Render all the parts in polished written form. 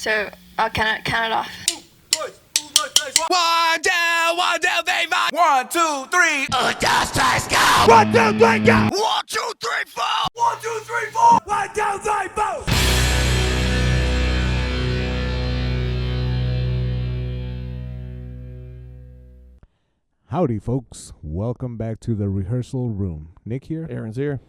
So I'll count it off. 1, 2, 1, 2, 3, 4. 1, 2, 3. Just let's go. 1, 2, 3, go! 1, 2, 3, 4. 1, 2, 3, 4! 1, 2, 3, 4! Howdy, folks. Welcome back to the rehearsal room. Nick here. Aaron's here.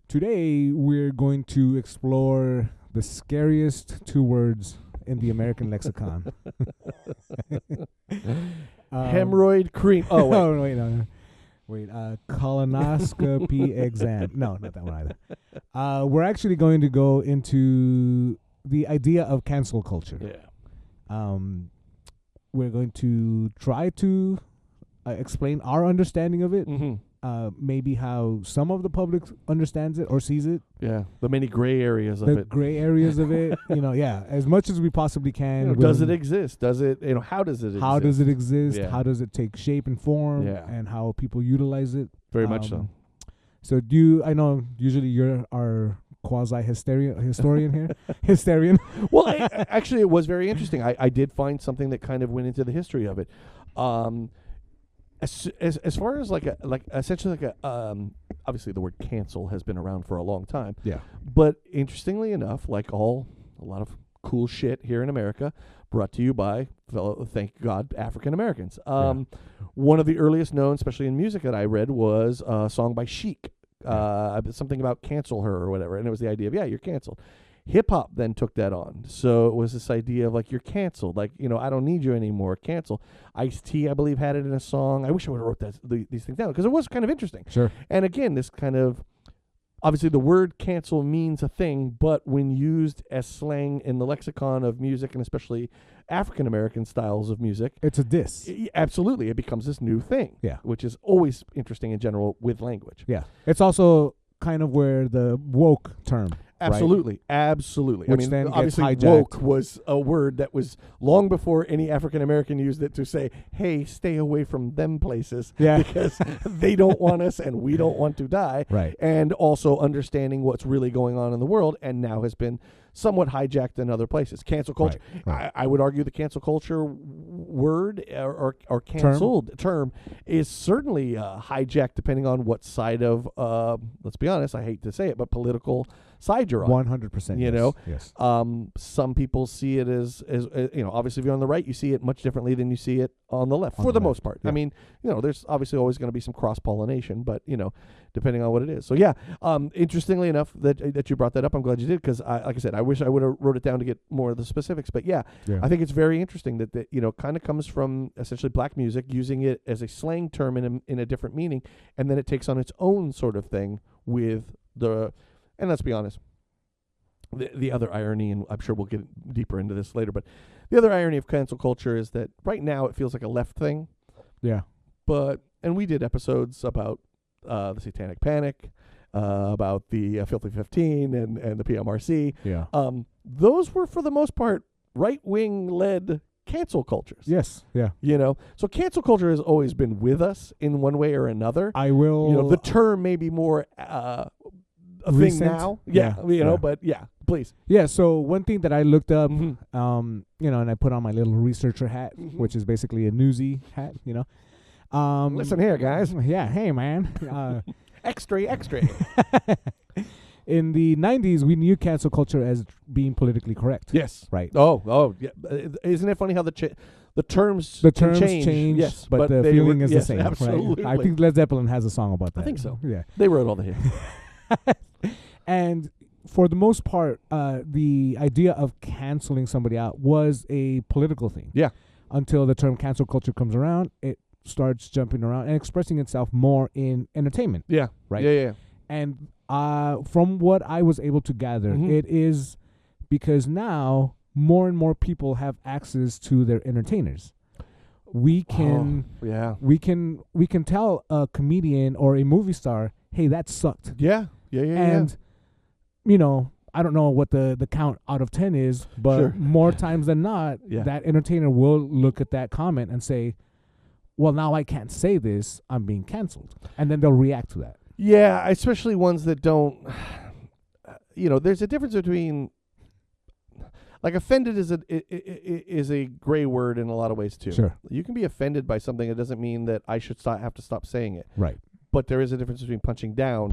Today, we're going to explore the scariest two words in the American lexicon. Hemorrhoid cream. Oh, wait. Oh, wait, no. Wait, colonoscopy exam. No, not that one either. We're actually going to go into the idea of cancel culture. Yeah. We're going to try to explain our understanding of it. Mm-hmm. Maybe how some of the public understands it or sees it. Yeah. The many gray areas of The it. gray areas of it. As much as we possibly can. Does it exist? Does it, how does it exist? How does it exist? Yeah. How does it take shape and form? Yeah. And how people utilize it? Very much so. So I know usually you're our historian here. Hysterian. Well, actually, it was very interesting. I did find something that kind of went into the history of it. As far as essentially obviously the word cancel has been around for a long time. Yeah. But interestingly enough, a lot of cool shit here in America, brought to you by thank God, African Americans. One of the earliest known, especially in music, that I read was a song by Chic. Something about cancel her or whatever, and it was the idea of you're canceled. Hip hop then took that on, so it was this idea of you're canceled, I don't need you anymore, cancel. Ice-T, I believe, had it in a song. I wish I would have wrote these things down because it was kind of interesting. Sure. And again, this kind of obviously the word cancel means a thing, but when used as slang in the lexicon of music and especially African American styles of music, it's a diss. Absolutely, it becomes this new thing. Yeah. Which is always interesting in general with language. Yeah. It's also kind of where the woke term. Absolutely, right? Absolutely. Which then obviously, gets hijacked. woke was a word that was long before any African American used it to say, "Hey, stay away from them places," because they don't want us and we don't want to die. Right. And also understanding what's really going on in the world, and now has been somewhat hijacked in other places. Cancel culture. Right. I would argue the cancel culture word or canceled term is certainly hijacked, depending on what side of let's be honest, I hate to say it, but political side you're on. 100%. Yes. Yes. Some people see it as obviously if you're on the right, you see it much differently than you see it on the left, for the most part. Yeah. I mean, there's obviously always going to be some cross pollination, but depending on what it is. So interestingly enough that you brought that up, I'm glad you did, because like I said, I wish I would have wrote it down to get more of the specifics. But I think it's very interesting that kind of comes from essentially black music using it as a slang term in a different meaning, and then it takes on its own sort of thing with the. And let's be honest, the other irony, and I'm sure we'll get deeper into this later, but the other irony of cancel culture is that right now it feels like a left thing. Yeah. And we did episodes about the Satanic Panic, about the Filthy 15 and the PMRC. Yeah. Those were, for the most part, right-wing led cancel cultures. Yes. Yeah. So cancel culture has always been with us in one way or another. I will. The term may be more a recent thing now. But please. Yeah, so one thing that I looked up, Mm-hmm. and I put on my little researcher hat, which is basically a newsy hat, Listen here, guys. Yeah, hey, man. Extra. In the 90s, we knew cancel culture as being politically correct. Yes. Right. Oh, yeah. Isn't it funny how the terms change, yes, but the feeling is the same. Absolutely. Right? I think Led Zeppelin has a song about that. I think so. Yeah. They wrote all the hits. And for the most part, the idea of canceling somebody out was a political thing. Yeah. Until the term cancel culture comes around, it starts jumping around and expressing itself more in entertainment. Yeah. Right? Yeah. And from what I was able to gather, it is because now more and more people have access to their entertainers. We can we can tell a comedian or a movie star, hey, that sucked. Yeah. And I don't know what the count out of 10 is, but more times than not, that entertainer will look at that comment and say, well, now I can't say this, I'm being canceled. And then they'll react to that. Yeah, especially ones that don't, there's a difference between, like offended is a gray word in a lot of ways too. Sure. You can be offended by something. It doesn't mean that I should have to stop saying it. Right. But there is a difference between punching down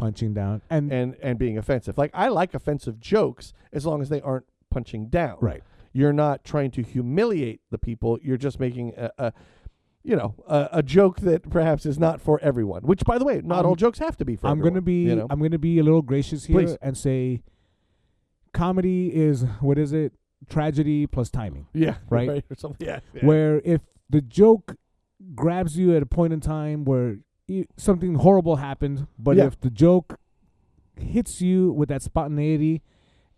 and being offensive. Like I like offensive jokes as long as they aren't punching down. Right. You're not trying to humiliate the people. You're just making a joke that perhaps is not for everyone. Which, by the way, not all jokes have to be for everyone. I'm gonna be a little gracious here Please. and say, comedy is what is it? Tragedy plus timing. Yeah. Right? Or something. Yeah. Where if the joke grabs you at a point in time where something horrible happened, but if the joke hits you with that spontaneity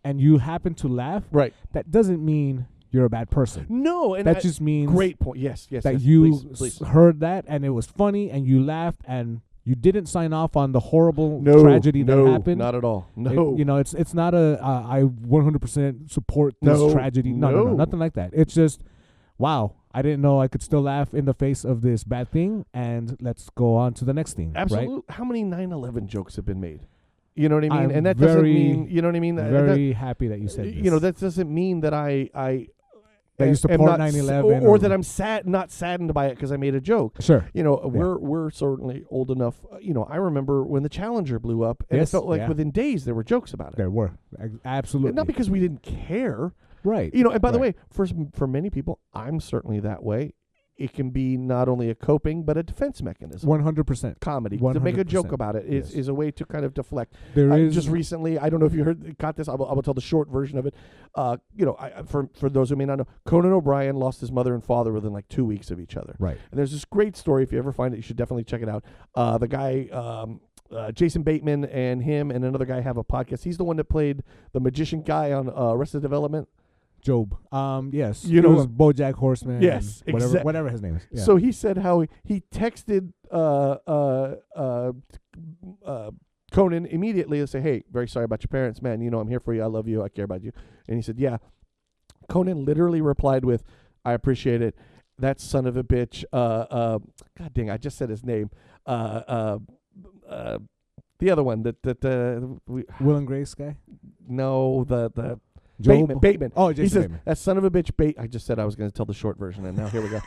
and you happen to laugh, right, that doesn't mean you're a bad person. No, and that just means great point. Yes, that yes, you please. Heard that and it was funny and you laughed and you didn't sign off on the horrible tragedy that happened. Not at all. No, it's not I 100% support this tragedy. No, nothing like that. It's just, wow, I didn't know I could still laugh in the face of this bad thing, and let's go on to the next thing. Absolutely. Right? How many 9/11 jokes have been made? You know what I mean? I'm and that doesn't mean, you know what I mean? Very happy that you said this. You know, that doesn't mean that I that you support 9/11, or that I'm not saddened by it because I made a joke. Sure. You know, we're certainly old enough. You know, I remember when the Challenger blew up, and it felt like within days there were jokes about it. There were absolutely, and not because we didn't care, right? You know, and by the way, for many people, I'm certainly that way. It can be not only a coping but a defense mechanism. 100% comedy 100%. To make a joke about it is a way to kind of deflect. There is just recently. I don't know if you caught this. I will tell the short version of it. You know, for those who may not know, Conan O'Brien lost his mother and father within like 2 weeks of each other. Right. And there's this great story. If you ever find it, you should definitely check it out. The guy. Jason Bateman and him and another guy have a podcast. He's the one that played the magician guy on Arrested Development. Job. Yes. You it know, was BoJack Horseman. Yes. Whatever his name is. Yeah. So he said how he texted Conan immediately to say, "Hey, very sorry about your parents, man. You know, I'm here for you. I love you. I care about you." And he said, "Yeah." Conan literally replied with, "I appreciate it. That son of a bitch." God dang, I just said his name. The other one Will and Grace guy. No, the Job? Bateman. Oh, Jason he says, Bateman. "That son of a bitch I just said I was going to tell the short version, and now here we go.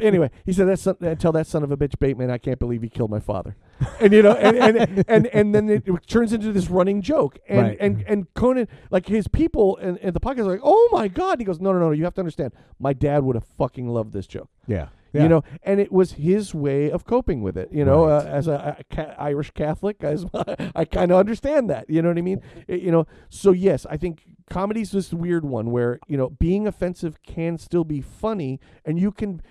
Anyway, he said, "Tell that son of a bitch Bateman, I can't believe he killed my father." And you know, and then it turns into this running joke. And Conan, like his people and the podcast are like, "Oh my God!" And he goes, "No, you have to understand. My dad would have fucking loved this joke." Yeah. You know, and it was his way of coping with it. You know, as a Irish Catholic, as I kind of understand that. You know what I mean? You know, so yes, I think comedy's this weird one where, you know, being offensive can still be funny, and you can.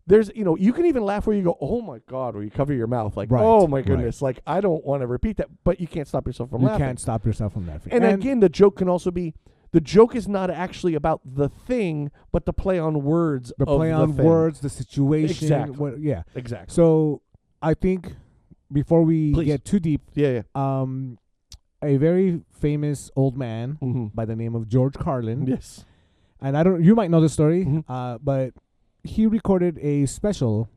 There's, you know, you can even laugh where you go, "Oh my God," or you cover your mouth like, "Oh my goodness," like I don't want to repeat that, but you can't stop yourself from laughing. You can't stop yourself from laughing. And again, the joke can also be. The joke is not actually about the thing, but the play on words. The play on words, the situation. Exactly. Exactly. So I think before we get too deep, a very famous old man by the name of George Carlin. Yes. And you might know this story, but he recorded a special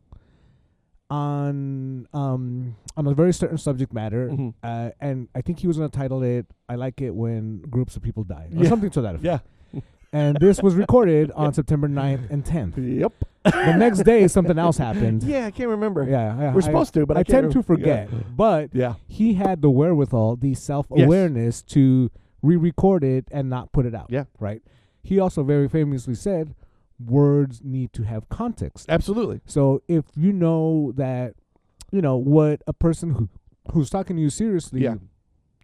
on a very certain subject matter, and I think he was going to title it "I Like It When Groups of People Die" or something to that effect. Yeah. And this was recorded on September 9th and 10th. Yep. The next day, something else happened. Yeah, I can't remember. Yeah, we're supposed to, but I tend to forget. Yeah. But he had the wherewithal, the self-awareness to re-record it and not put it out. Yeah. Right. He also very famously said, "Words need to have context." Absolutely. So if you know that, you know, what a person who's talking to you seriously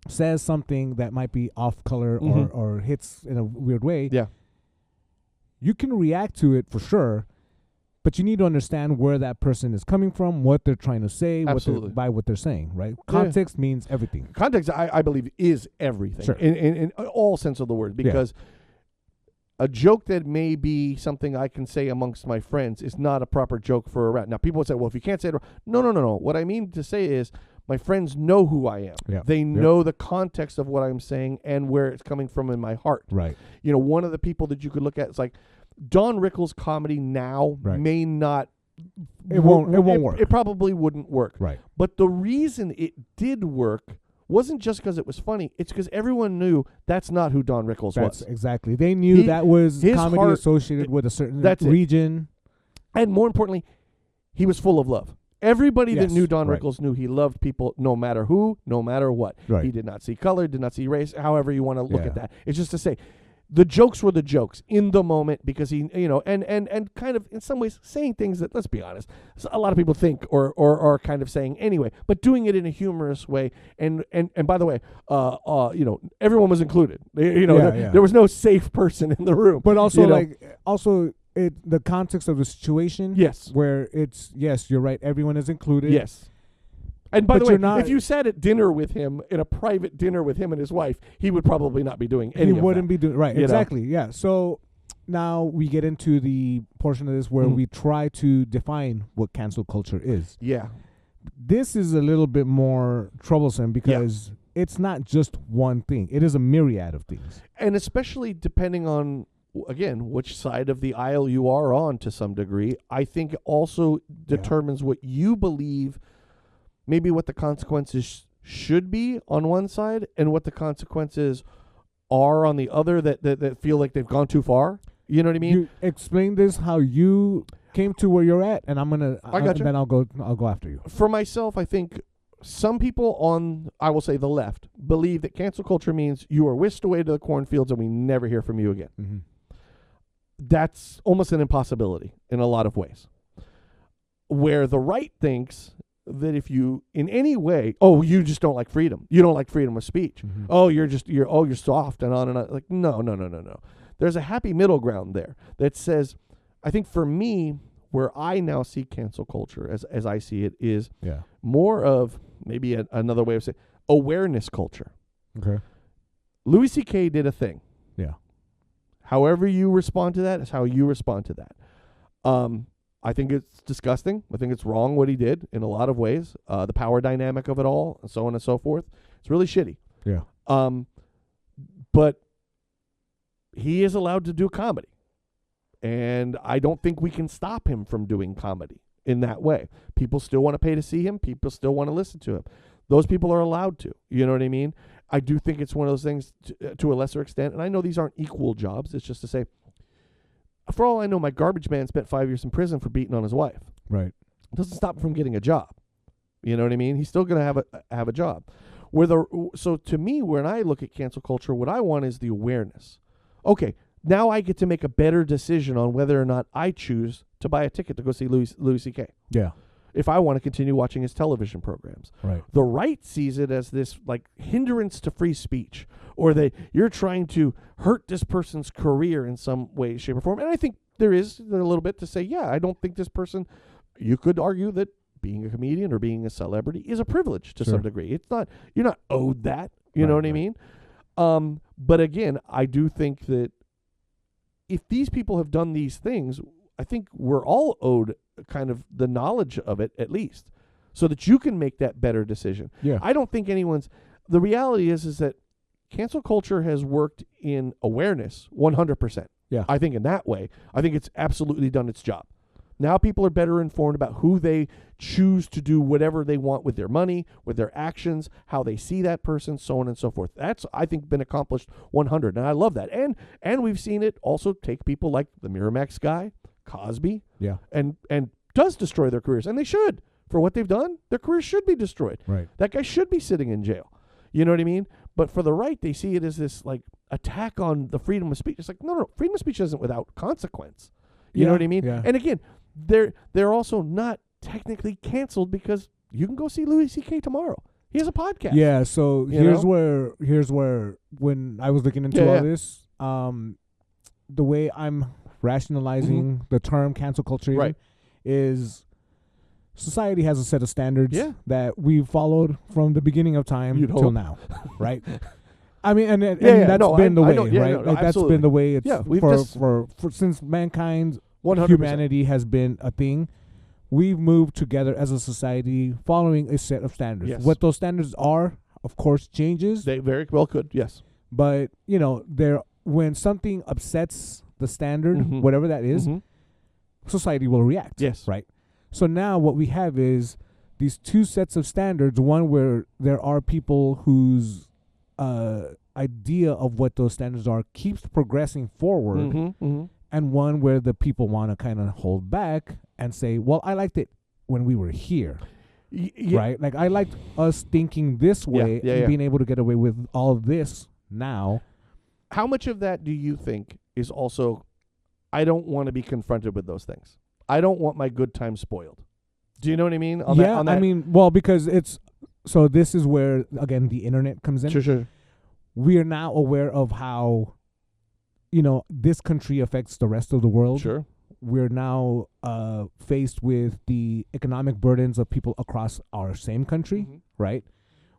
says something that might be off color or hits in a weird way, you can react to it for sure, but you need to understand where that person is coming from, what they're trying to say, by what they're saying, right? Context means everything. Context, I believe, is everything in all sense of the word, because a joke that may be something I can say amongst my friends is not a proper joke for a rap. Now, people would say, "Well, if you can't say it," no. What I mean to say is, my friends know who I am. Yeah. They know the context of what I'm saying and where it's coming from in my heart. Right. You know, one of the people that you could look at is like Don Rickles' comedy now may not. It won't work. It probably wouldn't work. Right. But the reason it did work wasn't just because it was funny. It's because everyone knew that's not who Don Rickles was. Exactly. They knew that was his comedy heart- associated with a certain That's it. region. And more importantly, he was full of love. Everybody that Yes, knew Don right. Rickles knew he loved people no matter who, no matter what. Right. He did not see color, did not see race, however you want to look Yeah. at that. It's just to say, the jokes were the jokes in the moment because he, and kind of in some ways saying things that, let's be honest, a lot of people think or are kind of saying anyway, but doing it in a humorous way. And by the way, everyone was included. There was no safe person in the room. But also, the context of the situation. Yes. Where it's, yes, you're right, everyone is included. Yes. And by But the you're way, not- if you sat at dinner with him, in a private dinner with him and his wife, he would probably not be doing any He of that. wouldn't be doing, right, you know? exactly, yeah. So now we get into the portion of this where Mhm. we try to define what cancel culture is. Yeah. This is a little bit more troublesome because it's not just one thing. It is a myriad of things. And especially depending on, again, which side of the aisle you are on to some degree, I think also determines what you believe, maybe what the consequences should be on one side and what the consequences are on the other that feel like they've gone too far. You know what I mean? You explain this, how you came to where you're at, and I'm gonna. I gotcha. Then I'll go after you. For myself, I think some people on, I will say, the left believe that cancel culture means you are whisked away to the cornfields and we never hear from you again. Mm-hmm. That's almost an impossibility in a lot of ways. Where the right thinks that if you in any way, you just don't like freedom. You don't like freedom of speech. Mm-hmm. You're soft and on. Like, no. There's a happy middle ground there that says, I think for me, where I now see cancel culture as I see it is more of maybe another way of saying awareness culture. Okay. Louis C.K. did a thing. Yeah. However you respond to that is how you respond to that. I think it's disgusting. I think it's wrong what he did in a lot of ways. The power dynamic of it all, and so on and so forth. It's really shitty. Yeah. But he is allowed to do comedy. And I don't think we can stop him from doing comedy in that way. People still want to pay to see him. People still want to listen to him. Those people are allowed to. You know what I mean? I do think it's one of those things to a lesser extent. And I know these aren't equal jobs. It's just to say, for all I know, my garbage man spent 5 years in prison for beating on his wife. Right. It doesn't stop him from getting a job. You know what I mean? He's still going to have a job. So to me, when I look at cancel culture, what I want is the awareness. Okay, now I get to make a better decision on whether or not I choose to buy a ticket to go see Louis C.K. Yeah. If I want to continue watching his television programs. Right. The right sees it as this like hindrance to free speech, or that you're trying to hurt this person's career in some way, shape, or form. And I think there is a little bit to say, I don't think this person, you could argue that being a comedian or being a celebrity is a privilege to some degree. It's not, you're not owed that. You know what I mean? But again, I do think that if these people have done these things, I think we're all owed kind of the knowledge of it, at least, so that you can make that better decision. Yeah. I don't think the reality is that cancel culture has worked in awareness 100%. Yeah. I think in that way, I think it's absolutely done its job. Now people are better informed about who they choose to do whatever they want with their money, with their actions, how they see that person, so on and so forth. That's, I think, been accomplished 100, and I love that. And we've seen it also take people like the Miramax guy, Cosby, and does destroy their careers, and they should. For what they've done, their careers should be destroyed. Right. That guy should be sitting in jail. You know what I mean? But for the right, they see it as this like attack on the freedom of speech. It's like, no, freedom of speech isn't without consequence. You know what I mean? Yeah. And again, they're also not technically canceled because you can go see Louis C.K. tomorrow. He has a podcast. Yeah, so here's know? where when I was looking into all this, the way I'm rationalizing the term cancel culture is society has a set of standards that we've followed from the beginning of time till now, right? I mean, and that's been the way, right? Like that's been the way it's for since mankind 100%. humanity has been a thing. We've moved together as a society following a set of standards. Yes. What those standards are, of course, changes. They very well could, yes. But, when something upsets the standard, whatever that is, society will react. Yes. Right? So now what we have is these two sets of standards, one where there are people whose idea of what those standards are keeps progressing forward, and one where the people want to kind of hold back and say, well, I liked it when we were here. Right? Like, I liked us thinking this way and being able to get away with all this now. How much of that do you think is also, I don't want to be confronted with those things. I don't want my good time spoiled. Do you know what I mean? On that? I mean, well, because so this is where, again, the internet comes in. Sure. We are now aware of how, this country affects the rest of the world. Sure. We're now faced with the economic burdens of people across our same country, right?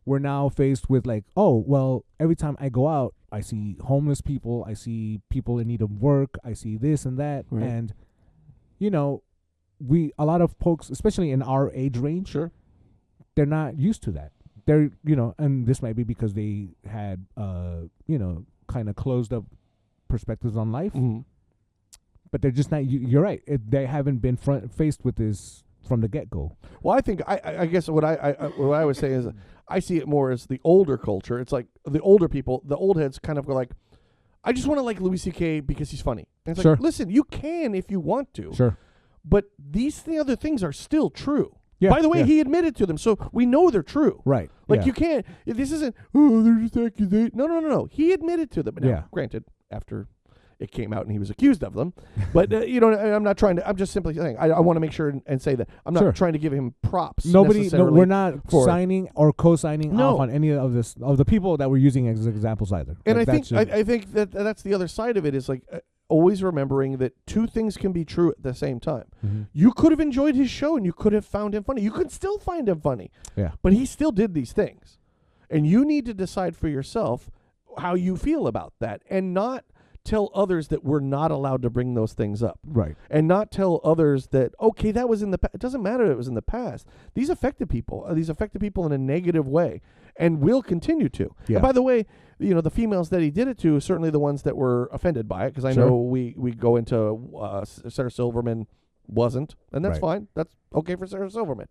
We're now faced with like, oh, well, every time I go out, I see homeless people, I see people in need of work, I see this and that. Right. And, a lot of folks, especially in our age range, sure, they're not used to that. They're, and this might be because they had, kind of closed up perspectives on life. But they're just not. You're right. They haven't been faced with this from the get-go. Well, I think I guess what I would say is I see it more as the older culture. It's like the older people, the old heads, kind of go like, I just want to like Louis C.K. because he's funny. And it's like, listen, you can if you want to. Sure. But these other things are still true. Yeah, by the way, he admitted to them, so we know they're true. Right. Like you can't. This isn't. Oh, they're just accusations. No. He admitted to them. Now, granted, after it came out and he was accused of them. But, I'm not trying to, I'm just simply saying, I want to make sure and say that I'm not trying to give him props. We're not signing or co-signing off on any of this, of the people that we're using as examples either. And I think that's the other side of it is like, always remembering that two things can be true at the same time. You could have enjoyed his show and you could have found him funny. You could still find him funny. Yeah. But he still did these things. And you need to decide for yourself how you feel about that and not tell others that we're not allowed to bring those things up. Right. And not tell others that, okay, that was in the past. It doesn't matter that it was in the past. These affected people. These affected people in a negative way and will continue to. Yeah. And by the way, the females that he did it to, certainly the ones that were offended by it, because I know we go into Sarah Silverman wasn't, and that's fine. That's okay for Sarah Silverman.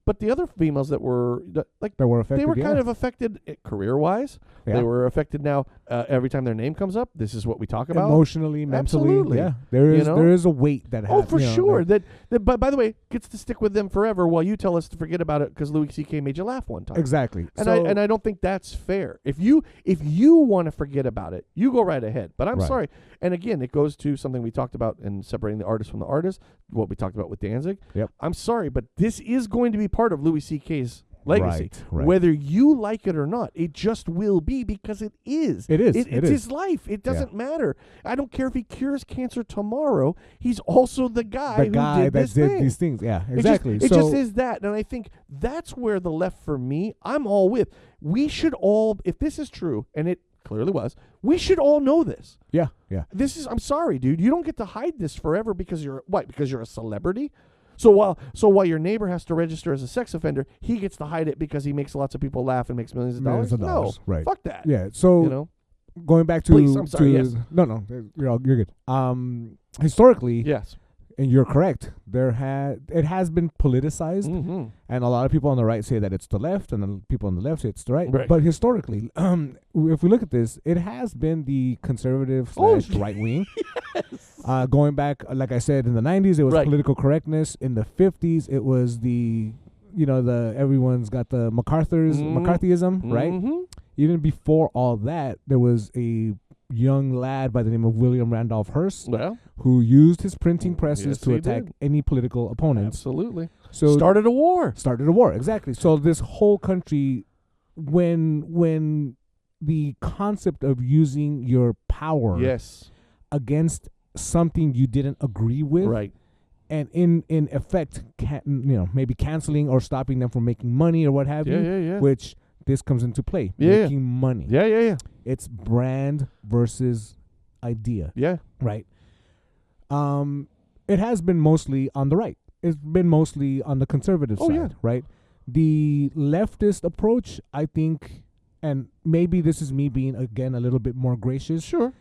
But the other females that were affected, they were kind of affected career-wise. Yeah. They were affected now. Every time their name comes up, this is what we talk about. Emotionally, mentally. Absolutely. Yeah, there is a weight that has. Oh, for sure. That but by the way, gets to stick with them forever while you tell us to forget about it because Louis C.K. made you laugh one time. Exactly. And I don't think that's fair. If you want to forget about it, you go right ahead. But I'm sorry. And again, it goes to something we talked about in separating the artist from the artist, what we talked about with Danzig. Yep. I'm sorry, but this is going to be part of Louis C.K.'s legacy. Right. Whether you like it or not, it just will be because it is. It is. It's his life. It doesn't matter. I don't care if he cures cancer tomorrow. He's also the guy who did that did these things. Yeah, exactly. It just is that. And I think that's where the left, for me, I'm all with. We should all, if this is true, and it clearly was, we should all know this. Yeah. I'm sorry, dude. You don't get to hide this forever because you're a celebrity? So while your neighbor has to register as a sex offender, he gets to hide it because he makes lots of people laugh and makes millions of dollars. No, right. Fuck that. Yeah. So going back to, please, I'm sorry. Yes. No, you're good. Historically, yes, and you're correct. It has been politicized, and a lot of people on the right say that it's the left, and then people on the left say it's the right. But historically, if we look at this, it has been the conservative / right wing. Yes. Going back, like I said, in the 90s, it was political correctness. In the 50s, it was the everyone's got the McCarthyism, right? Even before all that, there was a young lad by the name of William Randolph Hearst, who used his printing presses to attack any political opponents. Absolutely. So started a war, exactly. So this whole country, when the concept of using your power against something you didn't agree with, and in effect, maybe canceling or stopping them from making money or what have you, which this comes into play, making money. Yeah. It's brand versus idea. Yeah. Right. It has been mostly on the right. It's been mostly on the conservative side, right? The leftist approach, I think, and maybe this is me being, again, a little bit more gracious. Sure.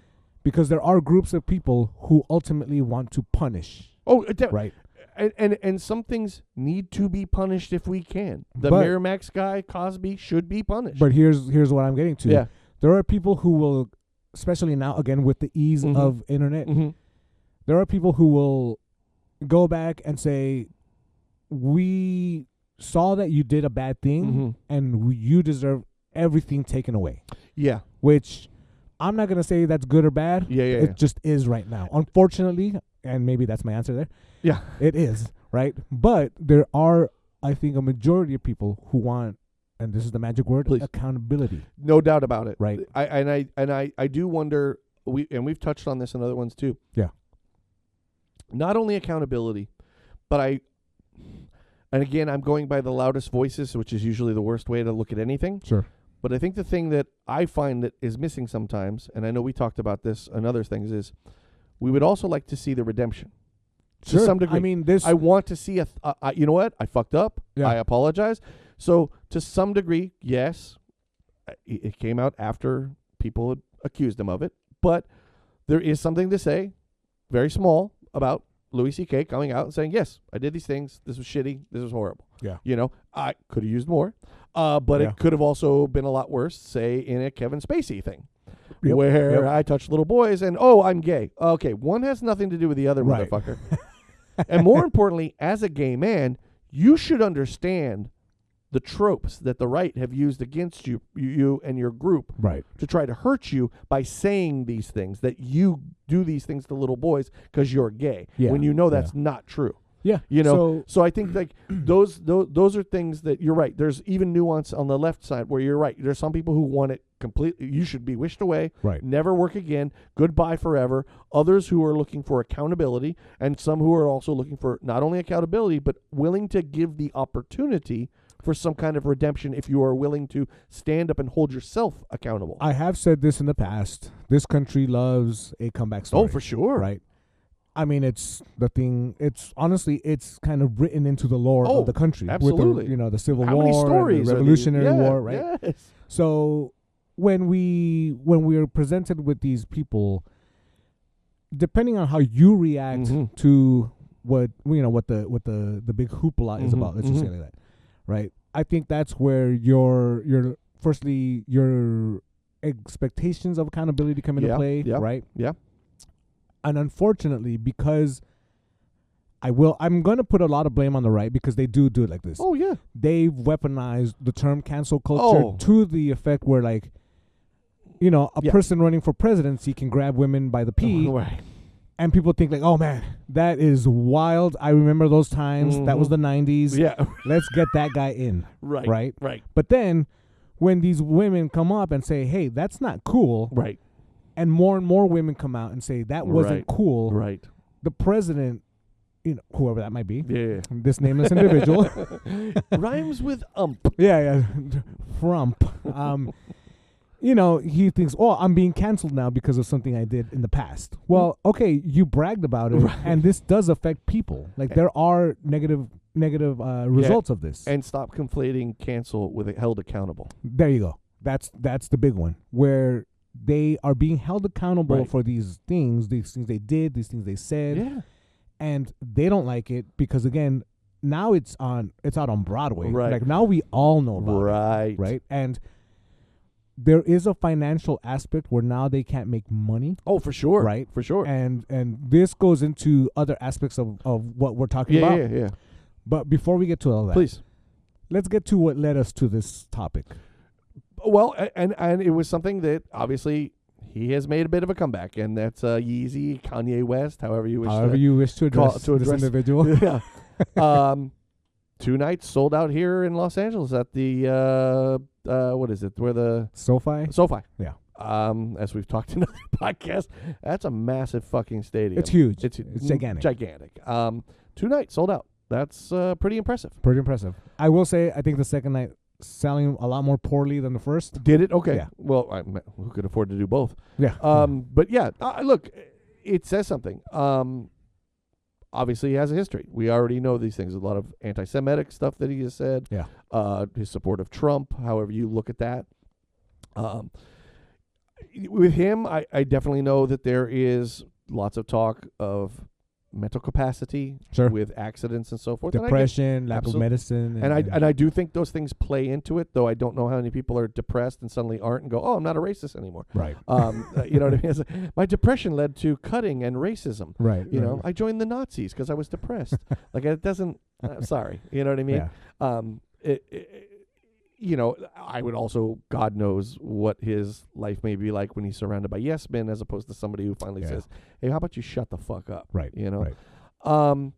Because there are groups of people who ultimately want to punish. Oh, right. And some things need to be punished if we can. The But- Miramax guy, Cosby, should be punished. But here's what I'm getting to. Yeah. There are people who will, especially now, again, with the ease Mhm. of internet, Mm-hmm. there are people who will go back and say, we saw that you did a bad thing Mm-hmm. and you deserve everything taken away, Yeah. which I'm not going to say that's good or bad. Yeah, yeah, It yeah. just is right now. Unfortunately, and maybe that's my answer there, Yeah. it is, right? But there are, I think, a majority of people who want, and this is the magic word, Please. accountability. No doubt about it. Right. I do wonder, we've touched on this in other ones too. Yeah. Not only accountability, but and again, I'm going by the loudest voices, which is usually the worst way to look at anything. Sure. But I think the thing that I find that is missing sometimes, and I know we talked about this and other things, is we would also like to see the redemption. To some degree. I mean, this. I want to see you know what? I fucked up. Yeah. I apologize. So to some degree, yes, it came out after people had accused him of it. But there is something to say, very small, about Louis C.K. coming out and saying, yes, I did these things. This was shitty. This was horrible. Yeah. You know, I could have used more. But Yeah. it could have also been a lot worse, say, in a Kevin Spacey thing. Yep. Where Yep. I touched little boys and, oh, I'm gay. Okay, one has nothing to do with the other, Right. motherfucker. And more importantly, as a gay man, you should understand the tropes that the right have used against you and your group Right. to try to hurt you by saying these things, that you do these things to little boys because you're gay, Yeah. when you know that's not true. Yeah. You know, So, so I think like those are things that you're right. There's even nuance on the left side where you're right. There's some people who want it completely. You should be wished away, right. never work again, goodbye forever. Others who are looking for accountability, and some who are also looking for not only accountability but willing to give the opportunity for some kind of redemption if you are willing to stand up and hold yourself accountable. I have said this in the past. This country loves a comeback story. Oh, for sure. Right. I mean, it's the thing. It's honestly, it's kind of written into the lore Oh, of the country. absolutely. With the Civil How War, many and stories the are these? Revolutionary Yeah, War, right? Yes. So when we are presented with these people, depending on how you react Mhm. to what what the big hoopla is Mhm, about, let's just say mhm. like that, right? I think that's where your firstly your expectations of accountability come into Yeah, play, yeah, right? yeah. And unfortunately, because I'm going to put a lot of blame on the right because they do it like this. Oh, yeah. They've weaponized the term cancel culture Oh. to the effect where, like, a Yeah. person running for presidency can grab women by the pee, Right. and people think like, oh man, that is wild. I remember those times. That was Mhm. the 90s. Yeah. Let's get that guy in. Right. Right? Right. But then when these women come up and say, hey, that's not cool, Right. and more women come out and say that wasn't Right. cool, Right. the president, whoever that might be, Yeah. this nameless individual, Rhymes with yeah, Frump, he thinks, oh, I'm being canceled now because of something I did in the past. Well, okay, you bragged about it, Right. and this does affect people. Like, there are negative results of this. And stop conflating cancel with held accountable. There you go. That's the big one, where they are being held accountable Right. for these things they did, these things they said, Yeah. and they don't like it because, again, now it's out on Broadway. Right. Like, now we all know about Right. it, right? And there is a financial aspect where now they can't make money, Oh, for sure. Right. For sure. and this goes into other aspspects of what we're talking yeah, about. yeah. But before we get to all that, Please. let's get to what led us to this topic. Well, and it was something that obviously he has made a bit of a comeback, and that's Yeezy, Kanye West, however you wish to address to this address- individual. yeah. 2 nights sold out here in Los Angeles at the what is it? Where the SoFi. Yeah. Yeah. As we've talked in other podcasts, that's a massive fucking stadium. It's huge. It's gigantic. Gigantic. 2 nights sold out. That's pretty impressive. Pretty impressive. I will say, I think the second night selling a lot more poorly than the first. Did it? Okay. Yeah. Well, who could afford to do both? Yeah. But yeah, look, it says something. Obviously, he has a history. We already know these things. A lot of anti-Semitic stuff that he has said. Yeah. His support of Trump, however you look at that. With him, I definitely know that there is lots of talk of mental capacity, Sure. with accidents and so forth. And I get- Depression, lack of absolutely. medicine. And I do think those things play into it, though I don't know how many people are depressed and suddenly aren't and go, oh, I'm not a racist anymore. Right. You know what I mean? It's like, my depression led to cutting and racism. Right. You right. know, I joined the Nazis because I was depressed. Like, it doesn't, sorry. You know what I mean? Yeah. You know, I would also, God knows what his life may be like when he's surrounded by yes men, as opposed to somebody who finally says, hey, how about you shut the fuck up? Right. You know? Right.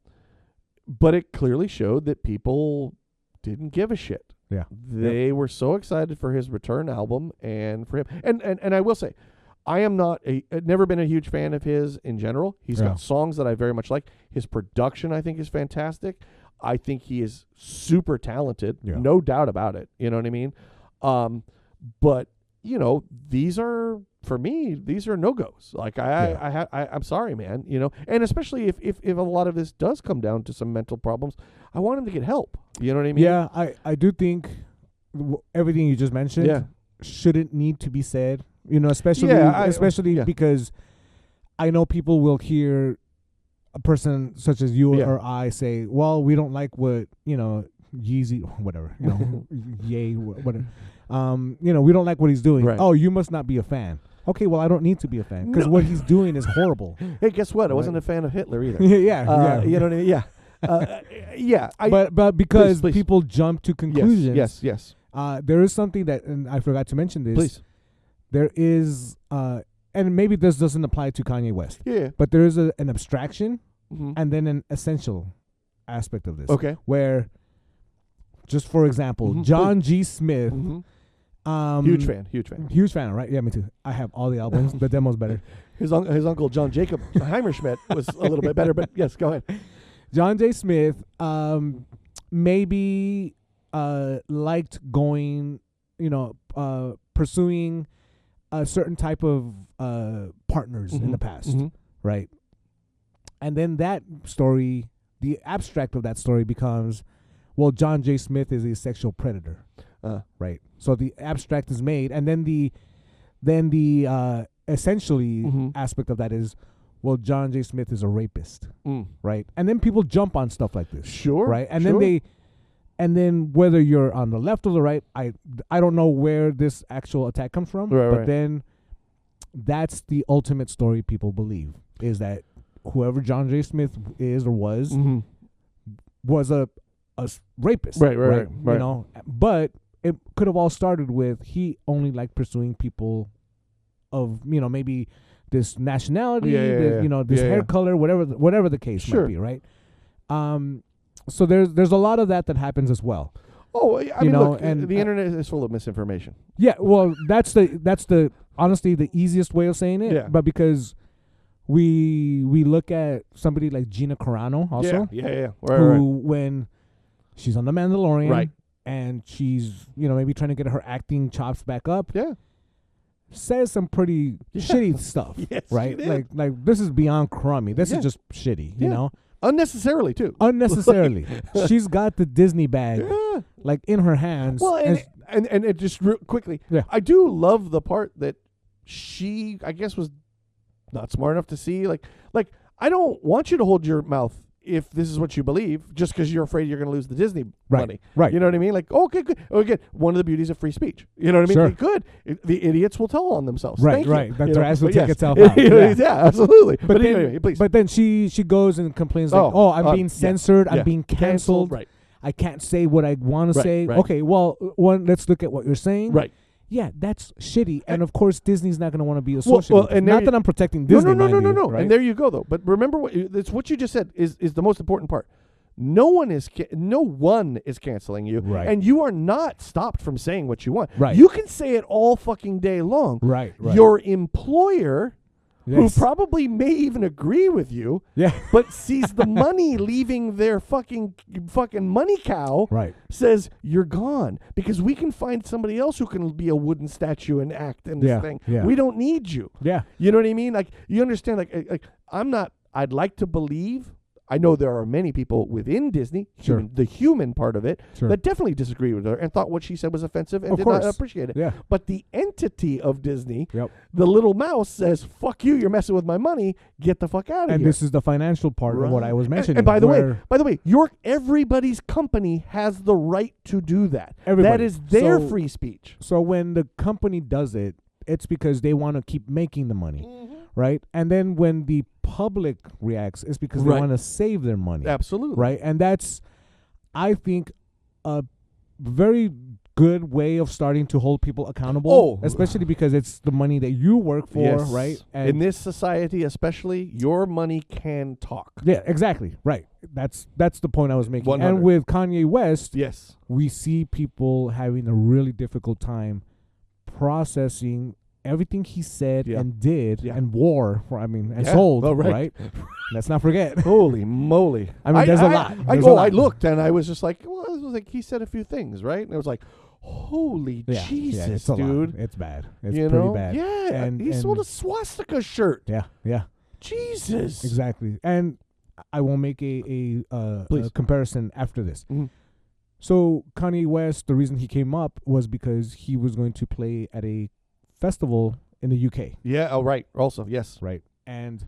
But it clearly showed that people didn't give a shit. Yeah. They were so excited for his return album and for him. And I will say, I am not never been a huge fan of his in general. He's got songs that I very much like. His production, I think, is fantastic. I think he is super talented, no doubt about it. You know what I mean? But you know, these are, for me, these are no-goes. Like I'm sorry, man. You know, and especially if a lot of this does come down to some mental problems, I want him to get help. You know what I mean? Yeah, I do think everything you just mentioned shouldn't need to be said. You know, especially because I know people will hear a person such as you or I say, well, we don't like what, you know, Yeezy, whatever, you know, yay, whatever. You know, we don't like what he's doing. Right. Oh, you must not be a fan. Okay, well, I don't need to be a fan because what he's doing is horrible. Hey, guess what? I wasn't a fan of Hitler either. yeah. You know what I mean? Yeah. But because please. people jump to conclusions. Yes. There is something that, and I forgot to mention this. Please. There is, and maybe this doesn't apply to Kanye West. Yeah. But there is an abstraction Mm-hmm. and then an essential aspect of this. Okay. Where, just for example, John G. Smith. Huge fan. Huge fan, right? Yeah, me too. I have all the albums. The demo's better. His uncle John Jacob Heimerschmidt was a little bit better, but yes, go ahead. John J. Smith maybe liked going, you know, pursuing a certain type of partners in the past, right? And then that story, the abstract of that story becomes, well, John J. Smith is a sexual predator, right? So the abstract is made, and then the essentially aspect of that is, well, John J. Smith is a rapist, right? And then people jump on stuff like this, right? And then whether you're on the left or the right, I don't know where this actual attack comes from, but then that's the ultimate story people believe, is that whoever John J. Smith is or was a rapist, right? You know, but it could have all started with he only liked pursuing people of, you know, maybe this nationality, you know, this hair color, whatever the case might be, right? So there's a lot of that happens as well. Oh, I mean, look, and the internet is full of misinformation. Yeah, well, that's the honestly the easiest way of saying it. Yeah. But because we look at somebody like Gina Carano also, who when she's on The Mandalorian, right, and she's, you know, maybe trying to get her acting chops back up, says some pretty shitty stuff, right? Like this is beyond crummy. This is just shitty, you know. Unnecessarily too. Unnecessarily. She's got the Disney bag like in her hands. Well, and it just real quickly, I do love the part that she, I guess, was not smart enough to see. Like I don't want you to hold your mouth if this is what you believe, just because you're afraid you're going to lose the Disney money. Right. You know what I mean? Like, okay, good. Again, one of the beauties of free speech. You know what I mean? Sure. Good. The idiots will tell on themselves. Right, Thank you. That their ass will take itself out. Yeah, absolutely. But then, anyway, please. But then she goes and complains like, I'm being censored. I'm being canceled. Right. I can't say what I want to say. Right. Okay, well, let's look at what you're saying. Right. Yeah, that's shitty. And of course, Disney's not going to want to be associated with it. And not that I'm protecting Disney. No. Right? And there you go, though. But remember, it's what you just said is the most important part. No one is canceling you, and you are not stopped from saying what you want. Right. You can say it all fucking day long. Right. Your employer, who probably may even agree with you, but sees the money leaving their fucking money cow, says you're gone because we can find somebody else who can be a wooden statue and act in this thing. We don't need you. Yeah. You know what I mean? Like, you understand? Like I'm not. I'd like to believe I know there are many people within Disney, Sure. the human part of it, Sure. that definitely disagree with her and thought what she said was offensive and Of did not course. appreciate it. Yeah. But the entity of Disney, Yep. the little mouse, says, "Fuck you! You're messing with my money. Get the fuck out of And here." this is the financial part of what I was And- mentioning. And by the where way, everybody's company has the right to do that. Everybody. That is their So- free speech. So when the company does it, it's because they want to keep making the money, Mm-hmm. right? And then when the public reacts, it's because they Right. want to save their money, Absolutely. right? And that's, I think, a very good way of starting to hold people accountable, Oh. especially because it's the money that you work for, Yes. right? In this society, especially, your money can talk. Yeah, exactly, right. That's the point I was making. 100. And with Kanye West, Yes. we see people having a really difficult time processing everything he said Yeah. and did Yeah. and wore for, and Yeah. sold, Oh, right. right? Let's not forget. Holy moly! I mean, there's a lot. There's a I lot. looked and I was just like, well, it was like he said a few things, right? And it was like, holy Jesus, it's a dude! lot. It's bad. It's you pretty know, bad. yeah. And He sold a swastika shirt. Yeah, Jesus, exactly. And I will make a Please. comparison after this. Mhm. So Kanye West, the reason he came up was because he was going to play at a festival in the UK, Yeah. Oh, right. Also, yes. right? And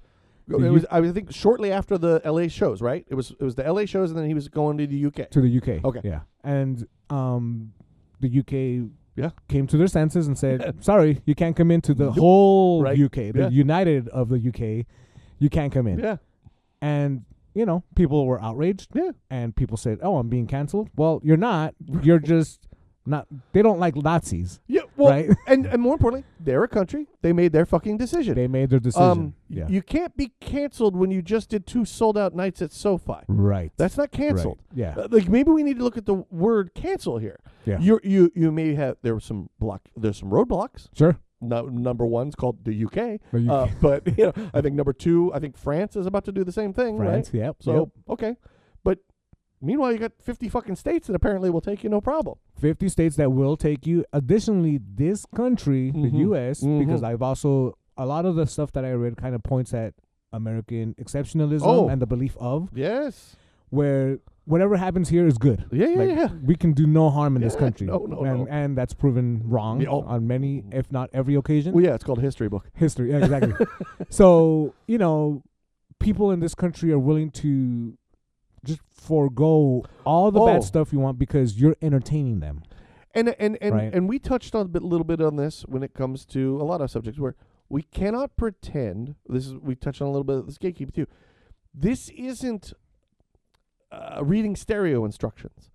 It was. I think shortly after the LA shows, right? It was the LA shows, and then he was going to the UK. to the UK. Okay. Yeah. And the UK Yeah. came to their senses and said, sorry, you can't come into the whole Right. UK, the Yeah. United of the UK. You can't come in. Yeah. And, people were outraged. Yeah. And people said, oh, I'm being canceled. Well, you're not. You're just not. They don't like Nazis. Yeah. Well, Right. and more importantly, they're a country. They made their fucking decision. They made their decision. Yeah. You can't be canceled when you just did 2 sold-out nights at SoFi. Right. That's not canceled. Right. Yeah. Like maybe we need to look at the word cancel here. Yeah. You may have there's some roadblocks. Sure. No, number one's called the UK. The UK. But I think number 2, I think France is about to do the same thing, France. right? Yep. So okay, but meanwhile you got 50 fucking states that apparently will take you no problem. 50 states that will take you. Additionally, this country, the U.S., because I've also, a lot of the stuff that I read kind of points at American exceptionalism and the belief of, Yes. where whatever happens here is good. Yeah. We can do no harm in this Yeah, country. no. And that's proven wrong Yeah, oh. on many, if not every occasion. Well, yeah, it's called a history book. History, yeah, exactly. So, people in this country are willing to just forego all the bad stuff you want because you're entertaining them. And Right. and we touched on a little bit on this when it comes to a lot of subjects where we cannot pretend. We touched on a little bit of this gatekeeping too. This isn't reading stereo instructions.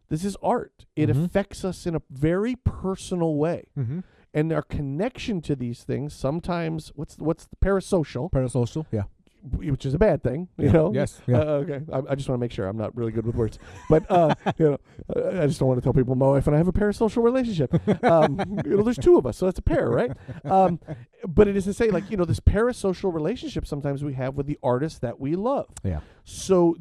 This is art. It affects us in a very personal way. Mm-hmm. And our connection to these things sometimes what's the parasocial, Parasocial, yeah. which is a bad thing, you Yeah. know. Yes, yeah. Okay. I just want to make sure I'm not really good with words, but I just don't want to tell people my wife and I have a parasocial relationship. There's 2 of us, so that's a pair, right? But it is to say, like, this parasocial relationship sometimes we have with the artists that we love. Yeah. So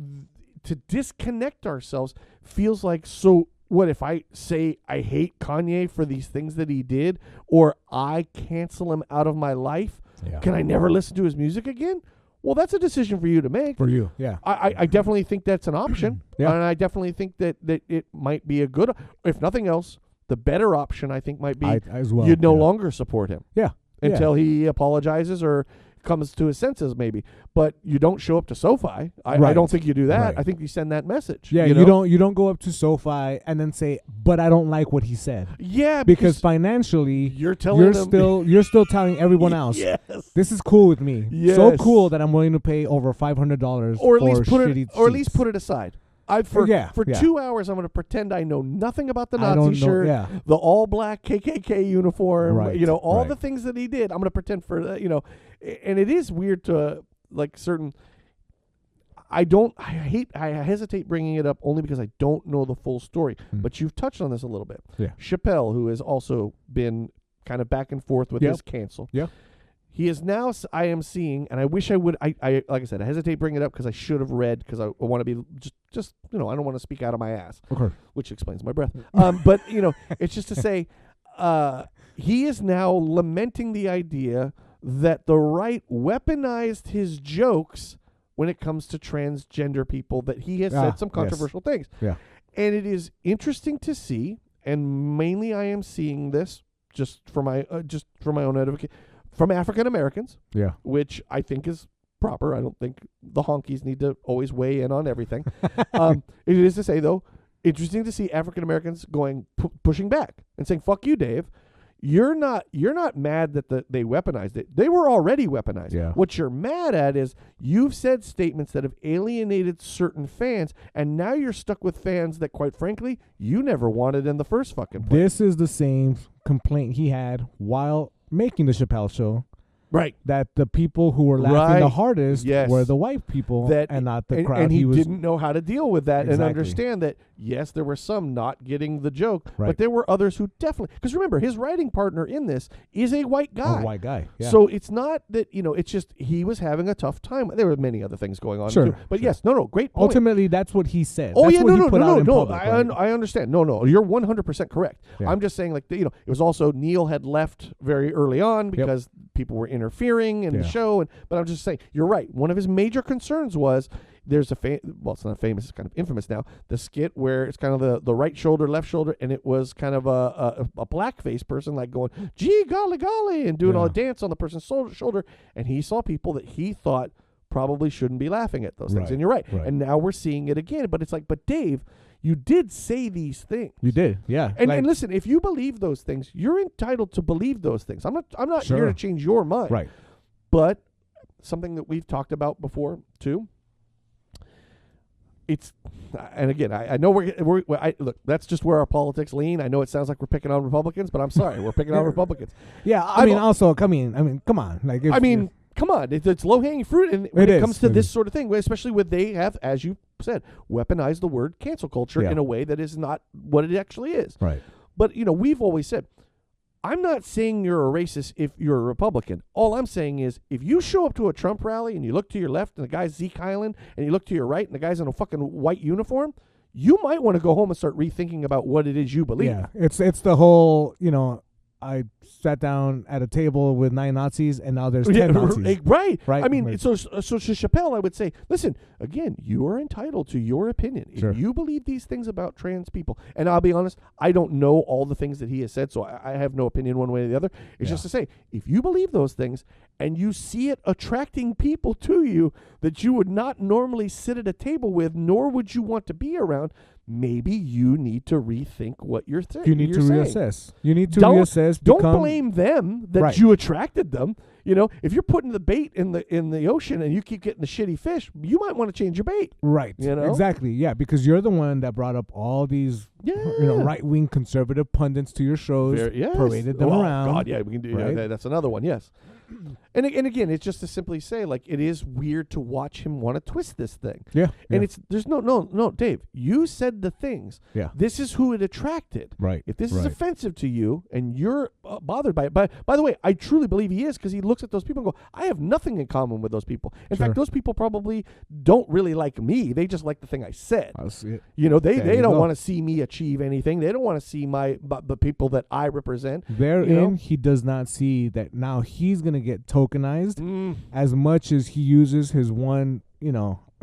to disconnect ourselves feels like, so what if I say I hate Kanye for these things that he did, or I cancel him out of my life? Yeah. Can I never listen to his music again? Well, that's a decision for you to make. For you, yeah. I definitely think that's an option. Yeah. And I definitely think that it might be a good, if nothing else, the better option I think might be I as well. you'd no yeah. longer support him Yeah. until he apologizes or comes to his senses maybe. But you don't show up to SoFi. I Right. don't think you do that. Right. I think you send that message. Yeah, you know? you don't go up to SoFi and then say, but I don't like what he said. Yeah, Because financially you're telling them you're still telling everyone else. Yes. This is cool with me. So Yes. cool that I'm willing to pay over $500 Or at for least shitty put it aside. For Yeah. 2 hours, I'm going to pretend I know nothing about the I don't Nazi know- shirt, yeah. the all black KKK uniform, Right, all right. the things that he did. I'm going to pretend for, and it is weird to like certain. I hesitate bringing it up only because I don't know the full story. But you've touched on this a little bit. Yeah. Chappelle, who has also been kind of back and forth with his cancel. Yeah. He is now, I am seeing, and I wish I would, like I said, I hesitate bringing it up because I should have read, because I want to be just I don't want to speak out of my ass, Okay. which explains my breath. But, it's just to say, he is now lamenting the idea that the right weaponized his jokes when it comes to transgender people that he has said some controversial things. Yeah. And it is interesting to see, and mainly I am seeing this just for my own edification, from African Americans, which I think is proper. I don't think the honkies need to always weigh in on everything. It is to say, though, interesting to see African Americans pushing back and saying, "Fuck you, Dave. You're not mad that they weaponized it. They were already weaponized. Yeah. What you're mad at is you've said statements that have alienated certain fans, and now you're stuck with fans that, quite frankly, you never wanted in the first fucking place." This is the same complaint he had while making the Chappelle Show. Right. That the people who were laughing the hardest were the white people and not the crowd. And he didn't know how to deal with that and understand that, yes, there were some not getting the joke, but there were others who definitely... Because remember, his writing partner in this is a white guy. A white guy, yeah. So it's not that, it's just he was having a tough time. There were many other things going on, too. But yes, great point. Ultimately, that's what he said. Oh, that's yeah, what he put out in public, I understand. No, you're 100% correct. Yeah. I'm just saying, like, it was also Neil had left very early on because people were interfering in the show. But I'm just saying, you're right. One of his major concerns was there's it's not famous, it's kind of infamous now, the skit where it's kind of the right shoulder, left shoulder, and it was kind of a blackface person like going, "Gee, golly, golly," and doing all the dance on the person's shoulder. And he saw people that he thought probably shouldn't be laughing at those things. And you're right. And now we're seeing it again. But it's like, but Dave, you did say these things. You did, yeah. And listen, if you believe those things, you're entitled to believe those things. I'm not here to change your mind. Right. But something that we've talked about before too. And again, I know look, that's just where our politics lean. I know it sounds like we're picking on Republicans, but I'm sorry, we're picking on Republicans. Yeah, I mean, come on. Like, come on, it's low hanging fruit, and when it comes to this sort of thing, especially when they have, as you said, weaponized the word cancel culture in a way that is not what it actually is. Right. But we've always said, I'm not saying you're a racist if you're a Republican. All I'm saying is if you show up to a Trump rally and you look to your left and the guy's Zeke Highland and you look to your right and the guy's in a fucking white uniform, you might want to go home and start rethinking about what it is you believe. Yeah, it's the whole, I sat down at a table with 9 Nazis and now there's 10 Nazis. Right. I mean, so to Chappelle, I would say, listen, again, you are entitled to your opinion. Sure. If you believe these things about trans people, and I'll be honest, I don't know all the things that he has said, so I have no opinion one way or the other. It's just to say, if you believe those things and you see it attracting people to you that you would not normally sit at a table with, nor would you want to be around, maybe you need to rethink what you're saying. You need to reassess. You need to reassess. Don't blame them that you attracted them. If you're putting the bait in the ocean and you keep getting the shitty fish, you might want to change your bait. Right. Exactly. Yeah, because you're the one that brought up all these right-wing conservative pundits to your shows, paraded them around. God, yeah, we can do that's another one, yes. And again, it's just to simply say, like, it is weird to watch him want to twist this thing. Yeah. And there's no, Dave, you said the things. Yeah. This is who it attracted. Right. If this is offensive to you and you're bothered by it, by the way, I truly believe he is, because he looks at those people and go, I have nothing in common with those people. In fact, those people probably don't really like me. They just like the thing I said. I'll see it. They don't want to see me achieve anything. They don't want to see the people that I represent. Therein, he does not see that now he's going to get tokenized as much as he uses his one,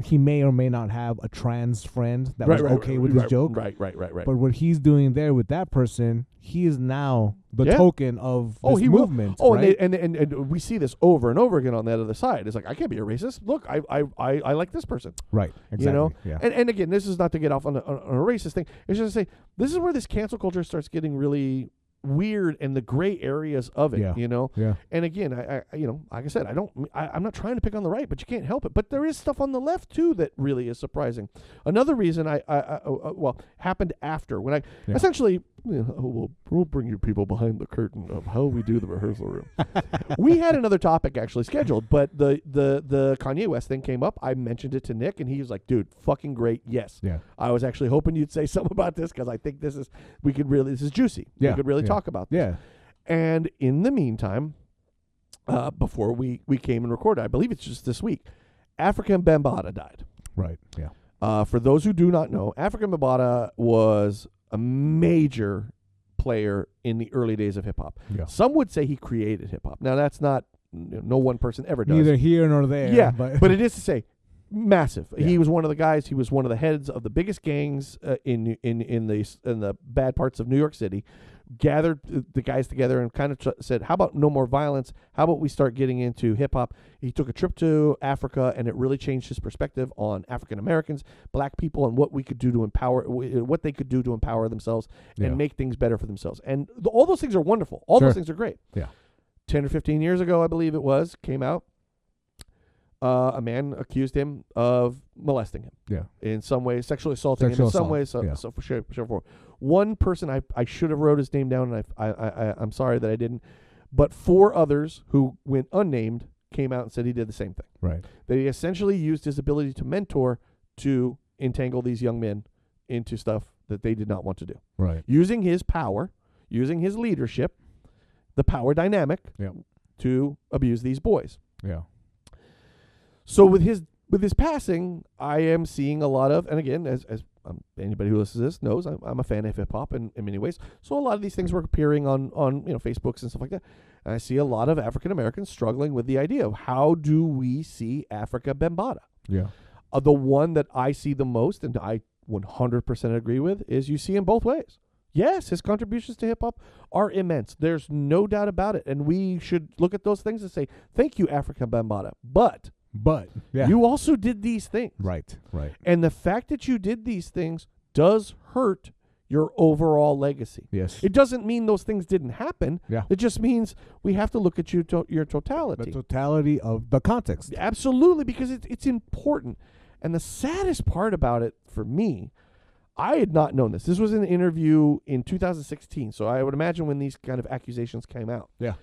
he may or may not have a trans friend that was okay with his joke. Right. But what he's doing there with that person, he is now the token of this movement. And we see this over and over again on that other side. It's like, I can't be a racist. Look, I like this person. Right. Exactly. Yeah. And again, this is not to get off on a racist thing. It's just to say, this is where this cancel culture starts getting really weird and the gray areas of it, Yeah. And again, I like I said, I'm not trying to pick on the right, but you can't help it. But there is stuff on the left too that really is surprising. Another reason happened after when I essentially, we'll bring you people behind the curtain of how we do the rehearsal room. We had another topic actually scheduled, but the Kanye West thing came up. I mentioned it to Nick, and he was like, "Dude, fucking great, yes." Yeah. I was actually hoping you'd say something about this because I think this is juicy. Yeah. We could really talk about this. Yeah. And in the meantime, before we came and recorded, I believe it's just this week, African Bambaataa died. Right. Yeah. For those who do not know, African Bambaataa was a major player in the early days of hip hop. Yeah. Some would say he created hip hop. Now that's not, no one person ever does. Neither here nor there. Yeah, but it is to say, Massive. He was one of the guys. He was one of the heads of the biggest gangs in the bad parts of New York City. Gathered the guys together and kind of said, "How about no more violence? How about we start getting into hip hop?" He took a trip to Africa, and it really changed his perspective on African Americans, black people, and what we could do to empower, what they could do to empower themselves and make things better for themselves. And all those things are wonderful. All those things are great. Yeah. 10 or 15 years ago, I believe it was, came out. A man accused him of molesting him. Yeah. In some ways, sexually assaulting him in some ways. So for sure. One person, I should have wrote his name down, and I'm sorry that I didn't. But 4 others who went unnamed came out and said he did the same thing. Right. That he essentially used his ability to mentor to entangle these young men into stuff that they did not want to do. Right. Using his power, using his leadership, the power dynamic to abuse these boys. Yeah. So with his passing, I am seeing a lot of, and again, as anybody who listens to this knows, I'm a fan of hip hop in many ways. So a lot of these things were appearing on Facebooks and stuff like that. And I see a lot of African Americans struggling with the idea of how do we see Africa Bambaataa. Yeah. The one that I see the most, and I 100% agree with, is you see him both ways. Yes, his contributions to hip hop are immense. There's no doubt about it, and we should look at those things and say, "Thank you, Africa Bambaataa." But you also did these things. Right. And the fact that you did these things does hurt your overall legacy. Yes. It doesn't mean those things didn't happen. Yeah. It just means we have to look at your totality. The totality of the context. Absolutely, because it's important. And the saddest part about it for me, I had not known this. This was an interview in 2016, so I would imagine when these kind of accusations came out. Yeah.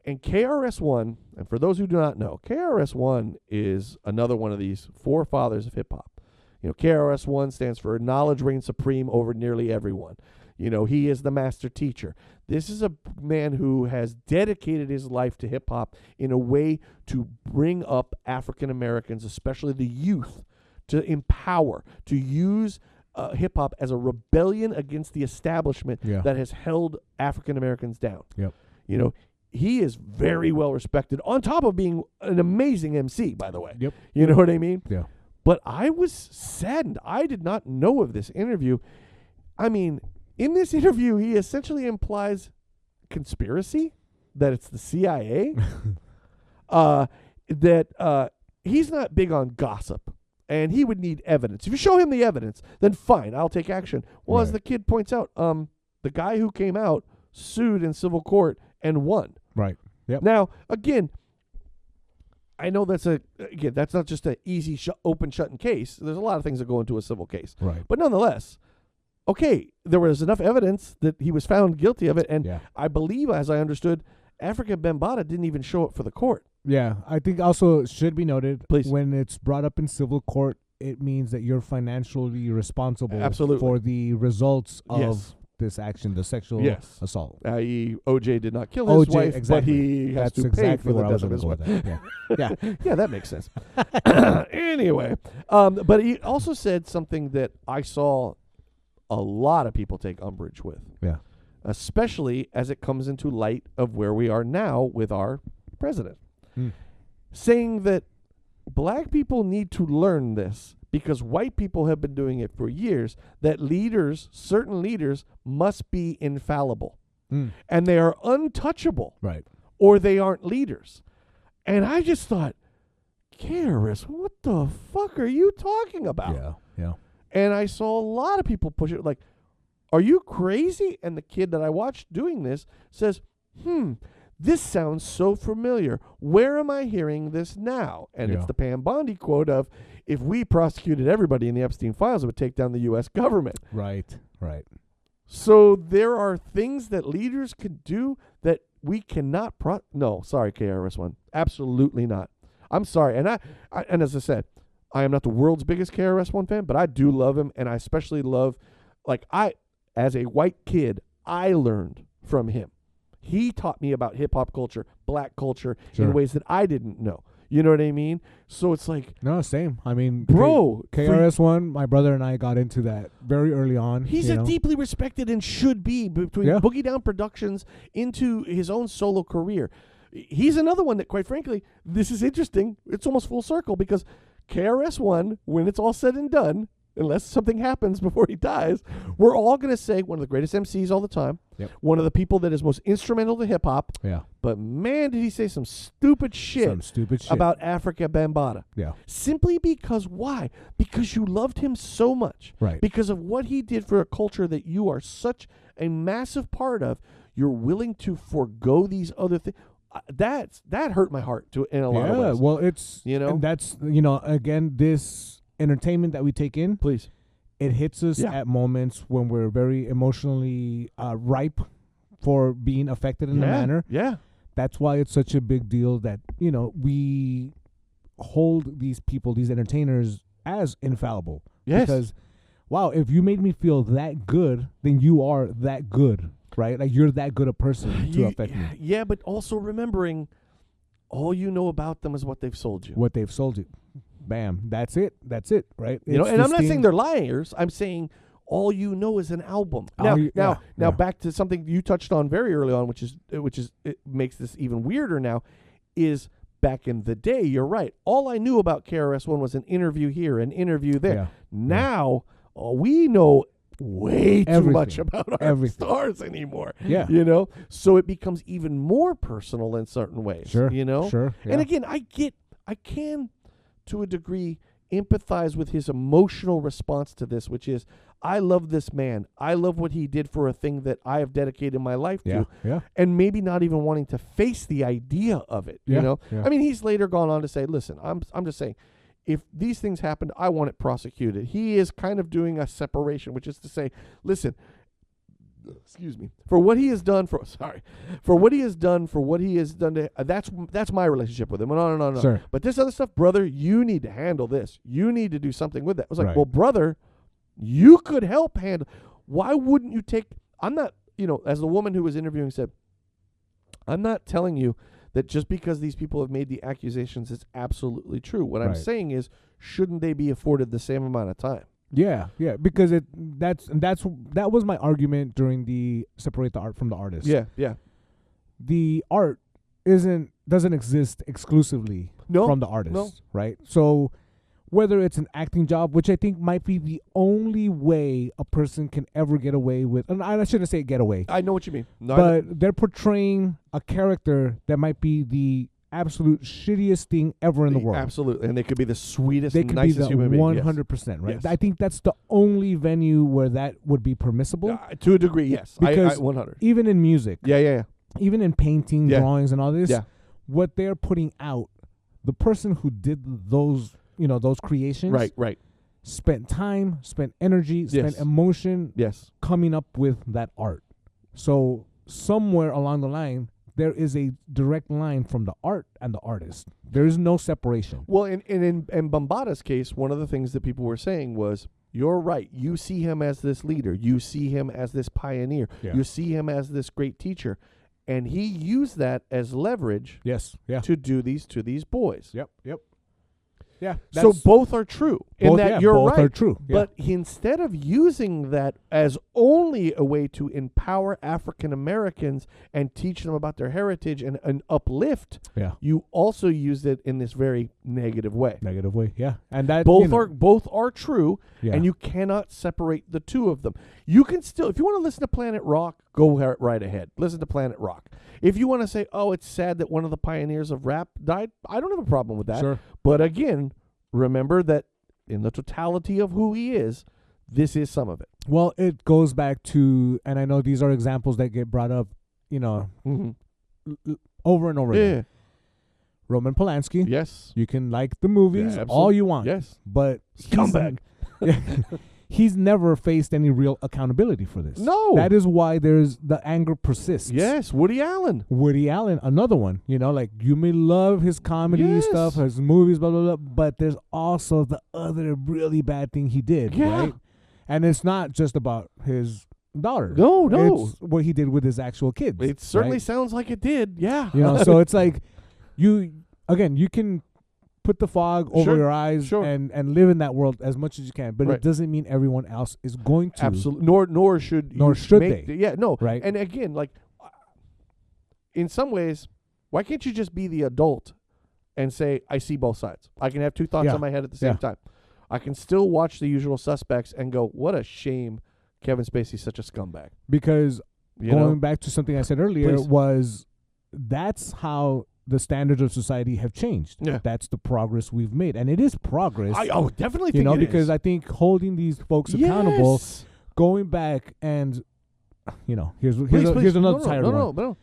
And KRS-One, and for those who do not know, KRS-One is another one of these forefathers of hip-hop. KRS-One stands for knowledge reigns supreme over nearly everyone. He is the master teacher. This is a man who has dedicated his life to hip-hop in a way to bring up African Americans, especially the youth, to empower, to use hip-hop as a rebellion against the establishment that has held African Americans down. Yep. He is very well respected, on top of being an amazing MC, by the way. Yep. You know what I mean? Yeah. But I was saddened. I did not know of this interview. I mean, in this interview, he essentially implies conspiracy, that it's the CIA, that he's not big on gossip, and he would need evidence. If you show him the evidence, then fine, I'll take action. Well, as the kid points out, the guy who came out sued in civil court and won. Right. Yep. Now, again, I know that's not just an easy open shutting case. There's a lot of things that go into a civil case. Right. But nonetheless, okay, there was enough evidence that he was found guilty of it, and I believe, as I understood, Africa Bambaataa didn't even show up for the court. Yeah, I think also it should be noted, please, when it's brought up in civil court, it means that you're financially responsible for the results of this action, the sexual assault. I.e., OJ did not kill his wife, but he has to pay for the death of his wife. Yeah, that makes sense. Anyway, but he also said something that I saw a lot of people take umbrage with. Yeah. Especially as it comes into light of where we are now with our president. Saying that black people need to learn this because white people have been doing it for years, that certain leaders must be infallible. And they are untouchable. Right. Or they aren't leaders. And I just thought, KRS, what the fuck are you talking about? Yeah. And I saw a lot of people push it like, are you crazy? And the kid that I watched doing this says, this sounds so familiar. Where am I hearing this now? And it's the Pam Bondi quote of, if we prosecuted everybody in the Epstein files, it would take down the U.S. government. Right. So there are things that leaders can do that we cannot No, sorry, KRS-One. Absolutely not. I'm sorry. And and as I said, I am not the world's biggest KRS-One fan, but I do love him, and I especially love, as a white kid, I learned from him. He taught me about hip-hop culture, black culture, in ways that I didn't know. You know what I mean? So it's like... No, same. I mean... Bro! KRS-One, my brother and I got into that very early on. He's deeply respected and should be between Boogie Down Productions into his own solo career. He's another one that, quite frankly, this is interesting. It's almost full circle because KRS-One, when it's all said and done, unless something happens before he dies, we're all going to say one of the greatest MCs all the time, one of the people that is most instrumental to hip-hop, but man, did he say some stupid shit about Africa Bambaataa. Simply because, why? Because you loved him so much. Right. Because of what he did for a culture that you are such a massive part of, you're willing to forego these other things. That hurt my heart in a lot of ways. Well, it's, and that's, again, this entertainment that we take in, please, it hits us at moments when we're very emotionally ripe for being affected in a manner. That's why it's such a big deal that we hold these people, these entertainers, as infallible. Because wow, if you made me feel that good, then you are that good, right? Like, you're that good a person to affect me. Yeah, but also remembering all you know about them is what they've sold you. What they've sold you. Bam. That's it, right? And I'm not saying they're liars. I'm saying all you know is an album. Now, back to something you touched on very early on, which is it makes this even weirder now, is back in the day, you're right. All I knew about KRS-One was an interview here, an interview there. Now, we know way too much about our stars anymore. So it becomes even more personal in certain ways. Sure. And again, I can, to a degree, empathize with his emotional response to this, which is, I love this man. I love what he did for a thing that I have dedicated my life to. And maybe not even wanting to face the idea of it. You know? I mean, he's later gone on to say, listen, I'm just saying, if these things happened, I want it prosecuted. He is kind of doing a separation, which is to say, listen, excuse me, for what he has done to, that's my relationship with him. No. Sure. But this other stuff, brother, you need to handle this. You need to do something with that. I was like, well, brother, you could help handle. Why wouldn't you take, I'm not, as the woman who was interviewing said, I'm not telling you that just because these people have made the accusations, it's absolutely true. What I'm saying is, shouldn't they be afforded the same amount of time? Yeah, because that was my argument during the separate the art from the artist. Yeah. The art doesn't exist exclusively from the artist, right? So whether it's an acting job, which I think might be the only way a person can ever get away with, and I shouldn't say get away. I know what you mean. But they're portraying a character that might be the absolute shittiest thing ever in the world. Absolutely. And they could be the sweetest, they could nicest be the human being. 100%, right? Yes. I think that's the only venue where that would be permissible. To a degree, yes. Because 100. Even in music. Yeah. Even in painting, drawings, and all this, what they're putting out, the person who did those, those creations, right, spent time, spent energy, spent emotion, coming up with that art. So somewhere along the line, there is a direct line from the art and the artist. There is no separation. Well, in Bambaataa's case, one of the things that people were saying was, you're right. You see him as this leader. You see him as this pioneer. You see him as this great teacher. And he used that as leverage to do these to these boys. Yep. Yeah. So both are true. In that you're both right. Are true. But instead of using that as only a way to empower African Americans and teach them about their heritage and uplift, you also used it in this very negative way. And that both are true, and you cannot separate the two of them. You can still, if you want to listen to Planet Rock, go right ahead. Listen to Planet Rock. If you want to say, oh, it's sad that one of the pioneers of rap died, I don't have a problem with that. Sure. But again, remember that in the totality of who he is, this is some of it. Well, it goes back to, and I know these are examples that get brought up, over and over again. Roman Polanski. Yes. You can like the movies all you want. Yes. But Scumbag. He's never faced any real accountability for this. No. That is why the anger persists. Yes, Woody Allen, another one. Like, you may love his comedy stuff, his movies, blah, blah, blah, but there's also the other really bad thing he did, right? And it's not just about his daughter. No. It's what he did with his actual kids. It certainly sounds like it did, yeah. So it's like, you can put the fog over your eyes and live in that world as much as you can, but it doesn't mean everyone else is going to. Absolutely. Nor should they. Yeah, no. Right. And again, like, in some ways, why can't you just be the adult and say, I see both sides. I can have two thoughts Yeah. in my head at the same time. I can still watch The Usual Suspects and go, what a shame Kevin Spacey's such a scumbag. Because You going know? back to something I said earlier Please. was that's how the standards of society have changed. Yeah. That's the progress we've made. And it is progress. I definitely think you know, it because is. I think holding these folks accountable, Yes. going back and, you know, here's Please. here's another tired one. No.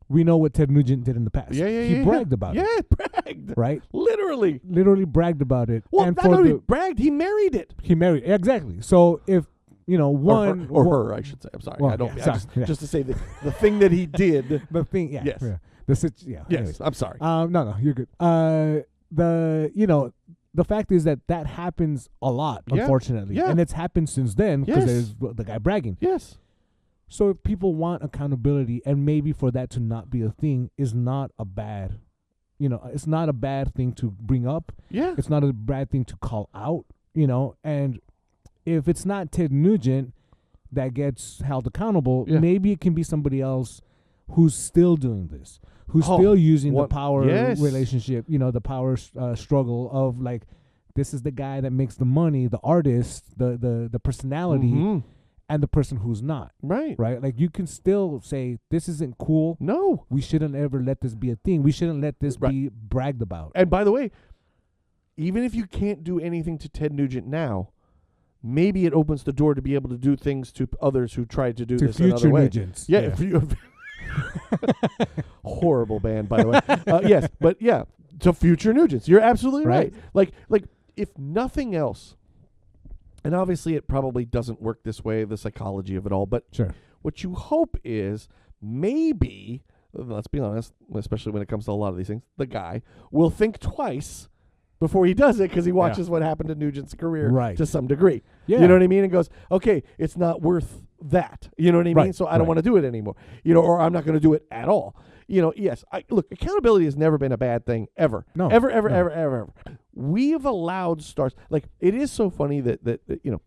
We know what Ted Nugent did in the past. He bragged about it. Yeah, bragged. Right? Literally bragged about it. Well, and not only bragged, he married it. he married. Exactly. So if, you know, one. Or her, I should say. I'm sorry. Well, I don't. yeah, I sorry, just, yeah. just to say the thing that he did. The thing, yeah. Yes. Yeah. Yes. Anyways. I'm sorry. No, you're good. The fact is that happens a lot, Yeah. unfortunately. Yeah. And it's happened since then because Yes. there's the guy bragging. Yes. So if people want accountability, and maybe for that to not be a thing is not a bad, it's not a bad thing to bring up. Yeah. It's not a bad thing to call out, and if it's not Ted Nugent that gets held accountable, Yeah. maybe it can be somebody else who's still doing this, who's Oh, still using what- the power yes. relationship, the power struggle of like, this is the guy that makes the money, the artist, the personality, Mhm. and the person who's not, Right. right? Like you can still say, this isn't cool. No. We shouldn't ever let this be a thing. We shouldn't let this Right. be bragged about. And by the way, even if you can't do anything to Ted Nugent now, maybe it opens the door to be able to do things to others who tried to do To this another future way. Nugents. Yeah. If you, horrible band, by the way. Yes, but yeah, to future Nugents. You're absolutely right. Like if nothing else, and obviously it probably doesn't work this way, the psychology of it all, but Sure. what you hope is maybe, let's be honest, especially when it comes to a lot of these things, the guy will think twice before he does it because he watches what happened to Nugent's career Right. to some degree. Yeah. You know what I mean? And goes, okay, it's not worth that. You know what I mean? Right, So I don't right. want to do it anymore. Or I'm not going to do it at all. Yes. Look, accountability has never been a bad thing ever. No. Ever. We've allowed stars. Like, it is so funny that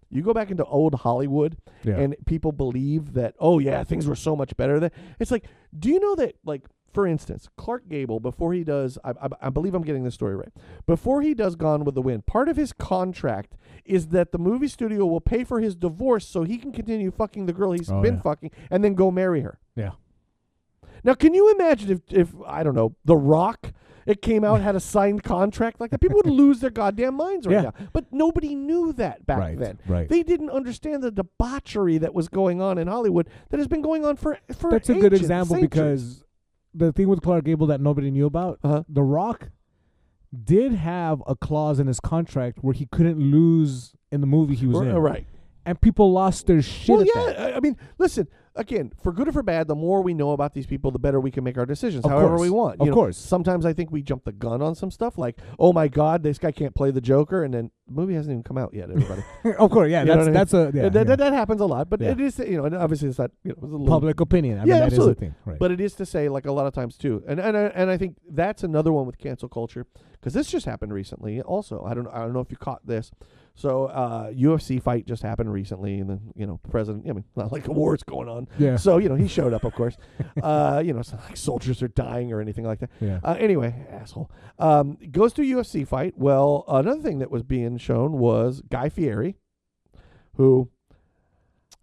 you go back into old Hollywood Yeah. and people believe that, oh yeah, things were so much better then. It's like, do you know that, like, for instance, Clark Gable, before he does, I believe I'm getting this story right, before he does Gone with the Wind, part of his contract is that the movie studio will pay for his divorce so he can continue fucking the girl he's been fucking and then go marry her. Yeah. Now, can you imagine if I don't know, The Rock, it came out, had a signed contract like that? People would lose their goddamn minds right now. But nobody knew that back then. Right. They didn't understand the debauchery that was going on in Hollywood that has been going on for That's a good ages, example centuries. because the thing with Clark Gable that nobody knew about, The Rock did have a clause in his contract where he couldn't lose in the movie he was in. Right. And people lost their shit at that. I mean, listen, again, for good or for bad, the more we know about these people, the better we can make our decisions, Of however course. we want. Of course. Sometimes I think we jump the gun on some stuff, like, oh my God, this guy can't play the Joker, and then the movie hasn't even come out yet, everybody. Of course, yeah. You know what I mean? That's a yeah, that happens a lot, but Yeah. it is, and obviously it's not, it's a little public opinion. I mean, that is absolutely. a thing. Right. But it is to say, like, a lot of times too, and I think that's another one with cancel culture, because this just happened recently. Also, I don't know if you caught this. So UFC fight just happened recently, and then president. I mean, not like a war's going on. Yeah. So he showed up, of course. It's not like soldiers are dying or anything like that. Yeah. Anyway, asshole. Goes to a UFC fight. Well, another thing that was being shown was Guy Fieri, who,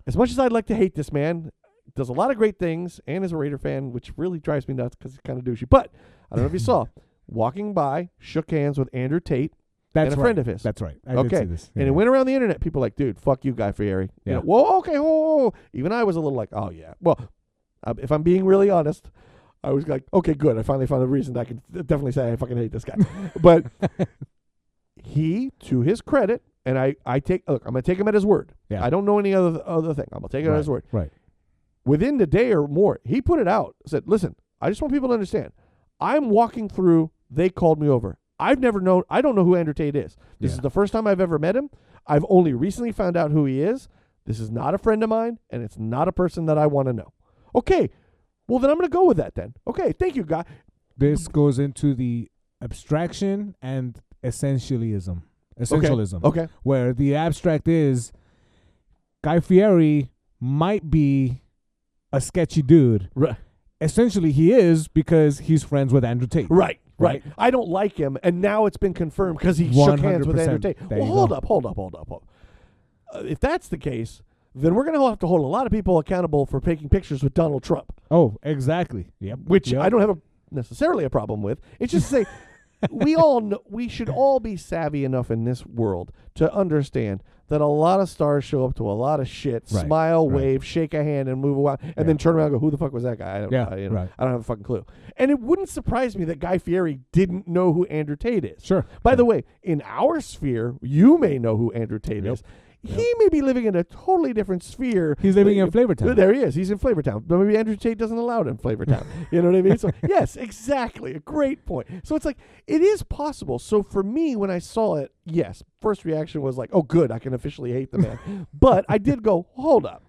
as much as I'd like to hate this man, does a lot of great things and is a Raider fan, which really drives me nuts because he's kind of douchey. But I don't know if you saw, walking by, shook hands with Andrew Tate. That's and a right. friend of his. That's right. I did see this. And it went around the internet. People were like, dude, fuck you, Guy Fieri. Yeah. Whoa, okay, whoa. Even I was a little like, oh, yeah. Well, if I'm being really honest, I was like, okay, good. I finally found a reason that I can definitely say I fucking hate this guy. But he, to his credit, and I'm going to take him at his word. Yeah. I don't know any other thing. I'm going to take him at his word. Right. Within the day or more, he put it out. Said, listen, I just want people to understand. I'm walking through. They called me over. I don't know who Andrew Tate is. This is the first time I've ever met him. I've only recently found out who he is. This is not a friend of mine, and it's not a person that I want to know. Okay, well, then I'm going to go with that then. Okay, thank you, Guy. This goes into the abstraction and essentialism. Okay. Where the abstract is Guy Fieri might be a sketchy dude. Right. Essentially, he is because he's friends with Andrew Tate. Right. Right. I don't like him, and now it's been confirmed because he shook hands with Andrew Tate. Well, hold up. If that's the case, then we're going to have to hold a lot of people accountable for taking pictures with Donald Trump. Oh, exactly. Yep. Which I don't have necessarily a problem with. It's just to say we should all be savvy enough in this world to understand that a lot of stars show up to a lot of shit, smile, wave, shake a hand, and move around, and then turn around and go, who the fuck was that guy? I don't know. I don't have a fucking clue. And it wouldn't surprise me that Guy Fieri didn't know who Andrew Tate is. Sure. By the way, in our sphere, you may know who Andrew Tate is. He may be living in a totally different sphere. He's living in Flavortown. There he is. He's in Flavortown. But maybe Andrew Tate doesn't allow it in Flavortown. You know what I mean? So yes, exactly. A great point. So it's like, it is possible. So for me, when I saw it, yes, first reaction was like, oh, good, I can officially hate the man. But I did go, hold up.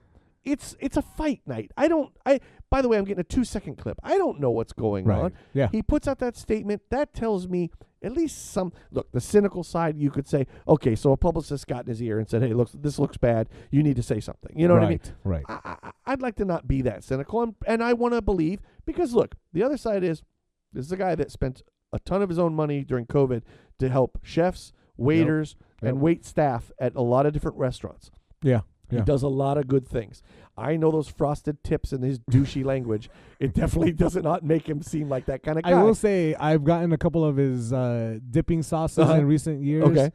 It's a fight night. By the way, I'm getting a 2-second clip. I don't know what's going on. Yeah. He puts out that statement. That tells me at least some. Look, the cynical side, you could say, okay, so a publicist got in his ear and said, hey, look, this looks bad. You need to say something. You know what I mean? Right. I'd like to not be that cynical. And I want to believe, because look, the other side is, this is a guy that spent a ton of his own money during COVID to help chefs, waiters, and wait staff at a lot of different restaurants. Yeah. He does a lot of good things. I know those frosted tips in his douchey language. It definitely does not make him seem like that kind of guy. I will say I've gotten a couple of his dipping sauces in recent years. Okay.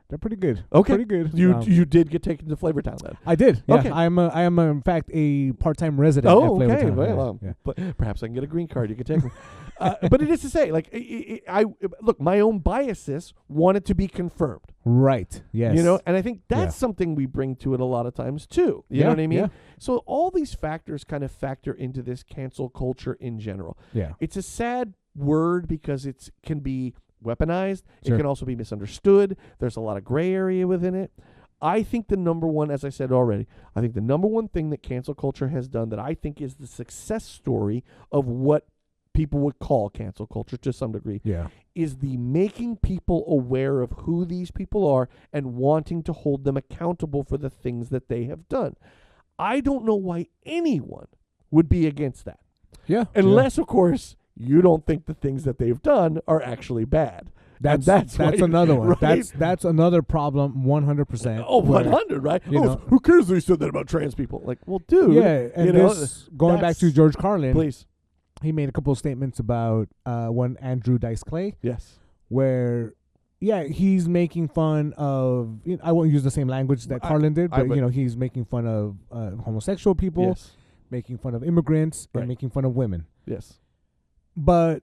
They're pretty good. Okay. Pretty good. You did get taken to Flavortown then? I did. Yeah. Okay. I am in fact a part-time resident at Flavortown. Okay. Well, but perhaps I can get a green card. You can take me. But it is to say, like, look, my own biases want it to be confirmed. Right. Yes. You know, and I think that's something we bring to it a lot of times too. You know what I mean? Yeah. So all these factors kind of factor into this cancel culture in general. Yeah. It's a sad word because it can be weaponized. Sure. It can also be misunderstood. There's a lot of gray area within it. I think the number one, as I said already, I think the number one thing that cancel culture has done that I think is the success story of what people would call cancel culture to some degree is the making people aware of who these people are and wanting to hold them accountable for the things that they have done. I don't know why anyone would be against that. Yeah. Unless, of course, you don't think the things that they've done are actually bad. That's another one. Right? That's another problem. 100%. Oh, 100, right? You know, who cares that he said that about trans people? Like, well, dude. Yeah, and going back to George Carlin, please. He made a couple of statements about one Andrew Dice Clay. Yes. Where, he's making fun of. I won't use the same language that Carlin did, but he's making fun of homosexual people, making fun of immigrants, and making fun of women. Yes. But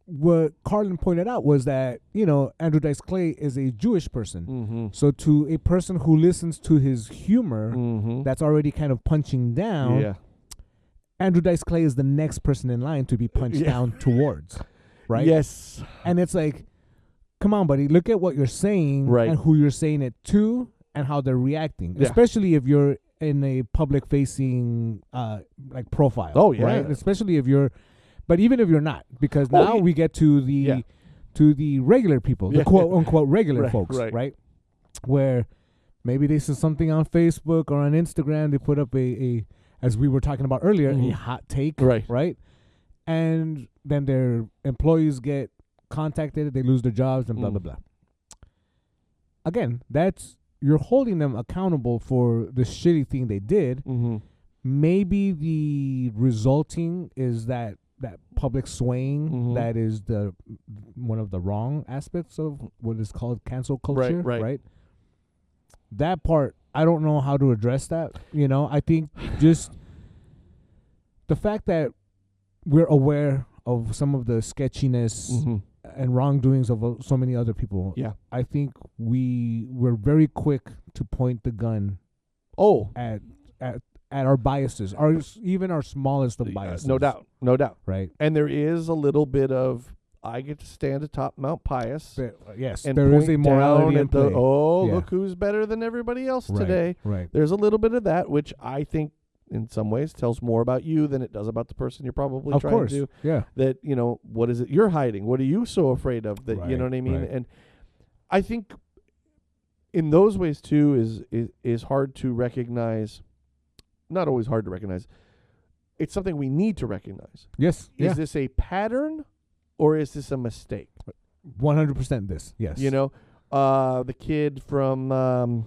what Carlin pointed out was that, Andrew Dice Clay is a Jewish person. Mm-hmm. So to a person who listens to his humor, that's already kind of punching down, Andrew Dice Clay is the next person in line to be punched down towards, right? Yes. And it's like, come on, buddy, look at what you're saying and who you're saying it to and how they're reacting, especially if you're in a public-facing like profile. Oh, yeah. Right? Especially if you're... But even if you're not, because now we get to the regular people, the quote-unquote regular folks, right? Where maybe they see something on Facebook or on Instagram, they put up a as we were talking about earlier, a hot take, right? And then their employees get contacted, they lose their jobs, and blah, blah, blah. Again, you're holding them accountable for the shitty thing they did. Mm-hmm. Maybe the resulting is that public swaying that is the one of the wrong aspects of what is called cancel culture, right? That part, I don't know how to address that. I think just the fact that we're aware of some of the sketchiness and wrongdoings of so many other people. Yeah, I think we're very quick to point the gun. At our biases, even our smallest of biases. No doubt. Right. And there is a little bit of, I get to stand atop Mount Pius. Yes, and there is a morality in play. Look who's better than everybody else today. Right. There's a little bit of that, which I think in some ways tells more about you than it does about the person you're probably trying to. Yeah. That, what is it you're hiding? What are you so afraid of? That you know what I mean? Right. And I think in those ways too is hard to recognize. Not always hard to recognize. It's something we need to recognize. Yes. Is this a pattern or is this a mistake? 100% this. Yes. You know, the kid from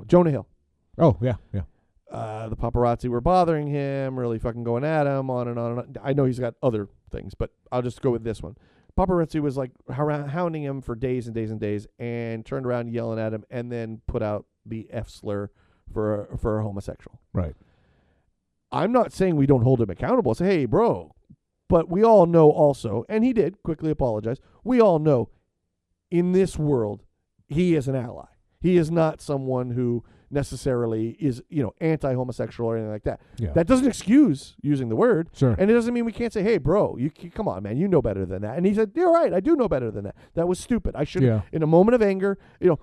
Jonah Hill. Oh yeah. The paparazzi were bothering him, really fucking going at him, on and on and on. I know he's got other things, but I'll just go with this one. Paparazzi was like hounding him for days and days and days, and turned around yelling at him, and then put out the F slur for a homosexual. Right. I'm not saying we don't hold him accountable. Say, hey, bro, but we all know also, and he did quickly apologize. We all know, in this world, he is an ally. He is not someone who necessarily is, anti-homosexual or anything like that. Yeah. That doesn't excuse using the word. Sure. And it doesn't mean we can't say, hey, bro, come on, man, you know better than that. And he said, you're right, I do know better than that. That was stupid. I should have, in a moment of anger,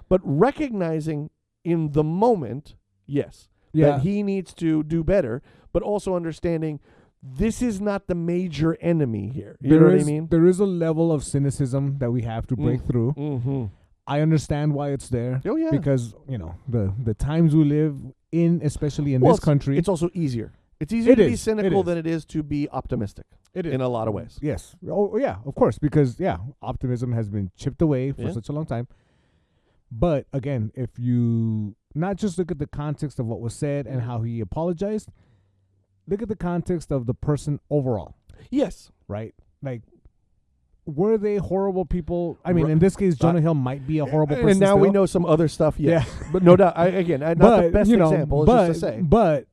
but recognizing in the moment, yes, that he needs to do better, but also understanding this is not the major enemy here. You know what I mean? There is a level of cynicism that we have to break through. Mm-hmm. I understand why it's there. Oh, yeah. Because, the times we live in, especially in this country. It's also easier. It's easier to be cynical than it is to be optimistic. It is. In a lot of ways. Yes. Oh, yeah, of course. Because, optimism has been chipped away for such a long time. But, again, if you not just look at the context of what was said and how he apologized, look at the context of the person overall. Yes. Right? Like, were they horrible people? I mean, in this case, Jonah Hill might be a horrible person. And now still. we know some other stuff, yes. Yeah. But no doubt, not the best example, just to say. But,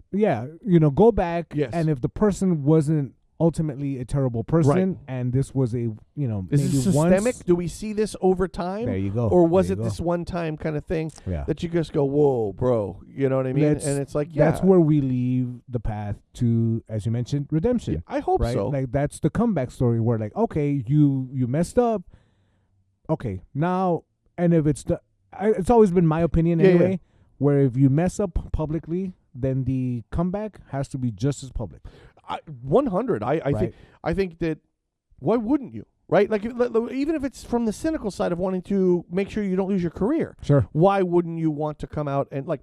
go back, Yes. and if the person wasn't ultimately a terrible person, Right. and this was a, Is maybe this systemic? once, Do we see this over time? there you go. Or was There it you go. this one-time kind of thing Yeah. that you just go, whoa, bro, you know what I mean? And it's like, That's where we leave the path to, as you mentioned, redemption. I hope right? so. Like, that's the comeback story where, like, okay, you messed up. Okay, now, and if it's it's always been my opinion anyway, where if you mess up publicly, then the comeback has to be just as public. 100. I think that, why wouldn't you? Right? Like, even if it's from the cynical side of wanting to make sure you don't lose your career. Sure. Why wouldn't you want to come out and, like,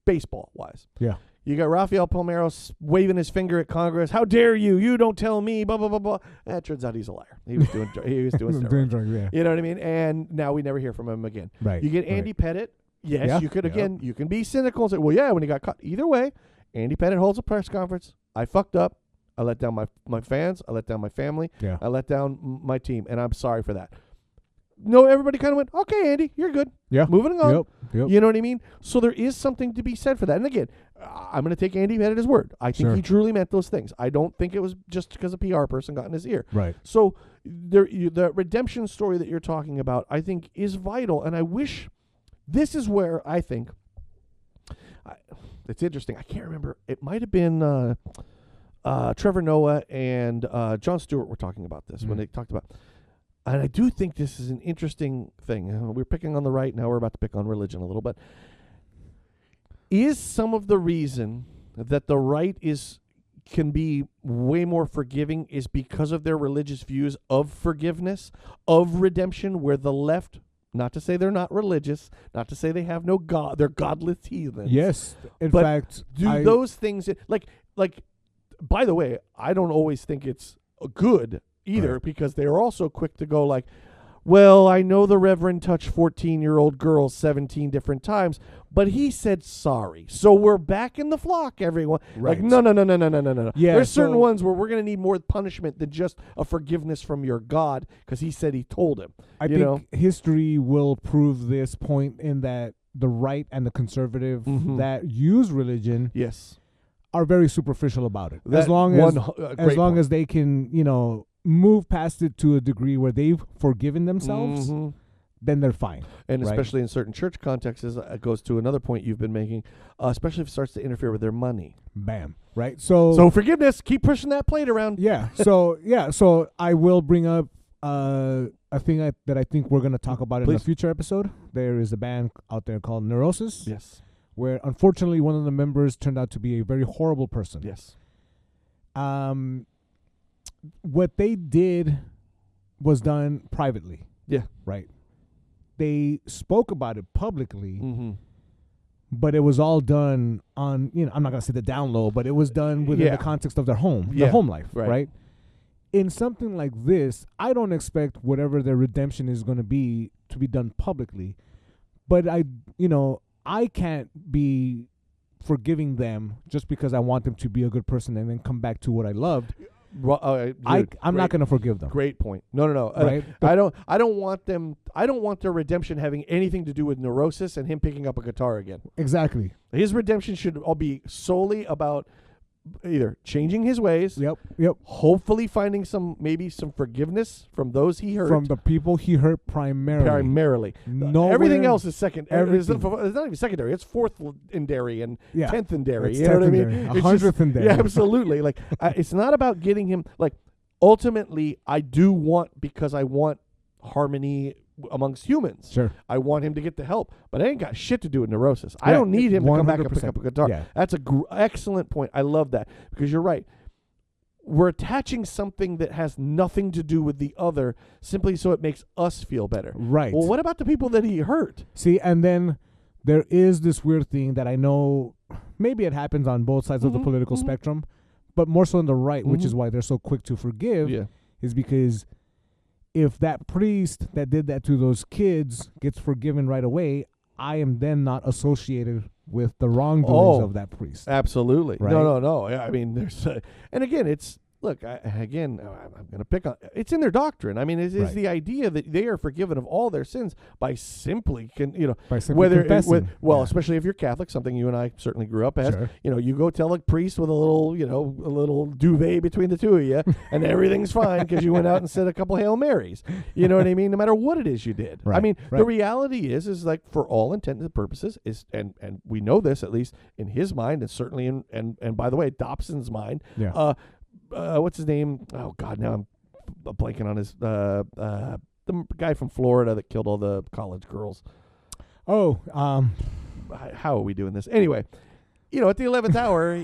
baseball-wise? Yeah. You got Rafael Palmeiro waving his finger at Congress. How dare you? You don't tell me. Blah blah blah blah. It turns out he's a liar. He was doing steroids. drugs, yeah. You know what I mean? And now we never hear from him again. Right. You get Andy Pettit. Yes, Yeah. you could again. You can be cynical and say, well, yeah, when he got caught. Either way, Andy Pettit holds a press conference. I fucked up. I let down my fans. I let down my family. Yeah. I let down my team, and I'm sorry for that. No, everybody kind of went, okay, Andy, you're good. Yeah. Moving on. Yep. You know what I mean? So there is something to be said for that. And again, I'm going to take Andy at his word. I think Sure. he truly meant those things. I don't think it was just because a PR person got in his ear. Right. So the redemption story that you're talking about, I think, is vital. And I wish this is where I think it's interesting. I can't remember. It might have been Trevor Noah and Jon Stewart were talking about this when they talked about. And I do think this is an interesting thing. We're picking on the right. Now we're about to pick on religion a little bit. Is some of the reason that the right can be way more forgiving is because of their religious views of forgiveness, of redemption, where the left, not to say they're not religious, not to say they have no God, they're godless heathens. Yes. In but fact, do those things, like, by the way, I don't always think it's good either, because they are also quick to go like, well, I know the Reverend touched 14-year-old girls 17 different times, but he said sorry. So we're back in the flock, everyone. Right. Like, no. Yeah, There's certain ones where we're going to need more punishment than just a forgiveness from your God, because he said he told him. I think history will prove this point in that the right and the conservative that use religion are very superficial about it. As long as they can, move past it to a degree where they've forgiven themselves, then they're fine. And especially in certain church contexts, it goes to another point you've been making, especially if it starts to interfere with their money. Bam. Right? So forgiveness, keep pushing that plate around. Yeah. So I will bring up a thing that I think we're going to talk about in a future episode. There is a band out there called Neurosis. Yes. Where unfortunately one of the members turned out to be a very horrible person. Yes. What they did was done privately. Yeah. Right. They spoke about it publicly, but it was all done on, I'm not going to say the down low, but it was done within the context of their home life. Right. in something like this, I don't expect whatever their redemption is going to be done publicly. But I can't be forgiving them just because I want them to be a good person and then come back to what I loved. I'm not going to forgive them. Great point. No. Right? I don't want them. I don't want their redemption having anything to do with neurosis and him picking up a guitar again. Exactly. His redemption should all be solely about either changing his ways. Yep. Hopefully finding maybe some forgiveness from those he hurt. From the people he hurt primarily. Everything else is second. It's Everything. not even secondary. It's fourth-indary and tenth-indary. It's You know what I mean? 100th-indary. Yeah, absolutely. Like it's not about getting him. Like ultimately, I do want because I want harmony amongst humans. Sure. I want him to get the help, but I ain't got shit to do with neurosis. I don't need him to come back and pick up a guitar. Yeah. That's a excellent point. I love that because you're right. We're attaching something that has nothing to do with the other simply so it makes us feel better. Right. Well, what about the people that he hurt? See, and then there is this weird thing that I know maybe it happens on both sides of the political spectrum, but more so on the right, which is why they're so quick to forgive, is because if that priest that did that to those kids gets forgiven right away, I am then not associated with the wrongdoings of that priest. Absolutely. Right? No. I mean, there's, and again, I'm going to pick on. It's in their doctrine. I mean, it's the idea that they are forgiven of all their sins by simply confessing. Especially if you're Catholic, something you and I certainly grew up as. Sure. You go tell a priest with a little duvet between the two of you, and everything's fine because you went out and said a couple Hail Marys. You know what I mean? No matter what it is you did. Right. I mean, the reality is like for all intents and purposes and we know this at least in his mind and certainly and by the way Dobson's mind. Yeah. What's his name? Oh God, now I'm blanking on his the guy from Florida that killed all the college girls. Oh, how are we doing this? Anyway, at the 11th hour,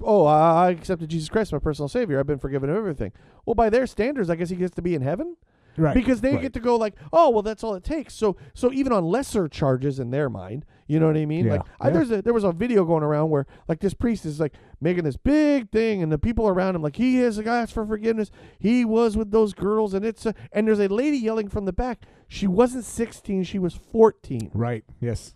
I accepted Jesus Christ as my personal savior. I've been forgiven of everything. Well, by their standards, I guess he gets to be in heaven. Right. Because they get to go like, oh, well, that's all it takes. So even on lesser charges in their mind, you know what I mean? Yeah. There was a video going around where like this priest is like making this big thing, and the people around him like he has a guy asked for forgiveness. He was with those girls, and and there's a lady yelling from the back. She wasn't 16, she was 14. Right. Yes.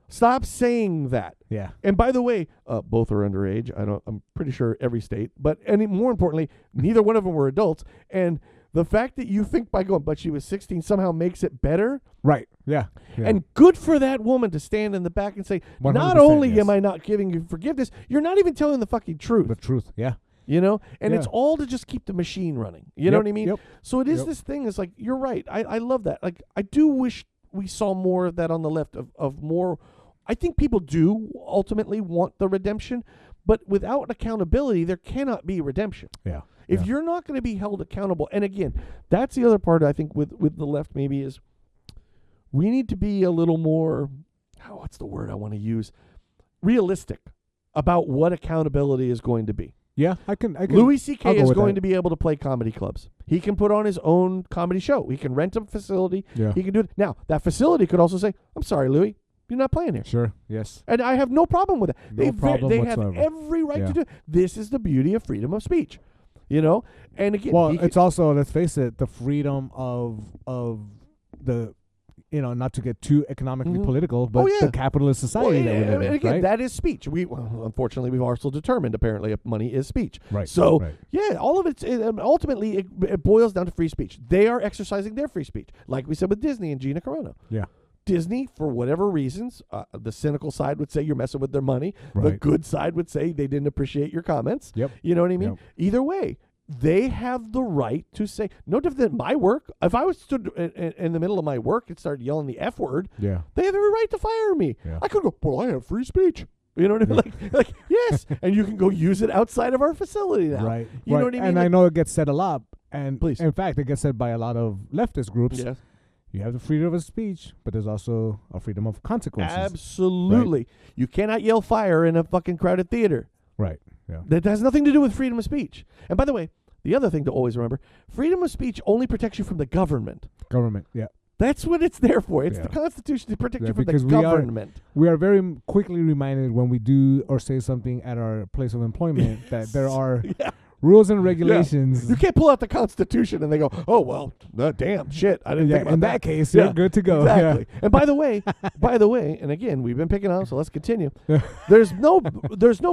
Stop saying that. Yeah. And by the way, both are underage. I'm pretty sure every state, but more importantly, neither one of them were adults. And the fact that you think by going, but she was 16 somehow makes it better. Right. Yeah. And good for that woman to stand in the back and say, not only am I not giving you forgiveness, you're not even telling the fucking truth. The truth. Yeah. And it's all to just keep the machine running. You know what I mean? Yep. So it is this thing. It's like, you're right. I love that. Like, I do wish we saw more of that on the left of more. I think people do ultimately want the redemption, but without accountability, there cannot be redemption. Yeah. If you're not going to be held accountable, and again, that's the other part I think with the left maybe is we need to be a little more, what's the word I want to use, realistic about what accountability is going to be. Yeah, I can. Louis C.K. is going to be able to play comedy clubs. He can put on his own comedy show. He can rent a facility. Yeah. He can do it. Now, that facility could also say, I'm sorry, Louis, you're not playing here. Sure, yes. And I have no problem with it. No problem they whatsoever. have every right to do it. This is the beauty of freedom of speech. And again, it's also, let's face it, the freedom of the, not to get too economically political, but the capitalist society that we live in. And again, right? that is speech. Unfortunately, we've also determined apparently money is speech. Right. So all of ultimately it boils down to free speech. They are exercising their free speech, like we said with Disney and Gina Carano. Yeah. Disney, for whatever reasons, the cynical side would say you're messing with their money. Right. The good side would say they didn't appreciate your comments. Yep. You know what I mean? Yep. Either way, they have the right to say, no different than my work. If I was stood in the middle of my work and started yelling the F word, they have every right to fire me. Yeah. I could go, well, I have free speech. You know what I mean? Like yes. And you can go use it outside of our facility now. Right. You know what I mean? And I know it gets said a lot. And please. In fact, it gets said by a lot of leftist groups. Yes. You have the freedom of speech, but there's also a freedom of consequences. Absolutely. Right? You cannot yell fire in a fucking crowded theater. Right. Yeah. That has nothing to do with freedom of speech. And by the way, the other thing to always remember, freedom of speech only protects you from the government. Government, yeah. That's what it's there for. It's the Constitution to protect you from the because government. We are very quickly reminded when we do or say something at our place of employment that there are rules and regulations. You can't pull out the Constitution and they go, oh, well, damn, shit. I didn't think about in that case, you're good to go. Exactly. And by the way, and again, we've been picking on, so let's continue. There's no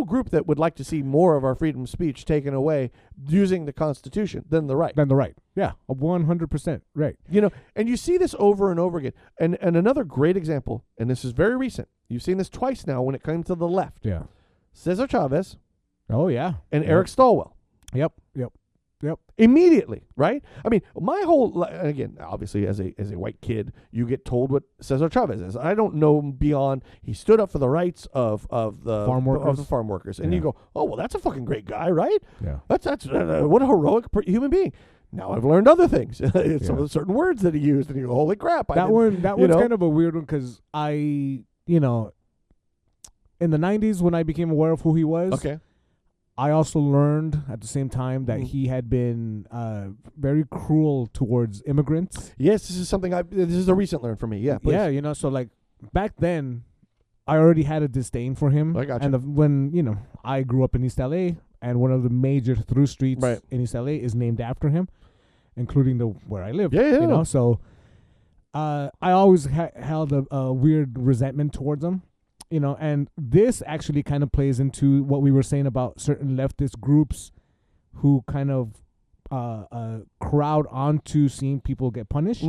group that would like to see more of our freedom of speech taken away using the Constitution than the right. Yeah, 100% right. And you see this over and over again. And another great example, and this is very recent. You've seen this twice now when it comes to the left. Yeah. Cesar Chavez. Oh, yeah. And Eric Stilwell. Yep. Immediately, right? I mean, my whole, and again, obviously, as a white kid, you get told what Cesar Chavez is. I don't know beyond. He stood up for the rights of the farm workers, and you go, oh, well, that's a fucking great guy, right? Yeah. That's what a heroic human being. Now I've learned other things. Some of the certain words that he used, and you go, holy crap! That one's kind of a weird one because in the 90s when I became aware of who he was. Okay. I also learned at the same time that he had been very cruel towards immigrants. Yes, this is something this is a recent learn for me. Yeah, please. Yeah, so like back then, I already had a disdain for him. I gotcha. And when I grew up in East LA, and one of the major through streets in East LA is named after him, including where I live. Yeah. So I always held a weird resentment towards him. And this actually kind of plays into what we were saying about certain leftist groups who kind of crowd onto seeing people get punished.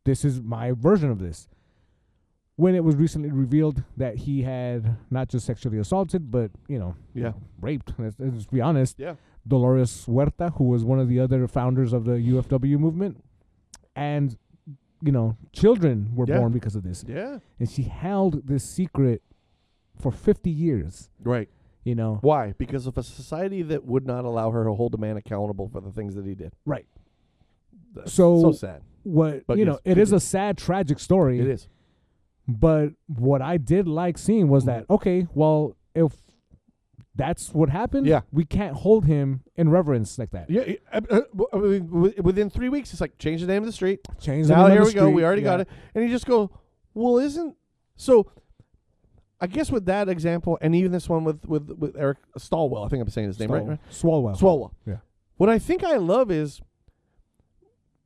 This is my version of this. When it was recently revealed that he had not just sexually assaulted, but, raped, let's be honest, Dolores Huerta, who was one of the other founders of the UFW movement, and children were born because of this. Yeah. And she held this secret for 50 years. Right. you Why? Because of a society that would not allow her to hold a man accountable for the things that he did. Right. That's so sad. But it is a sad, tragic story. It is. But what I did like seeing was that, okay, well, if that's what happened, we can't hold him in reverence like that. Yeah, within 3 weeks, it's like, change the name of the street. Change the name of the street. Here we go. We already got it. And you just go, well, so I guess with that example, and even this one with Eric Stilwell, I think I'm saying his name right? Swalwell. Yeah. What I think I love is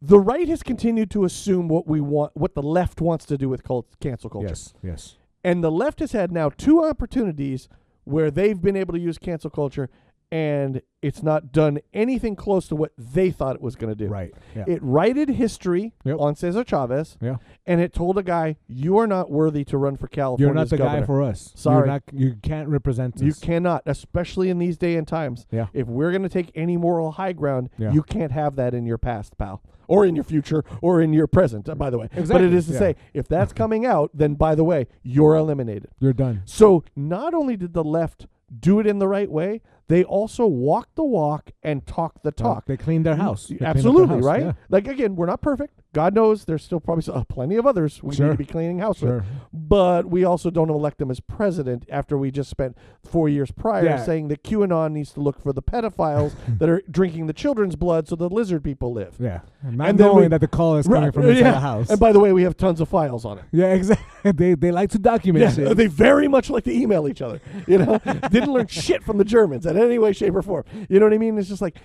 the right has continued to assume what the left wants to do with cancel culture. Yes. And the left has had now 2 opportunities where they've been able to use cancel culture, and it's not done anything close to what they thought it was going to do. Right. Yeah. It righted history on Cesar Chavez, and it told a guy, you are not worthy to run for California. You're not the governor. guy for us. Sorry. You can't represent us. You cannot, especially in these day and times. Yeah. If we're going to take any moral high ground, Yeah. you can't have that in your past, pal. Or in your future, or in your present, by the way. Exactly. But it is to say, if that's coming out, then, by the way, you're eliminated. You're done. So not only did the left do it in the right way, they also walked the walk and talked the talk. They cleaned their house. Absolutely, right? Yeah. Like, again, we're not perfect. God knows there's still probably plenty of others we need to be cleaning house with. But we also don't elect him as president after we just spent 4 years prior saying that QAnon needs to look for the pedophiles that are drinking the children's blood so the lizard people live. Yeah. And knowing that the call is coming from inside the house. And by the way, we have tons of files on it. Yeah, exactly. They like to document shit. They very much like to email each other. Didn't learn shit from the Germans in any way, shape, or form. You know what I mean? It's just like,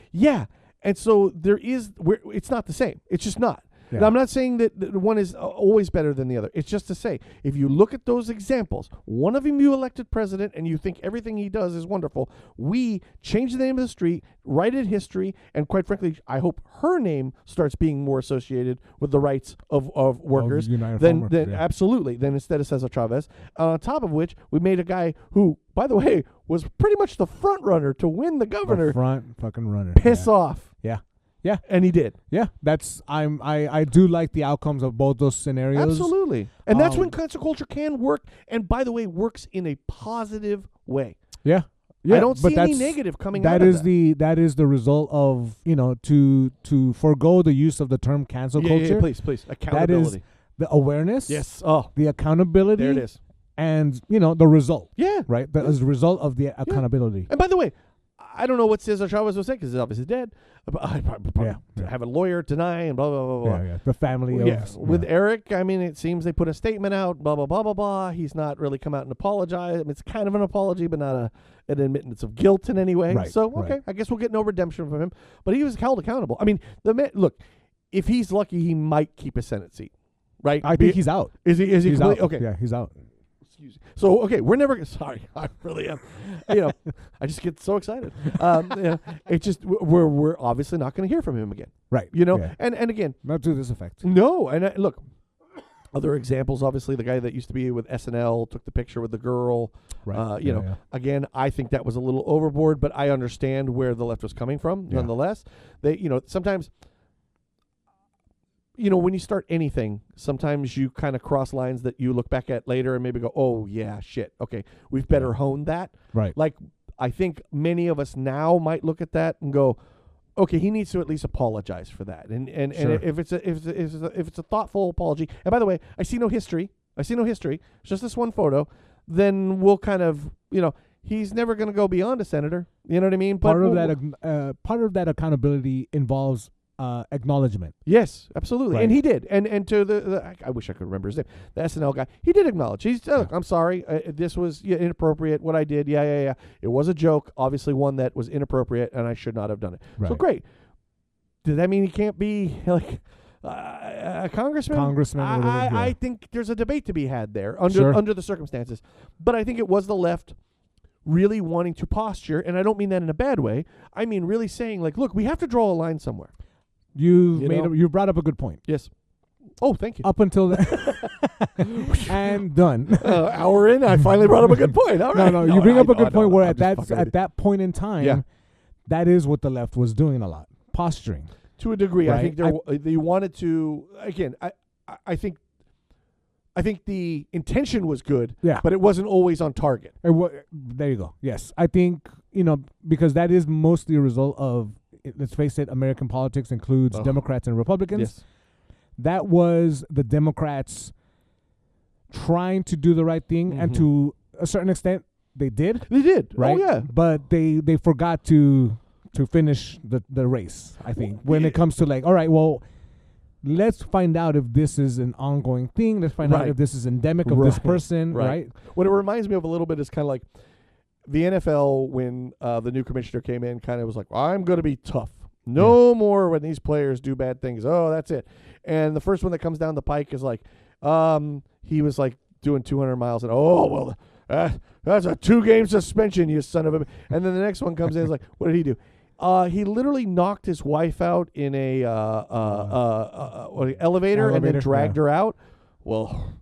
and so it's not the same. It's just not. Yeah. Now, I'm not saying that one is always better than the other. It's just to say, if you look at those examples, one of them you elected president and you think everything he does is wonderful, we changed the name of the street, righted history, and quite frankly, I hope her name starts being more associated with the rights of workers. Absolutely. Then instead of Cesar Chavez. On top of which, we made a guy who, by the way, was pretty much the front runner to win the governor. The front fucking runner. Piss off. Yeah. Yeah, and he did. Yeah, I do like the outcomes of both those scenarios. Absolutely, and that's when cancel culture can work. And by the way, works in a positive way. Yeah. I don't see any negative coming out of that. That is the result of to forego the use of the term cancel culture. Yeah, please, accountability. That is the awareness. Yes. Oh, the accountability. There it is. And the result. Yeah. Right. That is the result of the accountability. And by the way, I don't know what Cesar Chavez was saying because he's obviously dead. I probably have a lawyer deny and blah, blah, blah, blah. Yeah. The family With Eric, I mean, it seems they put a statement out, blah, blah, blah, blah, blah. He's not really come out and apologized. I mean, it's kind of an apology, but not an admittance of guilt in any way. Right, So, okay, I guess we'll get no redemption from him. But he was held accountable. I mean, the man, look, if he's lucky, he might keep a Senate seat, right? I think he's out. Is he? He's out. Okay. Yeah, he's out. So, okay, we're never. Sorry, I really am. I just get so excited. It's just we're obviously not going to hear from him again. Right. Yeah. And again, not to this effect. No. And look, other examples. Obviously, the guy that used to be with SNL took the picture with the girl. Right. Again, I think that was a little overboard, but I understand where the left was coming from. Yeah. Nonetheless, they, sometimes. When you start anything, sometimes you kind of cross lines that you look back at later and maybe go, oh, yeah, shit. Okay, we've better hone that. Right. Like, I think many of us now might look at that and go, okay, he needs to at least apologize for that. And Sure. if it's a thoughtful apology, and by the way, I see no history. It's just this one photo. Then we'll kind of, he's never going to go beyond a senator. You know what I mean? But part of that accountability involves acknowledgement. Yes, absolutely, Right. and he did. And to the I wish I could remember his name. The SNL guy, he did acknowledge. He's look, I'm sorry, this was inappropriate. What I did, yeah. It was a joke, obviously one that was inappropriate, and I should not have done it. Right. So great. Does that mean he can't be like a congressman? I think there's a debate to be had there under the circumstances. But I think it was the left really wanting to posture, and I don't mean that in a bad way. I mean really saying like, look, we have to draw a line somewhere. You brought up a good point. Yes. Oh, thank you. Up until and done. Hour in, I finally brought up a good point. All right. No, you bring up a good point where at that point in time, that is what the left was doing a lot, posturing. To a degree, right? I think they wanted to. Again, I think the intention was good. Yeah. But it wasn't always on target. There you go. Yes, I think because that is mostly a result of. Let's face it, American politics includes Democrats and Republicans. Yes. That was the Democrats trying to do the right thing, and to a certain extent, they did. They did, right? Oh, yeah. But they forgot to finish the race, I think, when it comes to like, all right, well, let's find out if this is an ongoing thing. Let's find out if this is endemic of this person, right? What it reminds me of a little bit is kind of like the NFL when the new commissioner came in, kind of was like, I'm going to be tough. No more when these players do bad things. Oh, that's it. And the first one that comes down the pike is like, he was like doing 200 miles. And, that's a 2-game suspension, you son of a... And then the next one comes in and is like, what did he do? He literally knocked his wife out in a elevator and then dragged her out. Well...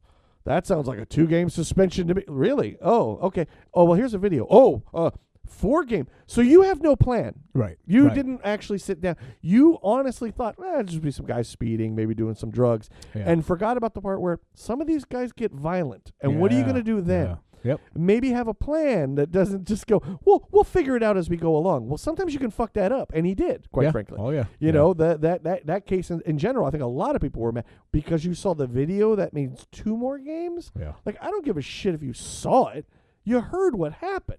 That sounds like a 2-game suspension to me. Really? Oh, okay. Oh, well, here's a video. 4-game. So you have no plan. Right. You didn't actually sit down. You honestly thought, it'd just be some guys speeding, maybe doing some drugs, and forgot about the part where some of these guys get violent. And what are you going to do then? Yeah. Yep. Maybe have a plan that doesn't just go, we'll figure it out as we go along. Well, sometimes you can fuck that up, and he did, quite frankly. Oh, yeah. You know, that case in general, I think a lot of people were mad because you saw the video. That means 2 more games? Yeah. Like, I don't give a shit if you saw it. You heard what happened,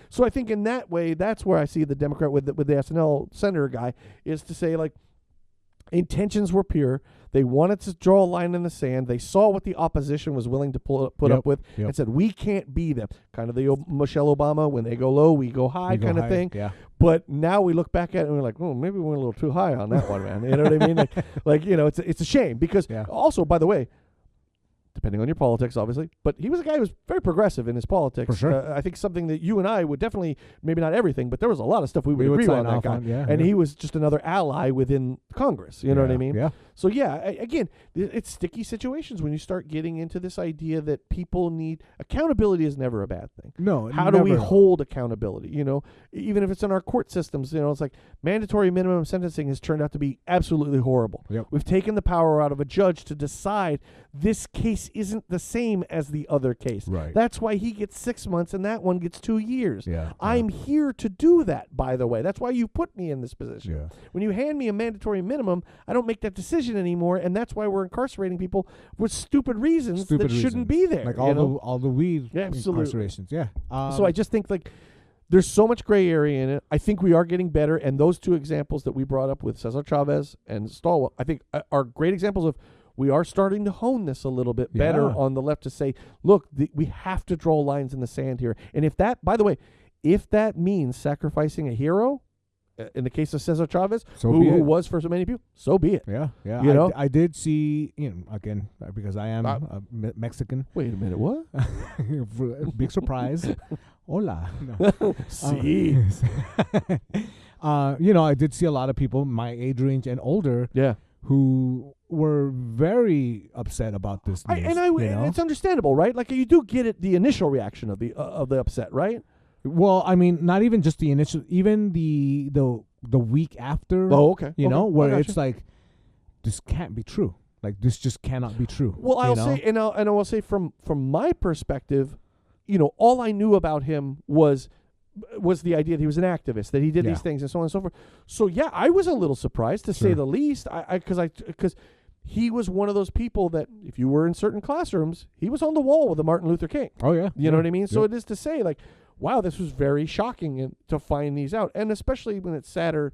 So I think in that way, that's where I see the Democrat with the SNL senator guy is to say, like, intentions were pure. They wanted to draw a line in the sand. They saw what the opposition was willing to put up with and said, we can't be them. Kind of the Michelle Obama, when they go low, we go high kind of thing. Yeah. But now we look back at it and we're like, maybe we went a little too high on that one, man. You know what I mean? It's a shame because also, by the way, depending on your politics, obviously. But he was a guy who was very progressive in his politics. For sure. I think something that you and I would definitely, maybe not everything, but there was a lot of stuff we would agree on that guy. And he was just another ally within Congress. You know what I mean? Yeah. So, again, it's sticky situations when you start getting into this idea that people need accountability is never a bad thing. No. How do we hold accountability? Even if it's in our court systems, it's like mandatory minimum sentencing has turned out to be absolutely horrible. Yep. We've taken the power out of a judge to decide this case isn't the same as the other case. Right. That's why he gets 6 months and that one gets 2 years. Yeah. I'm here to do that, by the way. That's why you put me in this position. Yeah. When you hand me a mandatory minimum, I don't make that decision anymore, and that's why we're incarcerating people with stupid reasons shouldn't be there. Like all the weed absolutely. incarcerations. Yeah. So I just think like there's so much gray area in it. I think we are getting better, and those two examples that we brought up with Cesar Chavez and Stalwell, I think are great examples of we are starting to hone this a little bit better on the left to say, look, we have to draw lines in the sand here. And if that, by the way, if that means sacrificing a hero, in the case of Cesar Chavez, who was for so many people, so be it. Yeah. You know? I did see, again, because I am Mexican. Wait a minute, what? Big surprise. Hola. No. See. I did see a lot of people my age range and older who were very upset about this news. And it's understandable, right? Like you do get the initial reaction of the upset, right? Well, I mean, not even just the initial, even the week after. Oh, okay. Where it's like, this can't be true. Like this just cannot be true. Well, I will say from my perspective, all I knew about him was the idea that he was an activist, that he did these things and so on and so forth. So yeah, I was a little surprised to say the least. Because he was one of those people that if you were in certain classrooms, he was on the wall with the Martin Luther King. Oh yeah, you know what I mean. So it is to say like, wow, this was very shocking to find these out, and especially when it's sadder.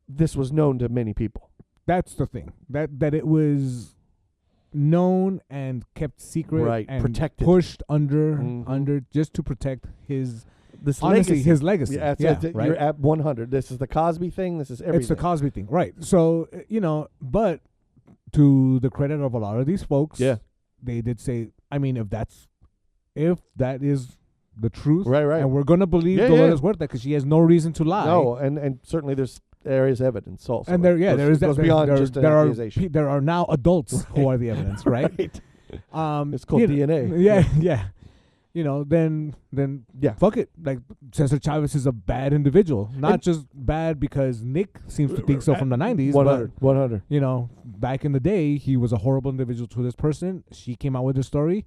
This was known to many people. That's the thing that it was known and kept secret, right? And protected, pushed under just to protect his. Legacy. His legacy. Right? You're at 100. This is the Cosby thing. This is everything. It's the Cosby thing, right? So but to the credit of a lot of these folks, they did say, I mean, if that is the truth, right, and we're gonna believe Dolores Huerta because she has no reason to lie. No, and certainly there is evidence also. And there is beyond just an accusation. There are now adults who are the evidence, right? Right. It's called DNA. Yeah. Then fuck it. Like Cesar Chavez is a bad individual, not just bad because Nick seems to think so from the 90s. 100. Back in the day, he was a horrible individual to this person. She came out with this story.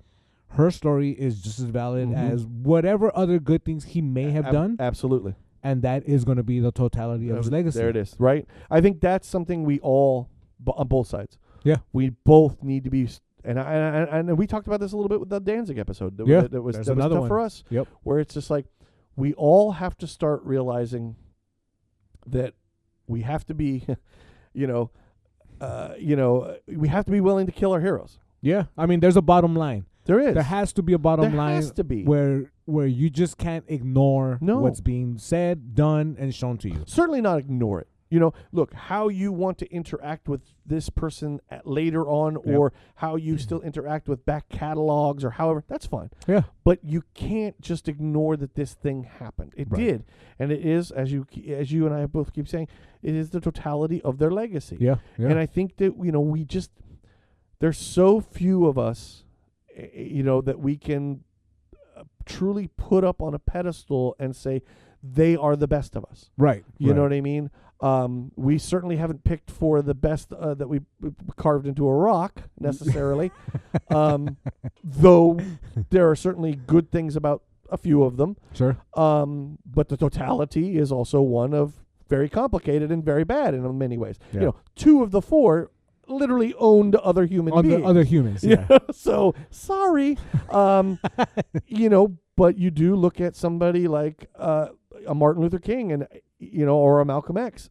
Her story is just as valid as whatever other good things he may have done. Absolutely. And that is going to be the totality of his legacy. There it is, right? I think that's something we all, on both sides. Yeah. We both need to be, and we talked about this a little bit with the Danzig episode. That was tough for us. Yep. Where it's just like, we all have to start realizing that we have to be, we have to be willing to kill our heroes. Yeah. I mean, there's a bottom line. There is. There has to be a bottom line. There has to be. Where you just can't ignore what's being said, done, and shown to you. Certainly not ignore it. Look, how you want to interact with this person later on, or how you still interact with back catalogs or however, that's fine. Yeah. But you can't just ignore that this thing happened. It did. And it is, as you and I both keep saying, it is the totality of their legacy. Yeah. And I think that, we just, there's so few of us, that we can truly put up on a pedestal and say they are the best of us. Right. You know what I mean? We certainly haven't picked for the best that we carved into a rock necessarily, though there are certainly good things about a few of them. Sure. But the totality is also one of very complicated and very bad in many ways. Yeah. 2 of the 4 literally owned other human beings. Other humans, yeah. So, sorry. But you do look at somebody like a Martin Luther King and, or a Malcolm X.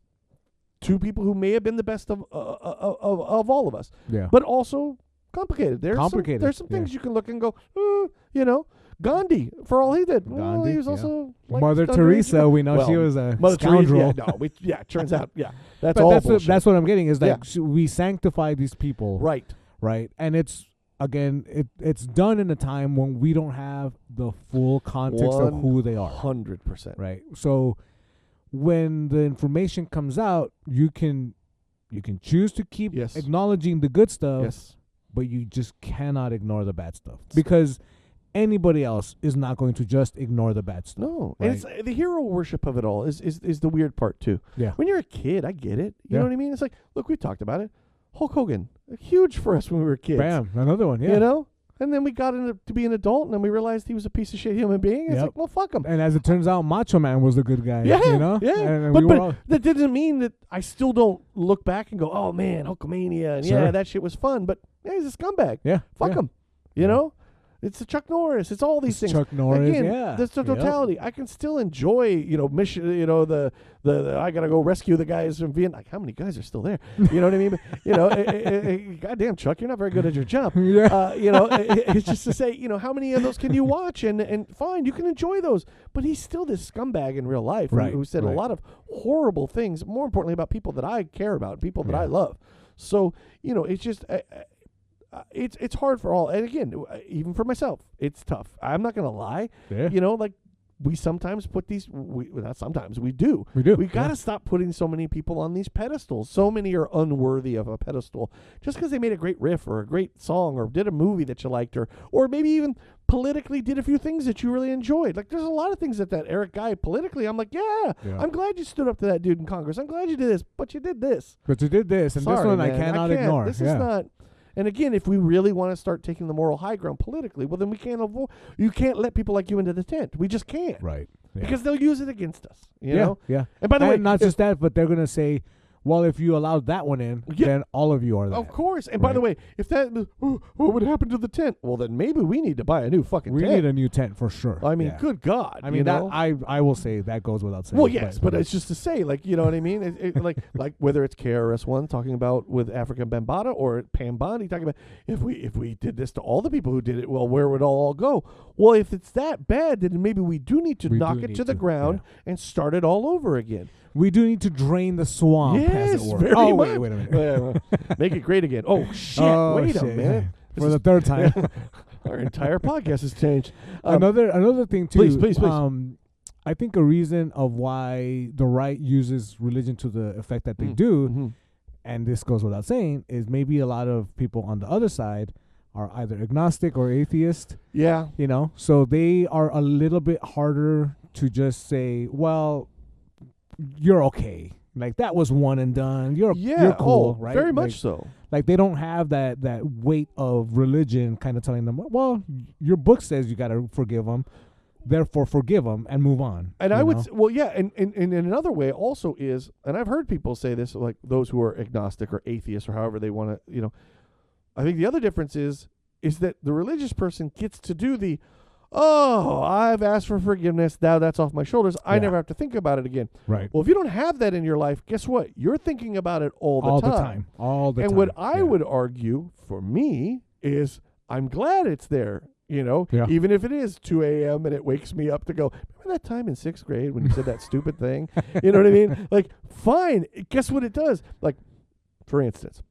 2 people who may have been the best of all of us. Yeah. But also complicated. There's some things you can look and go, Gandhi, for all he did. Well, he was also like Mother Teresa. We know she was a scoundrel. Turns out, that's all bullshit. That's what I'm getting is that we sanctify these people. Right. And it's, again, it's done in a time when we don't have the full context of who they are. 100%. Right. So when the information comes out, you can choose to keep acknowledging the good stuff, but you just cannot ignore the bad stuff. Because anybody else is not going to just ignore the bad stuff. No. Right? And it's the hero worship of it all is the weird part too. Yeah. When you're a kid, I get it. You know what I mean? It's like, look, we've talked about it. Hulk Hogan, huge for us when we were kids. Bam, another one, yeah. And then we got to be an adult, and then we realized he was a piece of shit human being. It's like, well, fuck him. And as it turns out, Macho Man was the good guy. Yeah, Yeah. And but that doesn't mean that I still don't look back and go, oh, man, Hulkamania. And yeah, that shit was fun. But he's a scumbag. Yeah. Fuck him. You know? It's the Chuck Norris. It's all these It's things. Chuck Norris, Again, yeah. that's the Yep. totality. I can still enjoy, mission. The I gotta go rescue the guys from Vietnam. Like, how many guys are still there? You know what I mean? But, goddamn, Chuck, you're not very good at your job. Yeah. It's just to say, how many of those can you watch? And fine, you can enjoy those. But he's still this scumbag in real life Right, who said a right. lot of horrible things. More importantly, about people that I care about, people that I love. So it's just. It's hard for all, and again, even for myself, it's tough. I'm not gonna lie. Yeah. We sometimes put these. Not sometimes we do. We do, We got to yeah. stop putting so many people on these pedestals. So many are unworthy of a pedestal just because they made a great riff or a great song or did a movie that you liked or maybe even politically did a few things that you really enjoyed. Like there's a lot of things that Eric guy politically, I'm like, yeah, I'm glad you stood up to that dude in Congress. I'm glad you did this, but you did this. But you did this, and Sorry, this one man, I cannot can't. ignore. This yeah. is not. And again, if we really want to start taking the moral high ground politically, well, then we can't you can't let people like you into the tent. We just can't. Right. Yeah. Because they'll use it against us. You know? Yeah. And by the way, not just that, but they're gonna say, well, if you allowed that one in, then all of you are that. Of course. And by the way, if that, what would happen to the tent? Well, then maybe we need to buy a new fucking We tent. need a new tent for sure. I mean, Yeah. good God. I mean, that I will say that goes without saying. Well, yes, but it's just to say, like, you know what I mean? Like whether it's KRS-One talking about with African Bambaataa or Pam Bondi talking about if we did this to all the people who did it, well, where would it all go? Well, if it's that bad, then maybe we do need to knock it to the ground and start it all over again. We do need to drain the swamp, as Yes, it were. very Oh, much. wait a minute. Make it great again. Oh, shit. Oh, Wait a shit. minute. This For the is- third time. Our entire podcast has changed. Another thing, too. Please. I think a reason of why the right uses religion to the effect that they do, and this goes without saying, is maybe a lot of people on the other side are either agnostic or atheist. Yeah. So they are a little bit harder to just say, well, you're okay. Like, that was one and done. You're cool, right? Very Like, much so. Like, they don't have that weight of religion kind of telling them, well, your book says you got to forgive them, therefore forgive them and move on. And I would, and in another way also is, and I've heard people say this, like those who are agnostic or atheists or however they want to, I think the other difference is that the religious person gets to do the, I've asked for forgiveness, now that's off my shoulders, I never have to think about it again. Right. Well, if you don't have that in your life, guess what? You're thinking about it all the time. All the time. And what I would argue for me is I'm glad it's there. Even if it is 2 a.m. and it wakes me up to go, remember that time in 6th grade when you said that stupid thing? You know what I mean? Like, fine. Guess what it does? Like, for instance,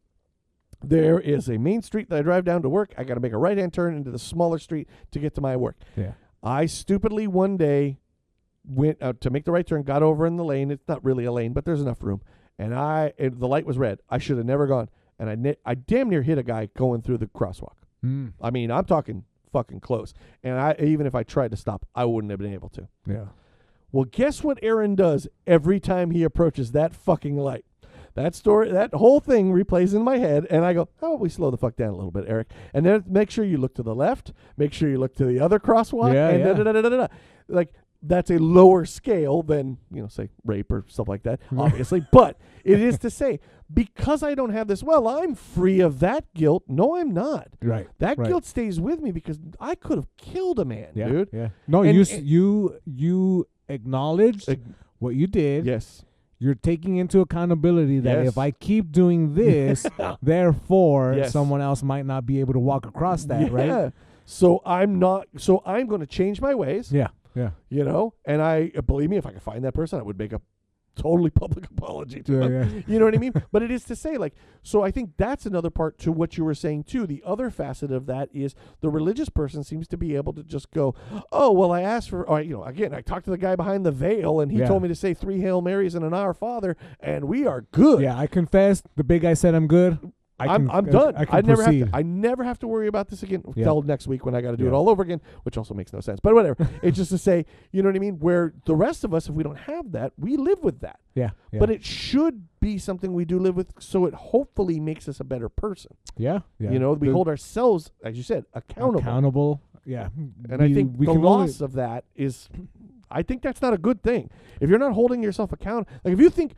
there is a main street that I drive down to work. I got to make a right-hand turn into the smaller street to get to my work. Yeah. I stupidly one day went out to make the right turn, got over in the lane. It's not really a lane, but there's enough room. And the light was red. I should have never gone. And I damn near hit a guy going through the crosswalk. I mean, I'm talking fucking close. And even if I tried to stop, I wouldn't have been able to. Yeah. Well, guess what Aaron does every time he approaches that fucking light? That whole thing replays in my head, and I go, how about we slow the fuck down a little bit, Eric? And then make sure you look to the left, make sure you look to the other crosswalk, and da-da-da-da-da-da. Like, that's a lower scale than, say, rape or stuff like that, obviously. But it is to say, because I don't have this, well, I'm free of that guilt. No, I'm not. Right. That right. guilt stays with me because I could have killed a man, dude. Yeah. No, you acknowledged what you did. Yes. You're taking into accountability that if I keep doing this, therefore someone else might not be able to walk across that, right? So I'm going to change my ways. Yeah. And I believe me, if I could find that person, I would make a totally public apology to them. Yeah. You know what I mean? But it is to say, like, so I think that's another part to what you were saying too. The other facet of that is the religious person seems to be able to just go, oh, well, I asked for, again, I talked to the guy behind the veil and he told me to say 3 Hail Marys and an Our Father, and we are good. Yeah, I confessed. The big guy said I'm good. I'm done. I I never have to worry about this again until next week when I got to do it all over again, which also makes no sense. But whatever. It's just to say, you know what I mean? Where the rest of us, if we don't have that, we live with that. Yeah. But it should be something we do live with, so it hopefully makes us a better person. Yeah. We hold ourselves, as you said, accountable. Yeah. And I think the loss of that is, I think that's not a good thing. If you're not holding yourself accountable, like if you think,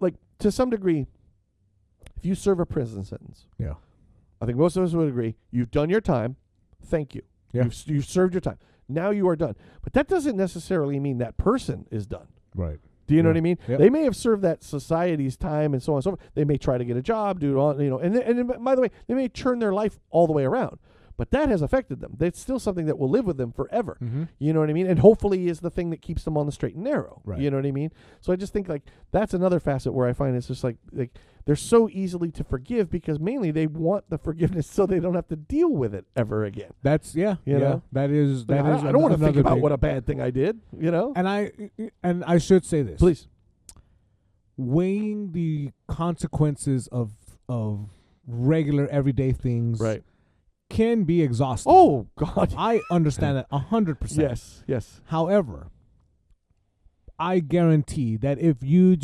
like to some degree, if you serve a prison sentence, I think most of us would agree, you've done your time, Thank you. Yeah. You've served your time. Now you are done. But that doesn't necessarily mean that person is done. Right. Do you know what I mean? Yep. They may have served that society's time and so on and so forth. They may try to get a job, do all, and by the way, they may turn their life all the way around. But that has affected them. That's still something that will live with them forever. Mm-hmm. You know what I mean? And hopefully is the thing that keeps them on the straight and narrow. Right. You know what I mean? So I just think like that's another facet where I find it's just like they're so easily to forgive because mainly they want the forgiveness so they don't have to deal with it ever again. That's You know? That is Like, I don't want to think about what a bad thing I did, you know? And I should say this. Please. Weighing the consequences of regular everyday things Right. can be exhausting. Oh God. I understand that 100%. Yes. However, I guarantee that if you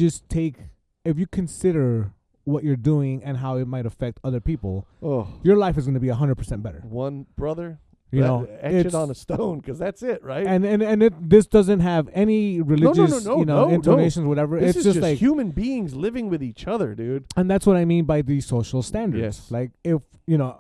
consider what you're doing and how it might affect other people, Oh. your life is going to be 100% better. One brother. You know, etch it it's- on a stone because that's it, right? This doesn't have any religious, no. intonations, whatever. This it's is just just like, human beings living with each other, dude. and that's what I mean by the social standards. Yes. Like if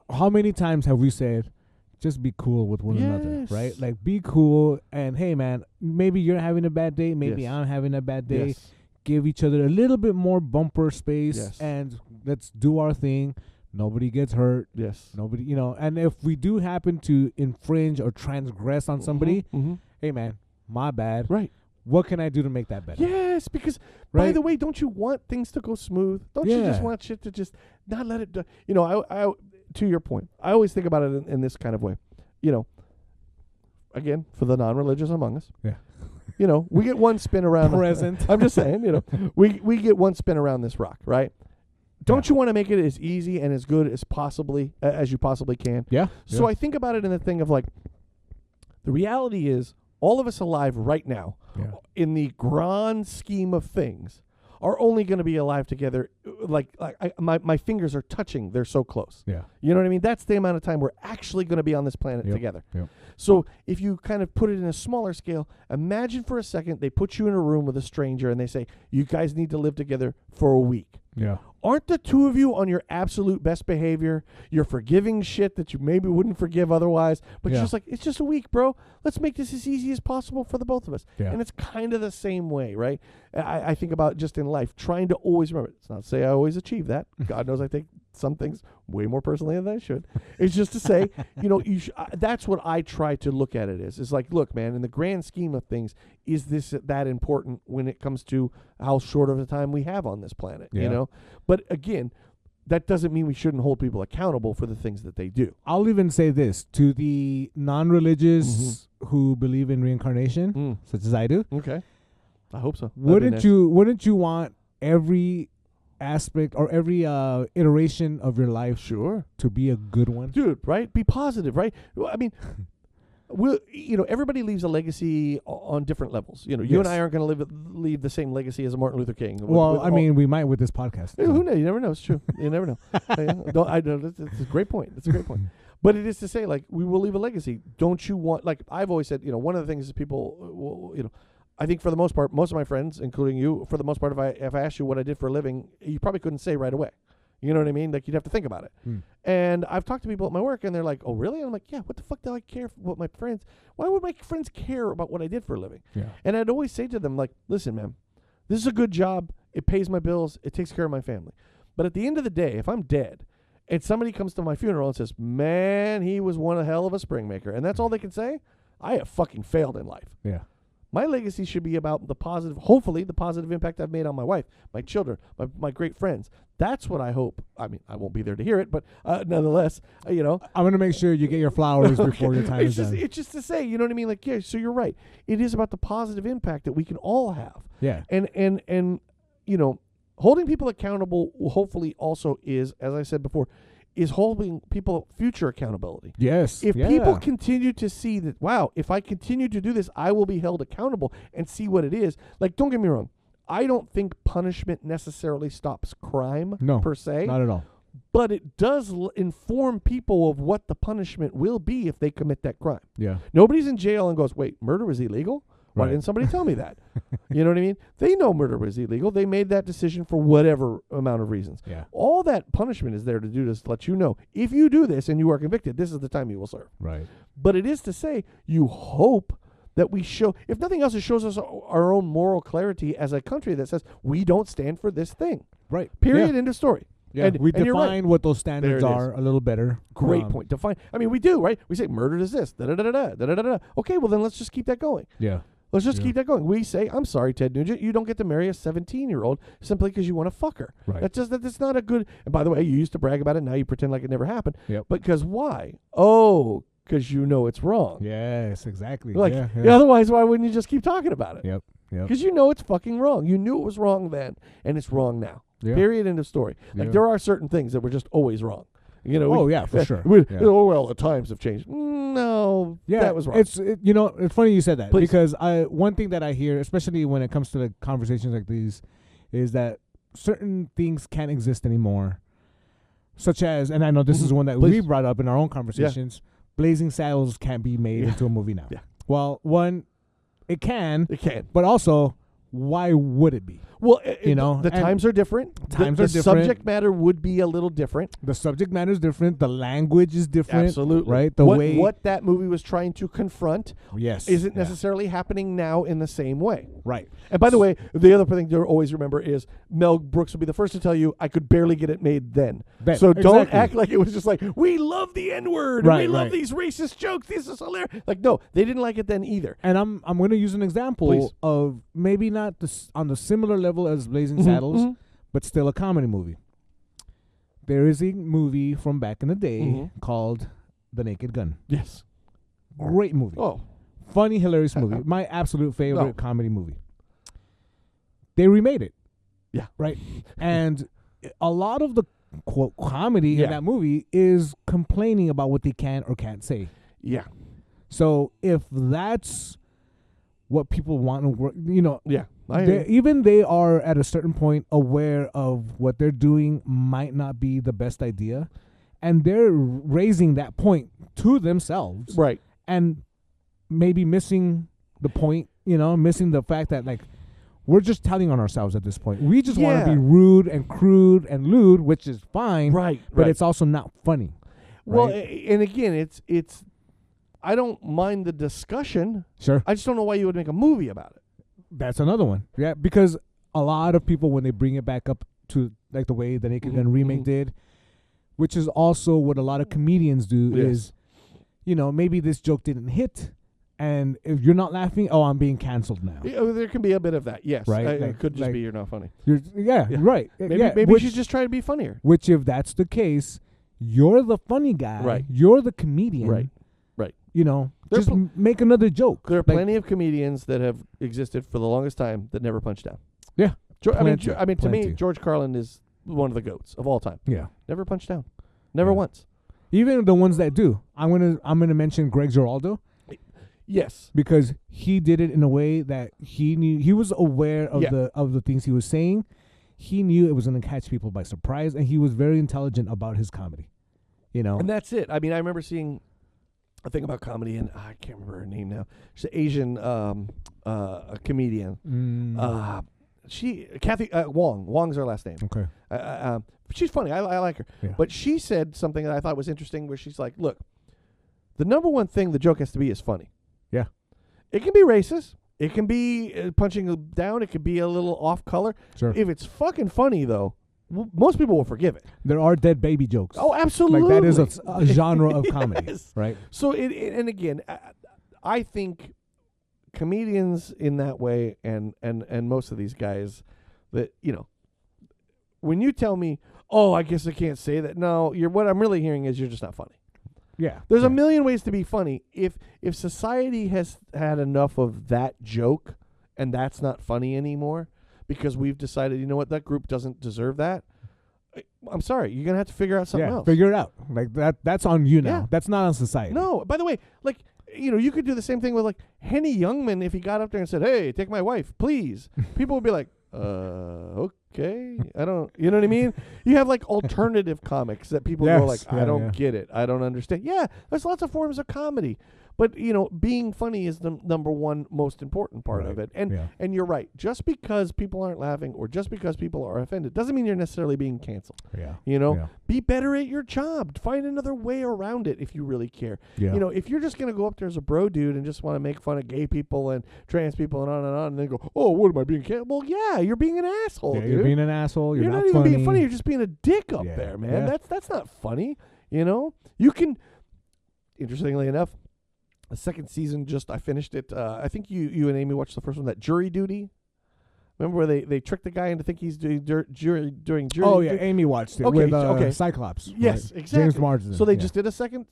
how many times have we said, just be cool with one another, Yes. right? Like be cool, and hey, man, maybe you're having a bad day, maybe Yes. I'm having a bad day. Yes. Give each other a little bit more bumper space, Yes. and let's do our thing. Nobody gets hurt. Yes. Nobody, and if we do happen to infringe or transgress on somebody, Mm-hmm. hey, man, my bad. Right. What can I do to make that better? Yes, because by Right? the way, don't you want things to go smooth? Don't you just Yeah. want shit to just not let it? I to your point, I always think about it in this kind of way. Again, for the non-religious among us, Yeah. we get one spin around. Present. I'm just saying, we get one spin around this rock, right? Don't you want to make it as easy and as good as you possibly can? Yeah. So I think about it in the thing of like, the reality is, all of us alive right now, Yeah. in the grand scheme of things, are only going to be alive together. My fingers are touching; they're so close. Yeah. You know what I mean? That's the amount of time we're actually going to be on this planet Yep. together. Yep. So if you kind of put it in a smaller scale, imagine for a second they put you in a room with a stranger and they say, you guys need to live together for a week. Yeah. Aren't the two of you on your absolute best behavior? You're forgiving shit that you maybe wouldn't forgive otherwise. But Yeah. you're just like, it's just a week, bro. Let's make this as easy as possible for the both of us. Yeah. And it's kind of the same way, right? I think about just in life, trying to always remember. It's not to say I always achieve that. God knows I take some things way more personally than I should. It's just to say, that's what I try to look at it as. It's like, look, man, in the grand scheme of things, is this that important when it comes to how short of a time we have on this planet, Yeah. But again, that doesn't mean we shouldn't hold people accountable for the things that they do. I'll even say this to the non-religious who believe in reincarnation, such as I do. Okay. I hope so. Wouldn't you want every aspect or every iteration of your life Sure. to be a good one? Dude, right? Be positive, right? Well, I mean, everybody leaves a legacy on different levels. You Yes. and I aren't going to leave the same legacy as a Martin Luther King. Well, we might with this podcast. Yeah, who knows? You never know. It's true. You never know. I know. It's a great point. It's a great point. But it is to say, like, we will leave a legacy. Don't you want? Like I've always said, one of the things is people, I think for the most part, most of my friends, including you, for the most part, if I asked you what I did for a living, you probably couldn't say right away. You know what I mean? Like, you'd have to think about it. And I've talked to people at my work, and they're like, "Oh, really?" And I'm like, "Yeah. What the fuck do I care for what my friends? Why would my friends care about what I did for a living?" Yeah. And I'd always say to them, like, "Listen, man, this is a good job. It pays my bills. It takes care of my family. But at the end of the day, if I'm dead, and somebody comes to my funeral and says, 'Man, he was one hell of a spring maker,' and that's all they can say, I have fucking failed in life. Yeah. My legacy should be about hopefully the positive impact I've made on my wife, my children, my great friends. That's what I hope. I mean, I won't be there to hear it, but nonetheless, I'm going to make sure you get your flowers before your time is done. It's just to say, you know what I mean? Like, yeah, so you're right. It is about the positive impact that we can all have. Yeah. And holding people accountable hopefully also is, as I said before, is holding people future accountability. Yes. If people continue to see that, wow, if I continue to do this, I will be held accountable and see what it is. Like, don't get me wrong. I don't think punishment necessarily stops crime per se. Not at all. But it does inform people of what the punishment will be if they commit that crime. Yeah. Nobody's in jail and goes, wait, murder is illegal? Why Right. didn't somebody tell me that? You know what I mean? They know murder was illegal. They made that decision for whatever amount of reasons. Yeah. All that punishment is there to do to let you know, if you do this and you are convicted, this is the time you will serve. Right. But it is to say, you hope that we show, if nothing else, it shows us our own moral clarity as a country that says, we don't stand for this thing. Right. Period. Yeah. End of story. Yeah. And- We and you're right. define what those standards There it are a little better. Great point. Define. I mean, we do, right? We say murder is this. Da-da-da-da-da. Da-da-da-da. Okay, well, then let's just keep that going. Yeah. Let's just Yeah. keep that going. We say, I'm sorry, Ted Nugent, you don't get to marry a 17-year-old simply because you want to fuck her. Right. That's not a good. And by the way, you used to brag about it. Now you pretend like it never happened. Yep. Because why? Oh, because you know it's wrong. Yes, exactly. Like, yeah. otherwise, why wouldn't you just keep talking about it? Yep. Yep. Because you know it's fucking wrong. You knew it was wrong then, and it's wrong now. Yeah. Period. End of story. Like, Yeah. there are certain things that were just always wrong. You know. Oh, yeah, for sure. Yeah. Oh well, the times have changed. No, Yeah, that was wrong. It's it's funny you said that Please. because one thing that I hear, especially when it comes to the conversations like these, is that certain things can't exist anymore, such as, and I know this is one that we Please. brought up in our own conversations. Blazing Saddles can't be made into a movie now. Yeah. Well, one, it can, It can. but also, why would it be? Well, You know, the and times are different. times the are different. subject matter would be a little different. The subject matter is different. The language is different. Absolutely. Right. The way. what that movie was trying to confront Yes. isn't yeah, necessarily happening now in the same way. right. And by the way, the other thing to always remember is Mel Brooks will be the first to tell you, I could barely get it made then. Then, So don't exactly. act like it was just like, we love the N-word, Right, and we love right. these racist jokes, this is hilarious. Like, no, they didn't like it then either. And I'm going to use an example Please. of maybe not on the similar level as Blazing Mhm, Saddles, mhm. but still a comedy movie. There is a movie from back in the day Mhm. called The Naked Gun. Yes. Great movie. Oh, Funny, hilarious movie. My absolute favorite No. comedy movie. They remade it. Yeah. Right? And a lot of the quote comedy Yeah. in that movie is complaining about what they can or can't say. yeah. So if that's what people want to work, Yeah. I hear you. even they are at a certain point aware of what they're doing might not be the best idea, and they're raising that point to themselves, Right. and maybe missing the point, missing the fact that like we're just telling on ourselves at this point. We just want to Yeah. be rude and crude and lewd, which is fine, Right. but right. it's also not funny. Well, right? and again, it's. I don't mind the discussion. Sure. I just don't know why you would make a movie about it. That's another one. Yeah, because a lot of people, when they bring it back up to like the way the Naked Gun remake mhm. did, which is also what a lot of comedians do, Yes. is, maybe this joke didn't hit, and if you're not laughing, oh, I'm being canceled now. Yeah, there can be a bit of that. Yes. Right, It like- could just like- be you're not funny. Yeah, Yeah. right. Maybe yeah, maybe which, you should just try to be funnier. which, if that's the case, you're the funny guy. Right. You're the comedian. Right. Right. Just make another joke. There are Like, plenty of comedians that have existed for the longest time that never punched down. Yeah. Plenty, To me, plenty. George Carlin is one of the goats of all time. Yeah. Never punched down. Never Yeah. once. Even the ones that do. I'm gonna mention Greg Giraldo. Yes. Because he did it in a way that he knew, he was aware of Yeah. the things he was saying. He knew it was going to catch people by surprise, and he was very intelligent about his comedy. And that's it. I mean, I remember seeing a thing about comedy, and I can't remember her name now. She's an Asian a comedian. Kathy Wong. Wong's her last name. Okay. She's funny. I like her. Yeah. But she said something that I thought was interesting, where she's like, "Look, the number one thing the joke has to be is funny. Yeah. It can be racist. It can be punching down. It could be a little off color. Sure. If it's fucking funny, though, most people will forgive it. There are dead baby jokes. Oh, absolutely. Like that is a genre of comedy, Yes. right? So and again, I think comedians in that way, and most of these guys, that when you tell me, oh, I guess I can't say that. No, what I'm really hearing is you're just not funny. Yeah. There's yeah. a million ways to be funny. If society has had enough of that joke, and that's not funny anymore, because we've decided, you know what, that group doesn't deserve that. I'm sorry, you're gonna have to figure out something else. Figure it out. Like that's on you now. Yeah. That's not on society. No, by the way, like, you could do the same thing with like Henny Youngman. If he got up there and said, "Hey, take my wife, please," people would be like, okay, I don't, you know what I mean? You have like alternative comics that people go like, Yes, I yeah, don't yeah. get it, I don't understand. Yeah, there's lots of forms of comedy, But being funny is the number one most important part of it. And you're right. Just because people aren't laughing or just because people are offended doesn't mean you're necessarily being canceled. Yeah. Be better at your job. Find another way around it if you really care. Yeah. If you're just gonna go up there as a bro dude and just want to make fun of gay people and trans people and then go, oh, what am I being canceled? Well, yeah, you're being an asshole, dude. You're being an asshole. You're not not even funny. being funny. You're just being a dick up there, man. Yeah. That's not funny. You can. Interestingly enough, the second season I finished it. I think you and Amy watched the first one. That Jury Duty. Remember where they tricked the guy into thinking he's doing jury duty? Oh yeah, Amy watched it with Cyclops. Yes, right? exactly. James Marsden. So they just did a second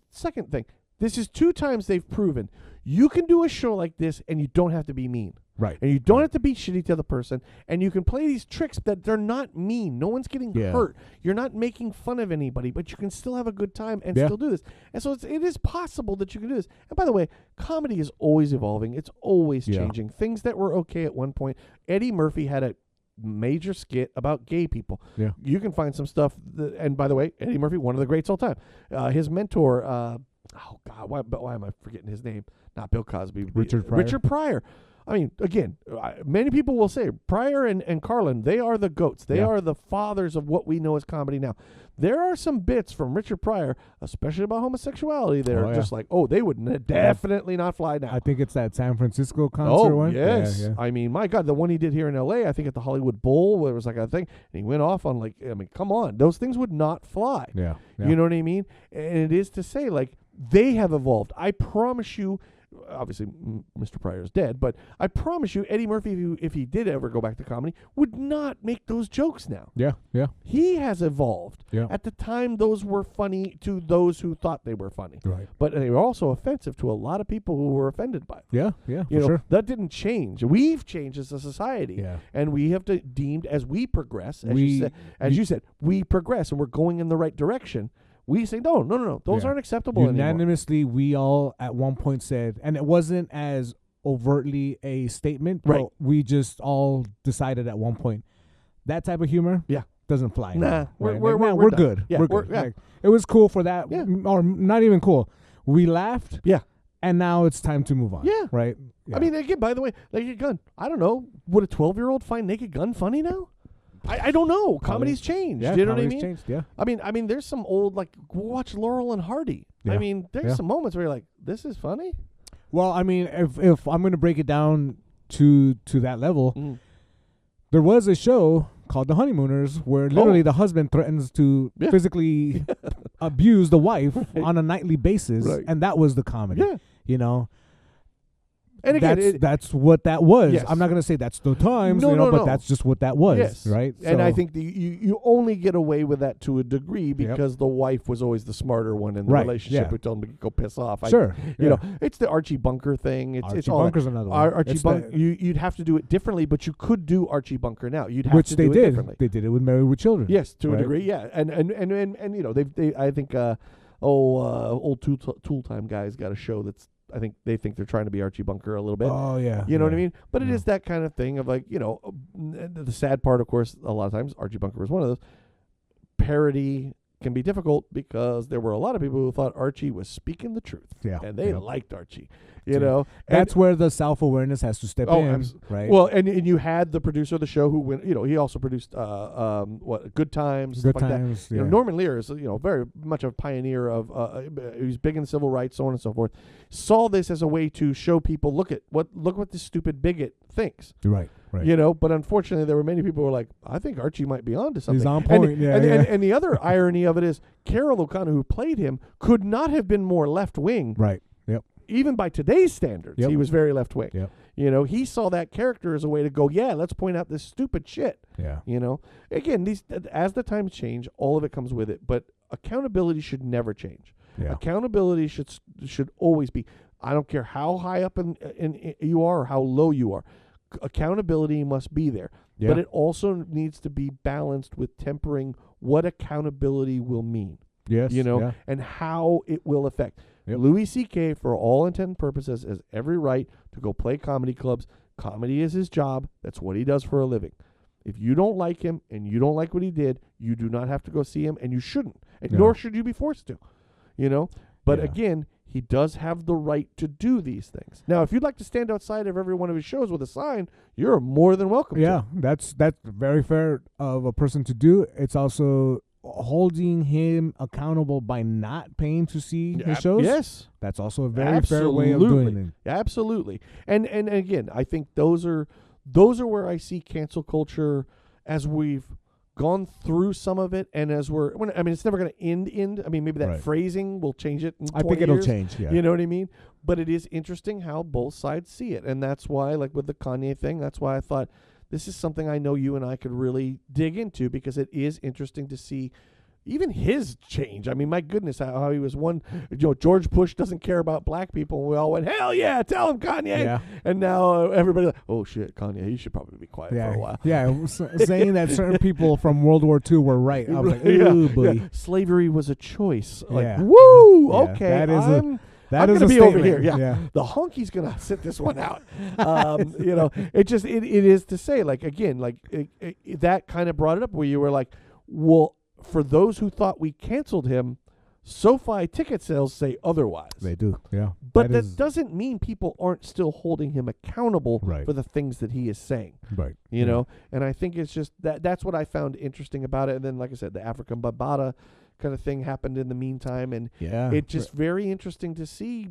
thing. This is 2 times they've proven you can do a show like this and you don't have to be mean. Right. And you don't have to be shitty to the person. And you can play these tricks that they're not mean. No one's getting hurt. You're not making fun of anybody, but you can still have a good time and still do this. And so it is possible that you can do this. And by the way, comedy is always evolving. It's always changing. Things that were okay at one point. Eddie Murphy had a major skit about gay people. Yeah. You can find some stuff. And by the way, Eddie Murphy, one of the greats all time. His mentor, oh God, why am I forgetting his name? Not Bill Cosby. Richard Pryor. I mean, again, many people will say Pryor and Carlin, they are the goats. They are the fathers of what we know as comedy now. There are some bits from Richard Pryor, especially about homosexuality, that are just like, they would definitely not fly now. I think it's that San Francisco concert one. Yes. Yeah. I mean, my God, the one he did here in L.A., I think at the Hollywood Bowl, where it was like a thing, and he went off on come on. Those things would not fly. Yeah. You know what I mean? And it is to say, they have evolved. I promise you, obviously Mr. Pryor is dead, but I promise you Eddie Murphy, if he did ever go back to comedy, would not make those jokes now. Yeah. He has evolved. Yeah. At the time, those were funny to those who thought they were funny. Right. But they were also offensive to a lot of people who were offended by them. Yeah, Sure. That didn't change. We've changed as a society. Yeah. And we have to deemed as we progress, you said, we progress and we're going in the right direction. We say, no. Those aren't acceptable anymore. Unanimously, we all at one point said, and it wasn't as overtly a statement, but we just all decided at one point, that type of humor doesn't fly. Nah, we're good. Yeah, we're good. it was cool for that, or not even cool. We laughed. Yeah. And now it's time to move on. Yeah. Right? Yeah. I mean, again, by the way, Naked Gun, I don't know, would a 12-year-old find Naked Gun funny now? I don't know. Comedy's changed. Yeah, you know what I mean? Changed, yeah. I mean, there's some old, watch Laurel and Hardy. Yeah. I mean, there's some moments where you're like, this is funny. Well, I mean, if I'm going to break it down to that level, there was a show called The Honeymooners where literally the husband threatens to physically abuse the wife on a nightly basis, and that was the comedy. Yeah. You know? And again, that's what that was. Yes. I'm not going to say that's the times, but that's just what that was, right? And I think you only get away with that to a degree because the wife was always the smarter one in the relationship who told him to go piss off. You know, it's the Archie Bunker thing. It's all Bunker's another one. Archie Bunker. You'd have to do it differently, but you could do Archie Bunker now. You'd have to do it differently. They did it with Married with Children. Yes, to a degree, yeah. And you know, they I think old Tool Time guys got a show that's, I think they think they're trying to be Archie Bunker a little bit. Oh, yeah. You know what I mean? But it is that kind of thing of the sad part, of course, a lot of times, Archie Bunker was one of those. Parody can be difficult because there were a lot of people who thought Archie was speaking the truth. Yeah. And they liked Archie. You know? That's where the self-awareness has to step in, right? Well, and you had the producer of the show who went, he also produced Good Times, stuff like that. You know, Norman Lear is, very much a pioneer of he's big in civil rights, so on and so forth. Saw this as a way to show people, look what this stupid bigot thinks. Right. But unfortunately there were many people who were like, I think Archie might be onto something. He's on point. And the other irony of it is Carol O'Connor, who played him, could not have been more left-wing. Right. Yep. Even by today's standards, he was very left-wing. Yep. He saw that character as a way to go, let's point out this stupid shit. Yeah. Again, as the times change, all of it comes with it. But accountability should never change. Yeah. Accountability should always be. I don't care how high up in you are or how low you are. Accountability must be there. Yeah. But it also needs to be balanced with tempering what accountability will mean. Yes. And how it will affect. Yep. Louis C.K., for all intent and purposes, has every right to go play comedy clubs. Comedy is his job. That's what he does for a living. If you don't like him and you don't like what he did, you do not have to go see him, and you shouldn't. And nor should you be forced to. But again, he does have the right to do these things. Now, if you'd like to stand outside of every one of his shows with a sign, you're more than welcome Yeah, to. that's very fair of a person to do. It's also holding him accountable by not paying to see his shows. Yes. That's also a very fair way of doing it. Absolutely. And again, I think those are where I see cancel culture as we've gone through some of it, and as it's never going to end. I mean, maybe that phrasing will change it in 20 I think it'll years, change, yeah. You know what I mean? But it is interesting how both sides see it, and that's why, like with the Kanye thing, that's why I thought this is something I know you and I could really dig into, because it is interesting to see even his change. I mean, my goodness, how he was one. George Bush doesn't care about black people, and we all went, hell yeah, tell him, Kanye. Yeah. And now everybody's like, oh shit, Kanye, you should probably be quiet for a while. Yeah, saying that certain people from World War II were right. I was like, ooh, boy. Yeah. Slavery was a choice. Like, yeah. woo, Yeah, okay, that is I'm going to be over here. Yeah. The honky's going to sit this one out. It is to say, like, again, like that kind of brought it up where you were like, well, for those who thought we canceled him, SoFi ticket sales say otherwise. They do, yeah. But that doesn't mean people aren't still holding him accountable for the things that he is saying. Right. You know? And I think it's just that's what I found interesting about it. And then, like I said, the African Bambaataa kind of thing happened in the meantime. And it's just very interesting to see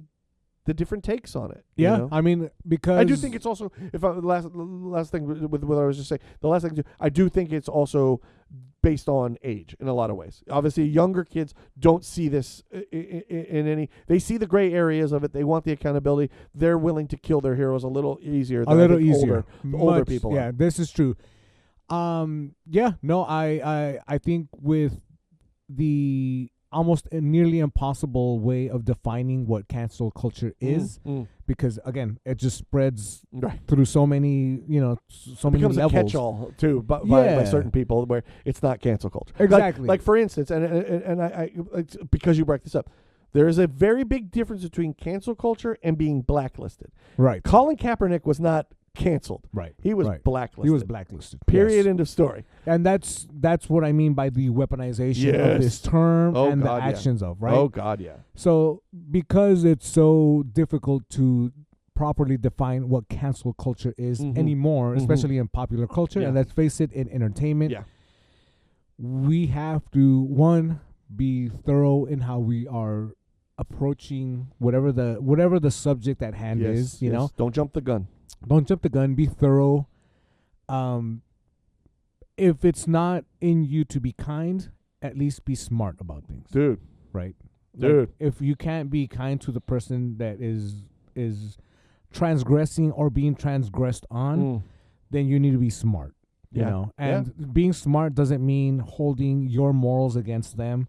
the different takes on it. Yeah, you know? I mean, because I do think it's also, last thing with what I was just saying, the last thing I do think it's also based on age in a lot of ways. Obviously, younger kids don't see this in any. They see the gray areas of it. They want the accountability. They're willing to kill their heroes a little easier. Than older people. Yeah, this is true. I think with the almost a nearly impossible way of defining what cancel culture is, because again, it just spreads through so many, so many levels. It becomes a catch-all too, by certain people, where it's not cancel culture. Exactly. Like for instance, and I because you brought this up, there is a very big difference between cancel culture and being blacklisted. Right. Colin Kaepernick was not canceled. Right. He was blacklisted. He was blacklisted. Period. End of story. And that's what I mean by the weaponization of this term and the actions of, right? Oh God, yeah. So because it's so difficult to properly define what cancel culture is anymore, especially in popular culture, and let's face it, in entertainment, we have to, one, be thorough in how we are approaching whatever the subject at hand is, you know. Don't jump the gun. Don't jump the gun. Be thorough. If it's not in you to be kind, at least be smart about things. Dude. Right? Dude. Like, if you can't be kind to the person that is transgressing or being transgressed on, then you need to be smart. You know? And being smart doesn't mean holding your morals against them.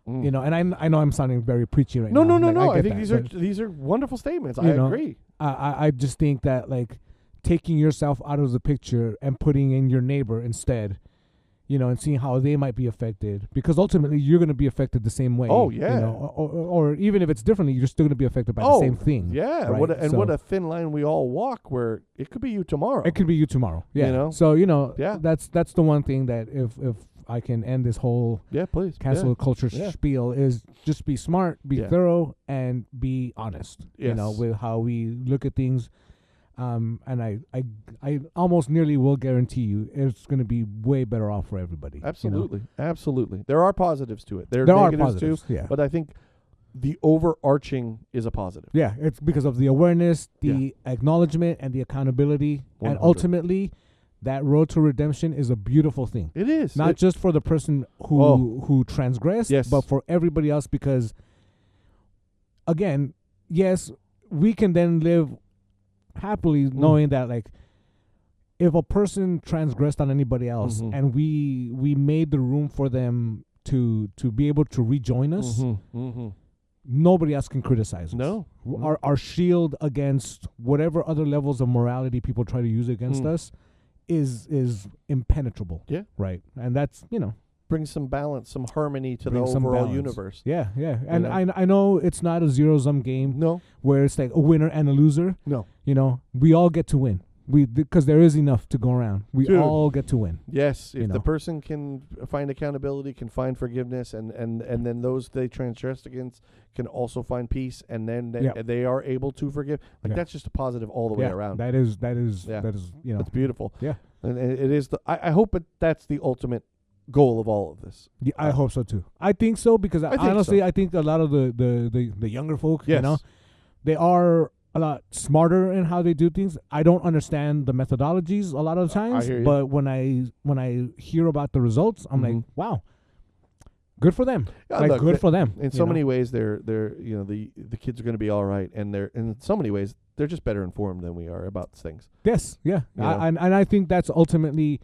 You know, and I know I'm sounding very preachy right now. No. I think these are wonderful statements. I agree. I just think that, like, taking yourself out of the picture and putting in your neighbor instead, you know, and seeing how they might be affected, because ultimately you're going to be affected the same way. Oh yeah. You know, or even if it's differently, you're still going to be affected by the same thing. Yeah. Right? What a thin line we all walk, where it could be you tomorrow. It could be you tomorrow. Yeah. You know? So, you know, that's the one thing that if I can end this whole please cancel culture spiel is just be smart, be thorough, and be honest. You know, with how we look at things. And I almost nearly will guarantee you it's going to be way better off for everybody. Absolutely, you know? Absolutely. There are positives to it. There are negatives positives too. Yeah. But I think the overarching is a positive. Yeah, it's because of the awareness, the acknowledgement, and the accountability, 100. And ultimately, that road to redemption is a beautiful thing. It is not just for the person who transgressed, but for everybody else. Because, again, yes, we can then live happily knowing that, like, if a person transgressed on anybody else and we made the room for them to be able to rejoin us, nobody else can criticize us. Our shield against whatever other levels of morality people try to use against us is impenetrable. Yeah. Right. And that's, you know, bring some balance, some harmony to the overall universe. Yeah. And I know it's not a zero-sum game. No. Where it's like a winner and a loser. No. You know, we all get to win. because there is enough to go around. We Dude. all get to win. Yes, You if the know. person can find accountability, can find forgiveness, and then those they transgressed against can also find peace, and then they are able to forgive. Like that's just a positive all the way around. That is Yeah. you know. That's beautiful. Yeah. And it is. I hope that's the ultimate goal of all of this. Yeah, I hope so too. I think so because I think honestly, so. I think a lot of the younger folk, Yes. you know, they are a lot smarter in how they do things. I don't understand the methodologies a lot of the times, hear you. but when I hear about the results, I'm like, wow, good for them. Yeah, like look, good for them. In so many ways, they're the kids are going to be all right, and in so many ways they're just better informed than we are about things. Yes, yeah, You know? and I think that's ultimately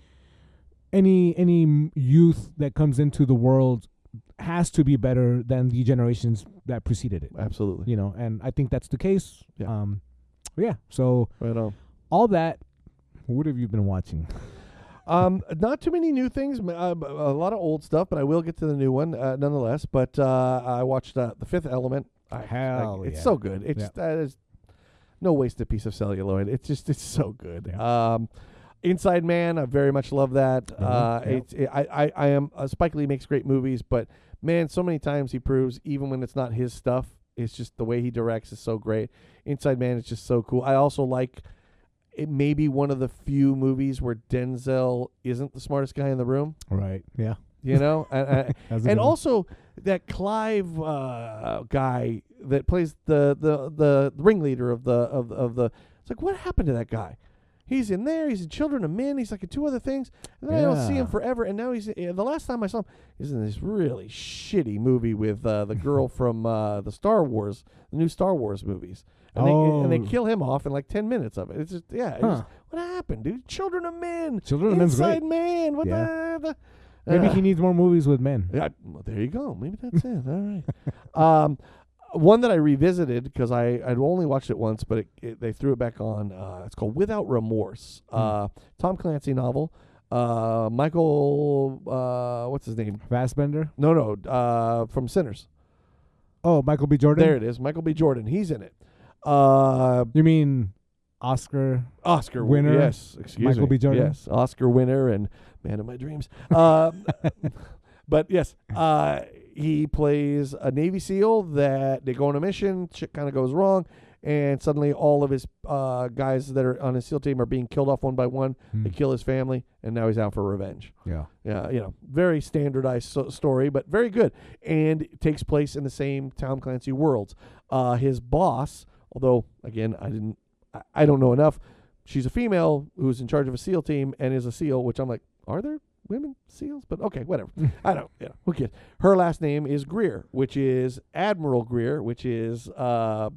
any youth that comes into the world has to be better than the generations that preceded it. Absolutely. You know, and I think that's the case. Yeah. So Right on. all that. What have you been watching? Not too many new things. A lot of old stuff, but I will get to the new one nonetheless. But I watched The Fifth Element. It's so good. It's there's no wasted piece of celluloid. It's so good. Yeah. Inside Man, I very much love that. I am Spike Lee makes great movies, but man, so many times he proves even when it's not his stuff, it's just the way he directs is so great. Inside Man is just so cool. I also like it. Maybe one of the few movies where Denzel isn't the smartest guy in the room. Right. Yeah. You know, and also also that Clive guy that plays the ringleader of the. It's like, what happened to that guy? He's in there. He's in Children of Men. He's like in 2 other things. And then I don't see him forever. And now he's the last time I saw him, he's in this really shitty movie with the girl from the new Star Wars movies. And they kill him off in like 10 minutes of it. It's just what happened, dude? Children of Men. Children of Men's Inside great. Man. What the Maybe he needs more movies with men. yeah, well, there you go. Maybe that's it. All right. One that I revisited because I'd only watched it once, but they threw it back on. It's called Without Remorse. Tom Clancy novel. Michael, what's his name? Fassbender? No, from Sinners. Oh, Michael B. Jordan? There it is. Michael B. Jordan. He's in it. You mean Oscar winner? Yes. Michael B. Jordan? Yes. Oscar winner and man of my dreams. But yes, he plays a Navy SEAL that they go on a mission, shit kind of goes wrong, and suddenly all of his guys that are on his SEAL team are being killed off one by one. They kill his family, and now he's out for revenge. Yeah. Yeah, very standardized story, but very good. And it takes place in the same Tom Clancy worlds. His boss, although, again, I don't know enough, she's a female who's in charge of a SEAL team and is a SEAL, which I'm like, are there women SEALs? But okay, whatever. I don't, who cares? Her last name is Greer, which is Admiral Greer, which is Darth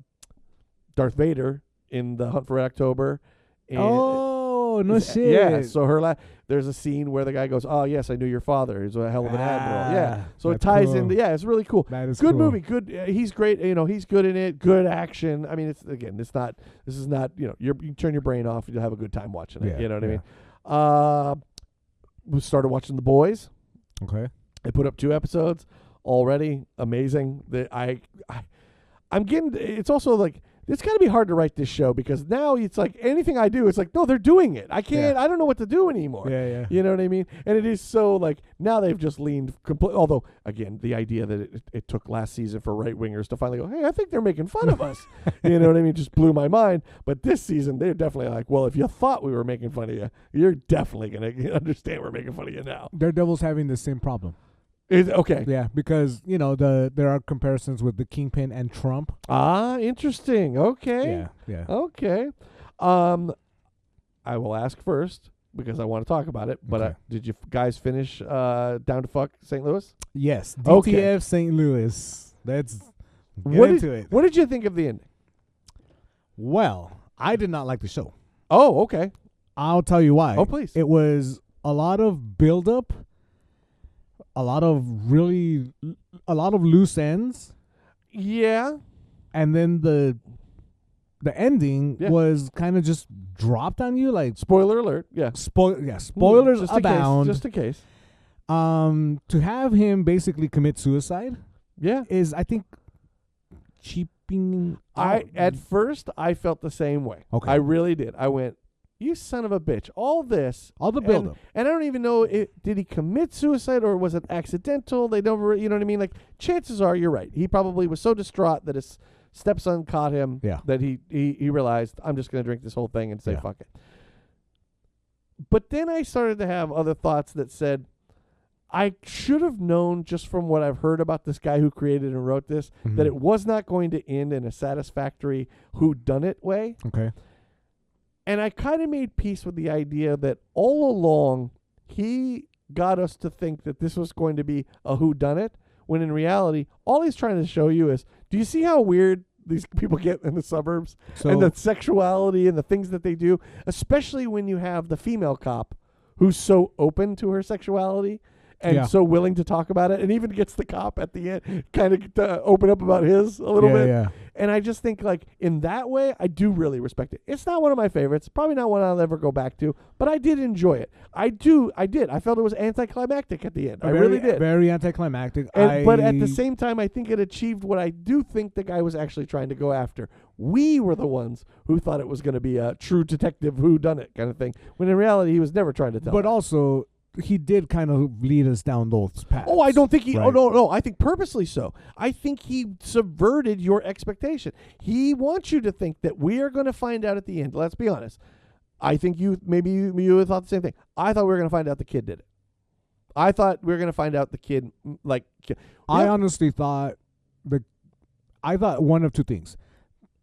Vader in The Hunt for Red October. And no shit. Yeah, so there's a scene where the guy goes, "Oh yes, I knew your father. He's a hell of an admiral." Yeah, so it ties into. Yeah, it's really cool. That is good cool. movie. Good. He's great. He's good in it. Good action. I mean, this is not. You turn your brain off and you'll have a good time watching it. Yeah, You know what I mean? We started watching The Boys. Okay. I put up 2 episodes already. Amazing. I'm getting. It's also like. It's got to be hard to write this show because now it's like anything I do, it's like, no, they're doing it. I can't, I don't know what to do anymore. Yeah. You know what I mean? And it is so like, now they've just leaned completely, although, again, the idea that it took last season for right-wingers to finally go, hey, I think they're making fun of us. You know what I mean? Just blew my mind. But this season, they're definitely like, well, if you thought we were making fun of you, you're definitely going to understand we're making fun of you now. Daredevil's having the same problem. Okay. Yeah, because there are comparisons with the Kingpin and Trump. Interesting. Okay. Yeah. Okay. I will ask first because I want to talk about it. But Okay. did you guys finish Down to Fuck St. Louis? Yes. DTF Okay. St. Louis. Let's get What into it. What did you think of the ending? Well, I did not like the show. Oh, okay. I'll tell you why. Oh, please. It was a lot of build-up, a lot of loose ends, Yeah. and then the ending Yeah. was kind of just dropped on you, like Spoiler alert. Yeah. spoilers Just abound. Just in case. To have him basically commit suicide Yeah. is, I think, cheaping. At first I felt the same way. Okay. I really did. I went, you son of a bitch. All this. All the buildup. And I don't even know, did he commit suicide or was it accidental? They never, you know what I mean? Like, chances are you're right. He probably was so distraught that his stepson caught him that he realized, I'm just going to drink this whole thing and say fuck it. But then I started to have other thoughts that said, I should have known just from what I've heard about this guy who created and wrote this that it was not going to end in a satisfactory whodunit way. Okay. And I kind of made peace with the idea that all along he got us to think that this was going to be a whodunit, when in reality, all he's trying to show you is, do you see how weird these people get in the suburbs? And the sexuality and the things that they do, especially when you have the female cop who's so open to her sexuality and so willing to talk about it, and even gets the cop at the end kind of to open up about his a little bit. Yeah. And I just think, like, in that way, I do really respect it. It's not one of my favorites, probably not one I'll ever go back to, but I did enjoy it. I did. I felt it was anticlimactic at the end. I really did. Very anticlimactic. But at the same time, I think it achieved what I do think the guy was actually trying to go after. We were the ones who thought it was going to be a true detective whodunit kind of thing, when in reality, he was never trying to tell. But also, he did kind of lead us down those paths. Oh, I don't think he... Right. Oh, no. I think purposely so. I think he subverted your expectation. He wants you to think that we are going to find out at the end. Let's be honest. I think you thought the same thing. I thought we were going to find out the kid did it. I thought we were going to find out the kid... I honestly thought... I thought one of two things.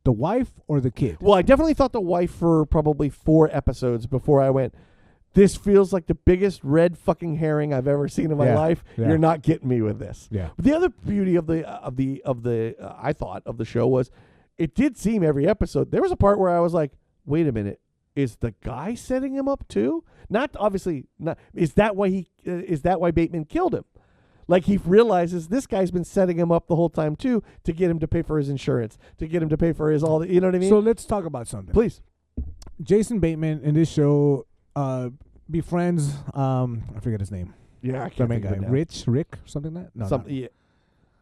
The wife or the kid. Well, I definitely thought the wife for probably 4 episodes before I went... This feels like the biggest red fucking herring I've ever seen in my life. Yeah. You're not getting me with this. Yeah. But the other beauty of I thought of the show was, it did seem every episode. There was a part where I was like, wait a minute, is the guy setting him up too? Not obviously. Not is that why Bateman killed him? Like, he realizes this guy's been setting him up the whole time too, to get him to pay for his insurance, to get him to pay for his all. You know what I mean? So let's talk about something, please. Jason Bateman in this show. Befriends, I forget his name. Yeah, I can't the main guy, Rick, something like that. No, yeah.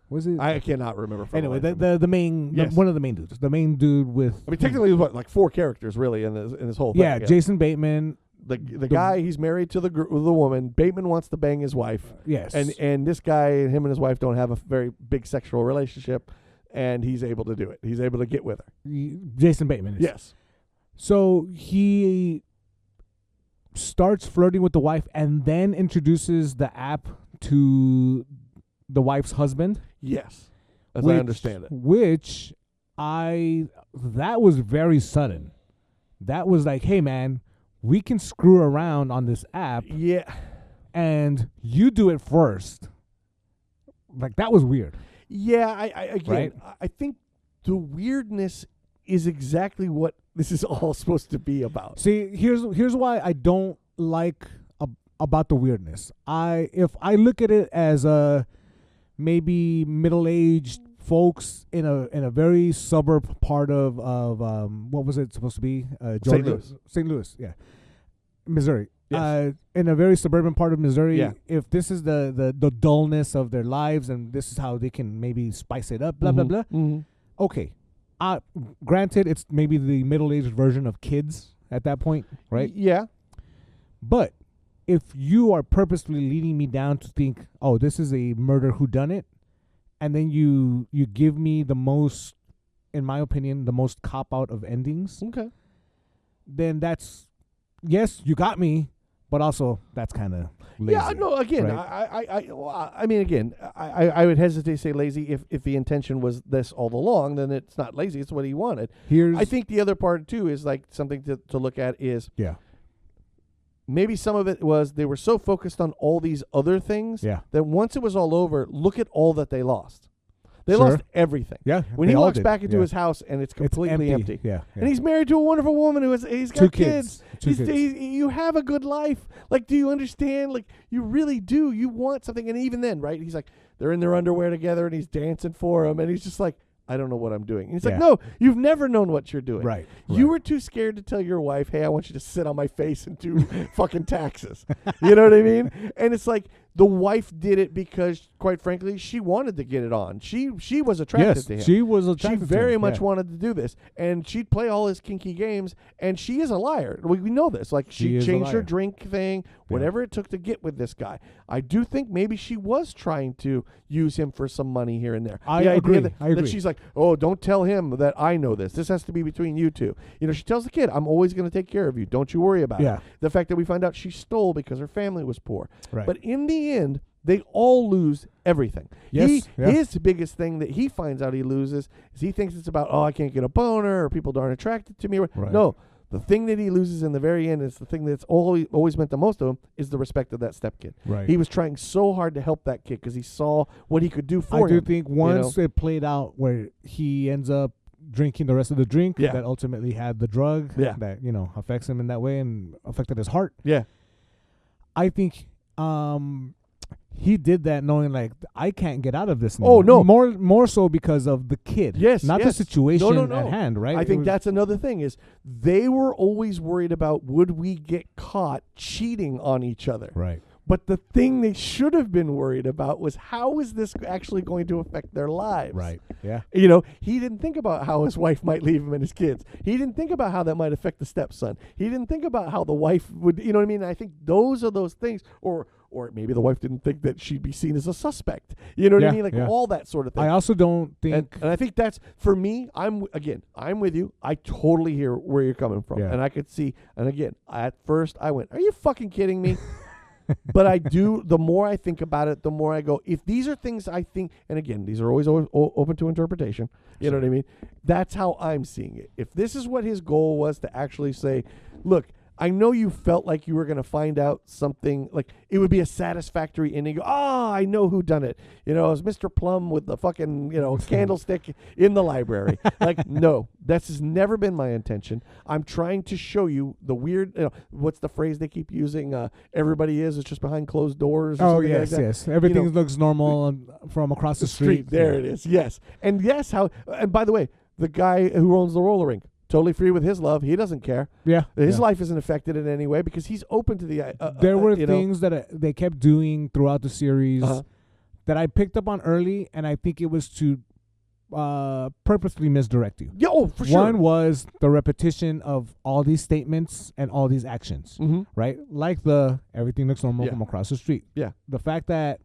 Was it? I cannot remember. Anyway, the main, one of the main dudes, the main dude with. I mean, technically, it was like 4 characters really in this whole thing. Yeah, Jason Bateman. The guy, he's married to the woman. Bateman wants to bang his wife. Yes, and this guy, him and his wife don't have a very big sexual relationship, and he's able to do it. He's able to get with her. Jason Bateman is. Yes. So he starts flirting with the wife and then introduces the app to the wife's husband. Yes, as I understand it. That was very sudden. That was like, hey man, we can screw around on this app. Yeah. And you do it first. Like, that was weird. Yeah, I think the weirdness is exactly what this is all supposed to be about. See, here's why I don't like about the weirdness. If I look at it as maybe middle-aged folks in a very suburb part of what was it supposed to be? St. Louis, yeah, Missouri. Yes. In a very suburban part of Missouri, if this is the dullness of their lives and this is how they can maybe spice it up, blah blah blah. Mm-hmm. Okay. Granted, it's maybe the middle-aged version of Kids at that point, right? Yeah. But if you are purposely leading me down to think, oh, this is a murder whodunit, and then you give me the most, in my opinion, the most cop-out of endings, okay, then that's, yes, you got me, but also that's kind of lazy. Yeah, no, again, right? I mean, again, I would hesitate to say lazy if the intention was this all along, then it's not lazy, it's what he wanted. I think the other part, too, is like something to look at is maybe some of it was they were so focused on all these other things that once it was all over, look at all that they lost. They lost everything. Yeah. When he walks back into his house and it's completely empty. Yeah. And he's married to a wonderful woman he's got 2 kids. You have a good life. Like, do you understand? Like, you really do. You want something. And even then, right? He's like, they're in their underwear together and he's dancing for him. And he's just like, I don't know what I'm doing. And he's like, no, you've never known what you're doing. Right. You were too scared to tell your wife, hey, I want you to sit on my face and do fucking taxes. You know what I mean? And it's like, The wife did it because, quite frankly, she wanted to get it on. She was attracted to him. She was attracted She to him. very much wanted to do this, and she'd play all his kinky games. And she is a liar. We know this. Like she is a changed her liar. drink thing, whatever it took to get with this guy. I do think maybe she was trying to use him for some money here and there. I The idea agree. that, I agree. that she's like, oh, don't tell him that I know this. This has to be between you two. You know, she tells the kid, I'm always going to take care of you. Don't you worry about Yeah. it. The fact that we find out she stole because her family was poor. Right. But in the end, they all lose everything. Yes, yeah. His biggest thing that he finds out he loses is he thinks it's about, I can't get a boner or people aren't attracted to me. Right. No, the thing that he loses in the very end is the thing that's always meant the most to him is the respect of that stepkid. Right. He was trying so hard to help that kid because he saw what he could do for I do him. think once it played out where he ends up drinking the rest of the drink that ultimately had the drug that, affects him in that way and affected his heart. Yeah. I think he did that knowing like I can't get out of this now. Oh, no. More so because of the kid. Yes, not yes. the situation No. at hand, right? I think that's another thing is they were always worried about would we get caught cheating on each other. right. But the thing they should have been worried about was how is this actually going to affect their lives? Right. Yeah. You know, he didn't think about how his wife might leave him and his kids. He didn't think about how that might affect the stepson. He didn't think about how the wife would, you know what I mean? I think those are those things, or maybe the wife didn't think that she'd be seen as a suspect. You know what I mean? Like all that sort of thing. I also don't think And I think that's, for me, I'm with you. I totally hear where you're coming from. Yeah. And I could see, and again, at first I went, are you fucking kidding me? But I do, the more I think about it, the more I go, if these are things I think, and again, these are always open to interpretation, you know what I mean? That's how I'm seeing it. If this is what his goal was to actually say, look, I know you felt like you were going to find out something, like it would be a satisfactory ending. I know who done it. You know, it was Mr. Plum with the fucking, candlestick in the library. Like, no, that's has never been my intention. I'm trying to show you the weird, what's the phrase they keep using? Everybody is just behind closed doors. Or something like that. Yes. Everything looks normal from across the street. There it is. Yes. And yes, and by the way, the guy who owns the roller rink, totally free with his love. He doesn't care. Yeah. His life isn't affected in any way because he's open to the. There were things that they kept doing throughout the series that I picked up on early, and I think it was to purposely misdirect you. Yeah, for sure. One was the repetition of all these statements and all these actions, right? Like everything looks normal from across the street. Yeah. The fact that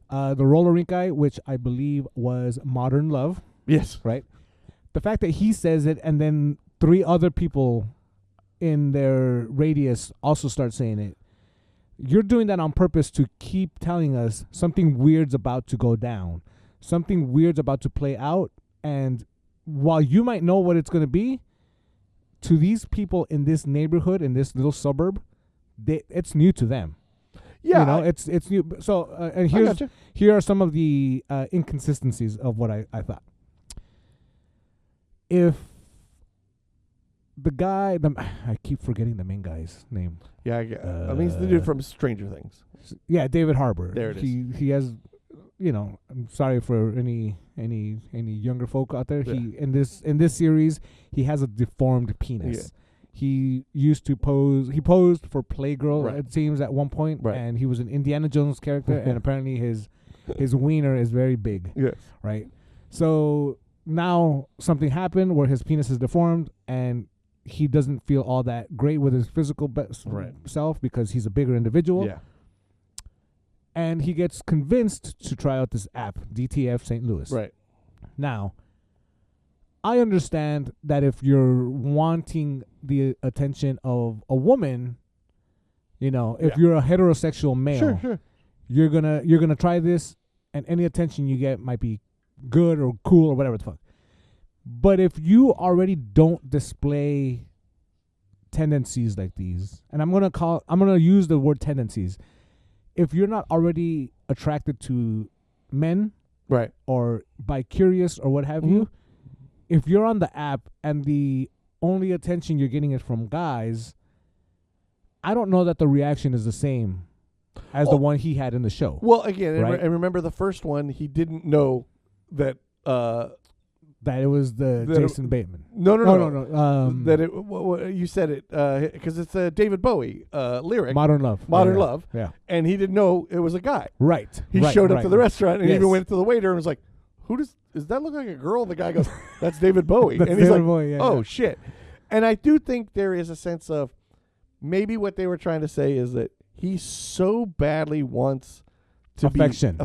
the roller rink guy, which I believe was Modern Love. Yes. Right? The fact that he says it and then 3 other people in their radius also start saying it. You're doing that on purpose to keep telling us something weird's about to go down. Something weird's about to play out. And while you might know what it's going to be, to these people in this neighborhood, in this little suburb, it's new to them. Yeah. It's new. So, and here are some of the inconsistencies of what I thought. If the guy, I keep forgetting the main guy's name. Yeah, I mean, he's the dude from Stranger Things. Yeah, David Harbour. There it is. He has, I'm sorry for any younger folk out there. Yeah. He in this series he has a deformed penis. Yeah. He used to pose. He posed for Playgirl. Right. It seems at one point, Right. and he was an Indiana Jones character, and apparently his wiener is very big. Yes. Right. So now something happened where his penis is deformed, and he doesn't feel all that great with his physical self because he's a bigger individual. Yeah. And he gets convinced to try out this app, DTF St. Louis. Right. Now, I understand that if you're wanting the attention of a woman, if you're a heterosexual male, Sure. you're gonna try this, and any attention you get might be good or cool or whatever the fuck. But if you already don't display tendencies like these, and I'm gonna use the word tendencies, if you're not already attracted to men, Right. or bi-curious or what have you, if you're on the app and the only attention you're getting is from guys, I don't know that the reaction is the same as the one he had in the show. Well, again, right? and remember the first one, he didn't know that That it was the That it- Jason Bateman. No. That You said it because it's a David Bowie lyric. Modern Love. Modern Yeah. Love. Yeah. And he didn't know it was a guy. Right. He right, showed up right, to the right. restaurant and Yes. even went to the waiter and was like, does that look like a girl? And the guy goes, that's David Bowie. That's and he's David like, Bowie, yeah, oh, yeah. shit. And I do think there is a sense of maybe what they were trying to say is that he so badly wants to Affection.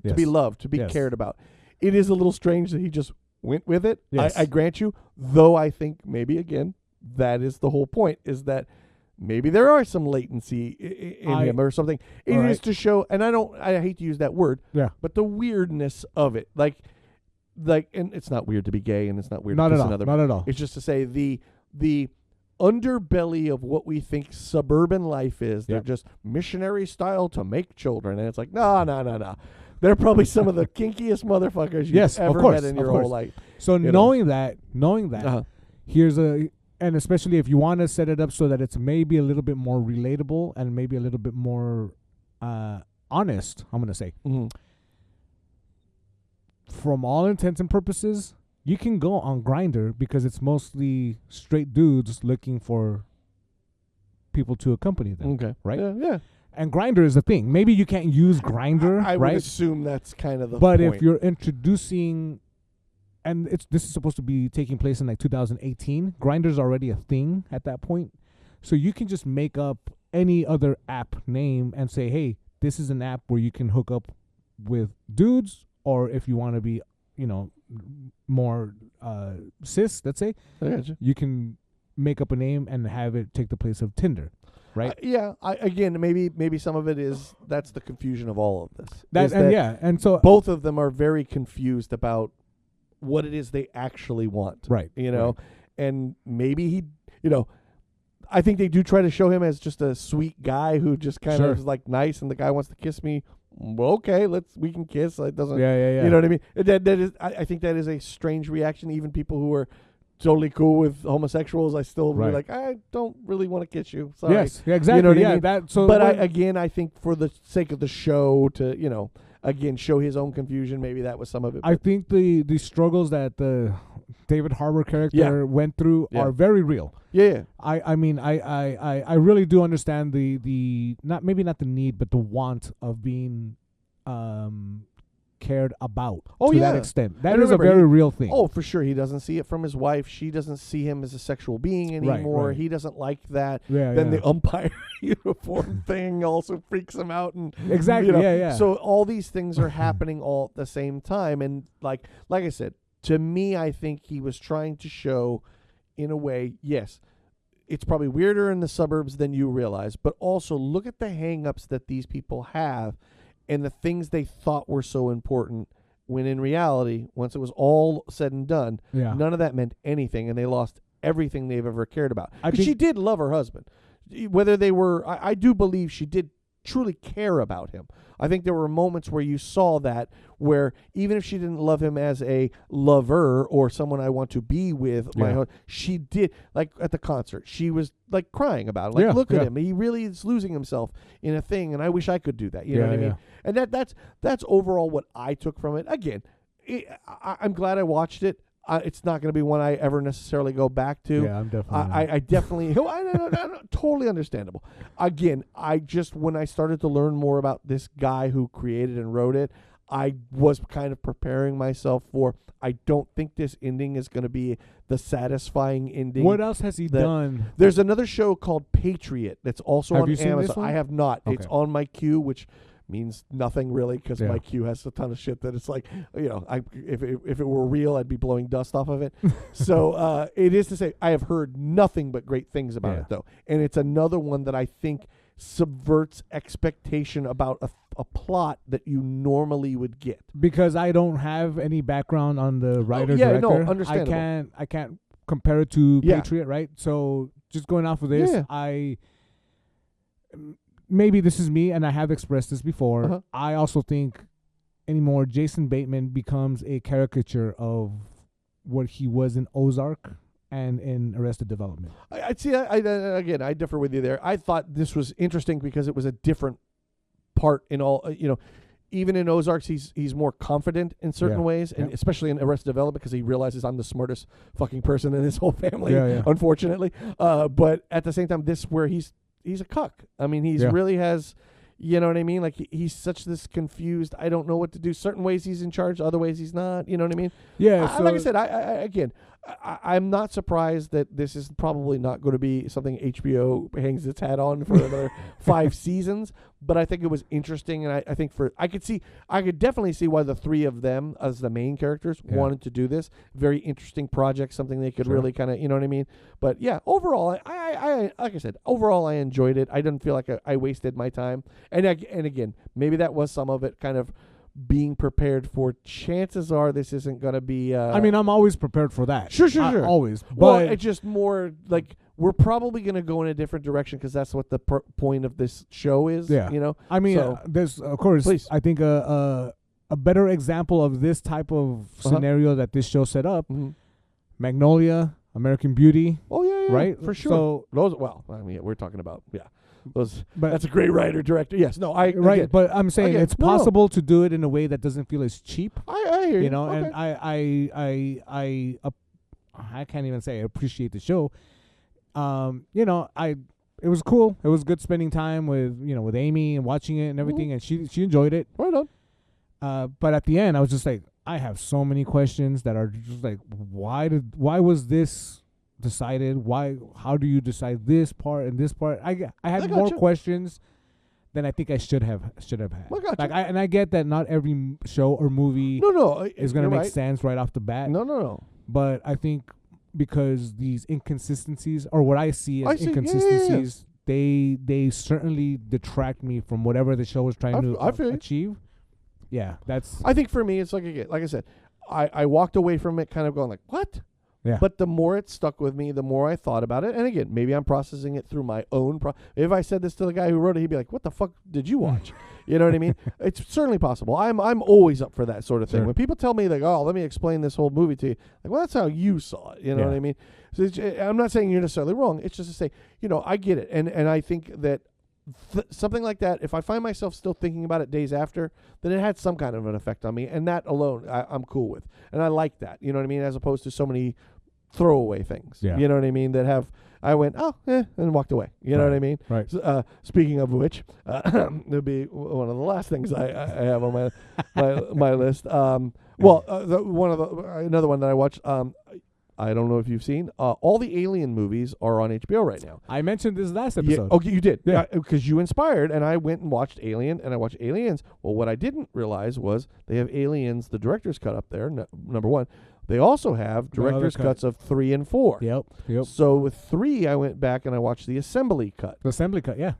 to be Yes. loved, to be Yes. cared about. It is a little strange that he just went with it. Yes. I grant you, though I think maybe, again, that is the whole point, is that maybe there are some latency in him or something. It is to show, and I hate to use that word, Yeah. but the weirdness of it. Like, and it's not weird to be gay, and it's not weird Not to at kiss all. another. Not at all. It's just to say the underbelly of what we think suburban life is. They're Yep. just missionary style to make children, and it's like, no. They're probably some of the kinkiest motherfuckers you've Yes, of ever course, met in of your whole course. life. So know. knowing that, Uh-huh. and especially if you want to set it up so that it's maybe a little bit more relatable and maybe a little bit more honest, I'm going to say. Mhm. From all intents and purposes, you can go on Grindr because it's mostly straight dudes looking for people to accompany them. Okay. Right? Yeah. And Grindr is the thing. Maybe you can't use Grindr, I would right? assume that's kind of the But point. if you're introducing, and this is supposed to be taking place in like 2018, Grindr's already a thing at that point. So you can just make up any other app name and say, hey, this is an app where you can hook up with dudes, or if you want to be, more cis, let's say, I gotcha. you can make up a name and have it take the place of Tinder, right? Again, maybe some of it is that's the confusion of all of this. And so Both of them are very confused about what it is they actually want. right, right. And maybe he, I think they do try to show him as just a sweet guy who just kind Sure. of is like nice, and the guy wants to kiss me. Well, okay, we can kiss. It doesn't. Yeah. You know what I mean? That is. I think that is a strange reaction. Even people who are totally cool with homosexuals, I still be Right. like, I don't really want to kiss you. Sorry. Yes, yeah, exactly. You know what I yeah, mean? that. So, But when- I think for the sake of the show, to again show his own confusion, maybe that was some of it. I but- think the struggles that the David Harbour character went through Yeah. are very real. yeah. I mean I really do understand the not the need, but the want of being cared about Oh, to yeah. that extent. That And is a remember, very he- real thing. Oh, for sure. He doesn't see it from his wife. She doesn't see him as a sexual being anymore. right. He doesn't like that. yeah, Then yeah. the umpire uniform thing also freaks him out, and Exactly, yeah. So all these things are happening all at the same time, and like I said, to me, I think he was trying to show, in a way, yes, it's probably weirder in the suburbs than you realize, but also look at the hang-ups that these people have, and the things they thought were so important. When in reality, once it was all said and done, Yeah. none of that meant anything, and they lost everything they've ever cared about. I 'Cause think- she did love her husband. Whether they were, I do believe she did truly care about him. I think there were moments where you saw that, where even if she didn't love him as a lover or someone I want to be with, Yeah. she did, like at the concert, she was like crying about it. Like, Yeah, look at yeah. him. He really is losing himself in a thing, and I wish I could do that. You know Yeah, what I mean? yeah. And that's overall what I took from it. Again, I'm glad I watched it. It's not going to be one I ever necessarily go back to. Yeah, I'm definitely. I definitely, I totally understandable. Again, when I started to learn more about this guy who created and wrote it, I was kind of preparing myself for, I don't think this ending is going to be the satisfying ending. What else has he done? There's another show called Patriot that's also Have on you seen this Amazon. one? I have not. It's Okay. on my queue, which means nothing really, because Yeah. my queue has a ton of shit that it's like, if it were real, I'd be blowing dust off of it. So it is to say, I have heard nothing but great things about it, though. And it's another one that I think subverts expectation about a plot that you normally would get. Because I don't have any background on the writer yeah, director. no, understandable. I can't compare it to Yeah. Patriot, right? So just going off of this, Yeah. maybe this is me, and I have expressed this before. Uh-huh. I also think anymore Jason Bateman becomes a caricature of what he was in Ozark and in Arrested Development. I'd see. Again, I differ with you there. I thought this was interesting because it was a different part in all. even in Ozarks, he's more confident in certain ways, and especially in Arrested Development because he realizes I'm the smartest fucking person in his whole family, unfortunately. But at the same time, this where he's a cuck. I mean, he's really has, you know what I mean? Like he's such this confused. I don't know what to do. Certain ways he's in charge, other ways he's not. You know what I mean? Yeah. Like I said, I'm not surprised that this is probably not going to be something HBO hangs its hat on for another 5 seasons. But I think it was interesting, and I think I could definitely see why the 3 of them as the main characters wanted to do this. Very interesting project, something they could really kind of, you know what I mean? But yeah, overall, I like I said, overall I enjoyed it. I didn't feel like I wasted my time. And again, maybe that was some of it kind of being prepared for. Chances are this isn't going to be I mean, I'm always prepared for that. Sure. Always. But well, it's just more like we're probably going to go in a different direction because that's what the point of this show is. Yeah. You know? I mean, so, there's, of course, please. I think a better example of this type of scenario that this show set up, Magnolia, American Beauty. Oh, yeah. Right? For sure. So, those, well, I mean, we're talking about, those. But that's a great writer, director. Yes. No, right. Again, but I'm saying it's possible to do it in a way that doesn't feel as cheap. I hear you. You know, okay. and I can't even say I appreciate the show. You know, it was cool. It was good spending time with Amy and watching it and everything, and she enjoyed it. Right on. But at the end, I was just like, I have so many questions that are just like, why was this decided? How do you decide this part and this part? I had more questions than I think I should have had. I gotcha. I get that not every show or movie is going to make sense right off the bat. No. But I think because these inconsistencies, or what I see as inconsistencies, they certainly detract me from whatever the show was trying to achieve. Yeah, that's. I think for me, it's like I said, I walked away from it kind of going like, what? Yeah. But the more it stuck with me, the more I thought about it. And again, maybe I'm processing it through my own. If I said this to the guy who wrote it, he'd be like, "What the fuck did you watch?" You know what I mean? It's certainly possible. I'm always up for that sort of thing. Sure. When people tell me like, "Oh, let me explain this whole movie to you," like, well, that's how you saw it. You know what I mean? So I'm not saying you're necessarily wrong. It's just to say, I get it, and I think that. Something like that, if I find myself still thinking about it days after, then it had some kind of an effect on me, and that alone I'm cool with, and I like that, you know what I mean, as opposed to so many throwaway things, you know what I mean, that I went and walked away, you know what I mean, right. So, speaking of which, it'll be one of the last things I have on my list. Another one that I watched, I don't know if you've seen. All the Alien movies are on HBO right now. I mentioned this last episode. Yeah, okay, you did. Yeah. Because you inspired, and I went and watched Alien, and I watched Aliens. Well, what I didn't realize was they have Aliens, the director's cut up there, number one. They also have director's cuts of 3 and 4. Yep. So with 3, I went back and I watched the assembly cut. The assembly cut, yeah.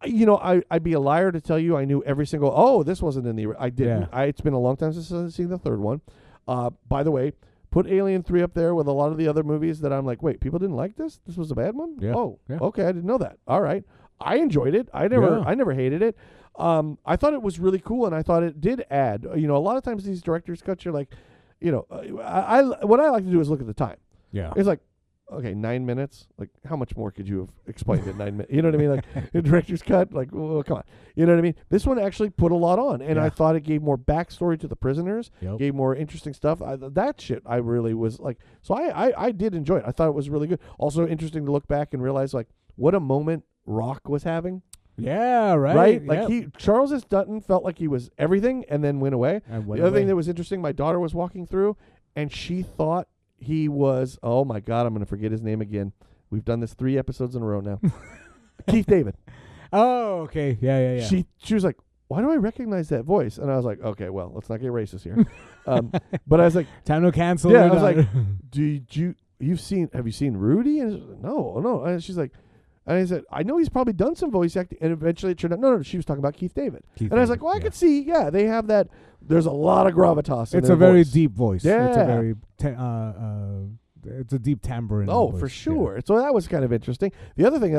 I'd be a liar to tell you I knew every single, this wasn't in the... I didn't. Yeah. It's been a long time since I've seen the third one. By the way... Put Alien 3 up there with a lot of the other movies that I'm like, wait, people didn't like this? This was a bad one? Yeah. Oh, yeah. Okay, I didn't know that. All right. I enjoyed it. I never hated it. I thought it was really cool, and I thought it did add. A lot of times these director's cuts, you're like, what I like to do is look at the time. Yeah. It's like, okay, 9 minutes. Like, how much more could you have explained in 9 minutes? You know what I mean? Like, the director's cut, like, well, come on. You know what I mean? This one actually put a lot on, and I thought it gave more backstory to the prisoners, gave more interesting stuff. That shit I really was like, so I did enjoy it. I thought it was really good. Also interesting to look back and realize, like, what a moment Rock was having. Yeah, right. Right? Like, Charles S. Dutton felt like he was everything and then went away. The other thing that was interesting, my daughter was walking through, and she thought he was, oh my God, I'm going to forget his name again. We've done this 3 episodes in a row now. Keith David. Oh, okay. Yeah. She was like, why do I recognize that voice? And I was like, okay, well, let's not get racist here. But I was like, time to cancel. Yeah, I was like, have you seen Rudy? And like, no. And she's like, and I said, I know he's probably done some voice acting. And eventually it turned out, no, she was talking about Keith David. I was like, well, I could see, they have that. There's a lot of gravitas in it's their a very voice. deep voice. Yeah. It's a very, it's a deep timbre in the voice. For sure. Yeah. So that was kind of interesting. The other thing,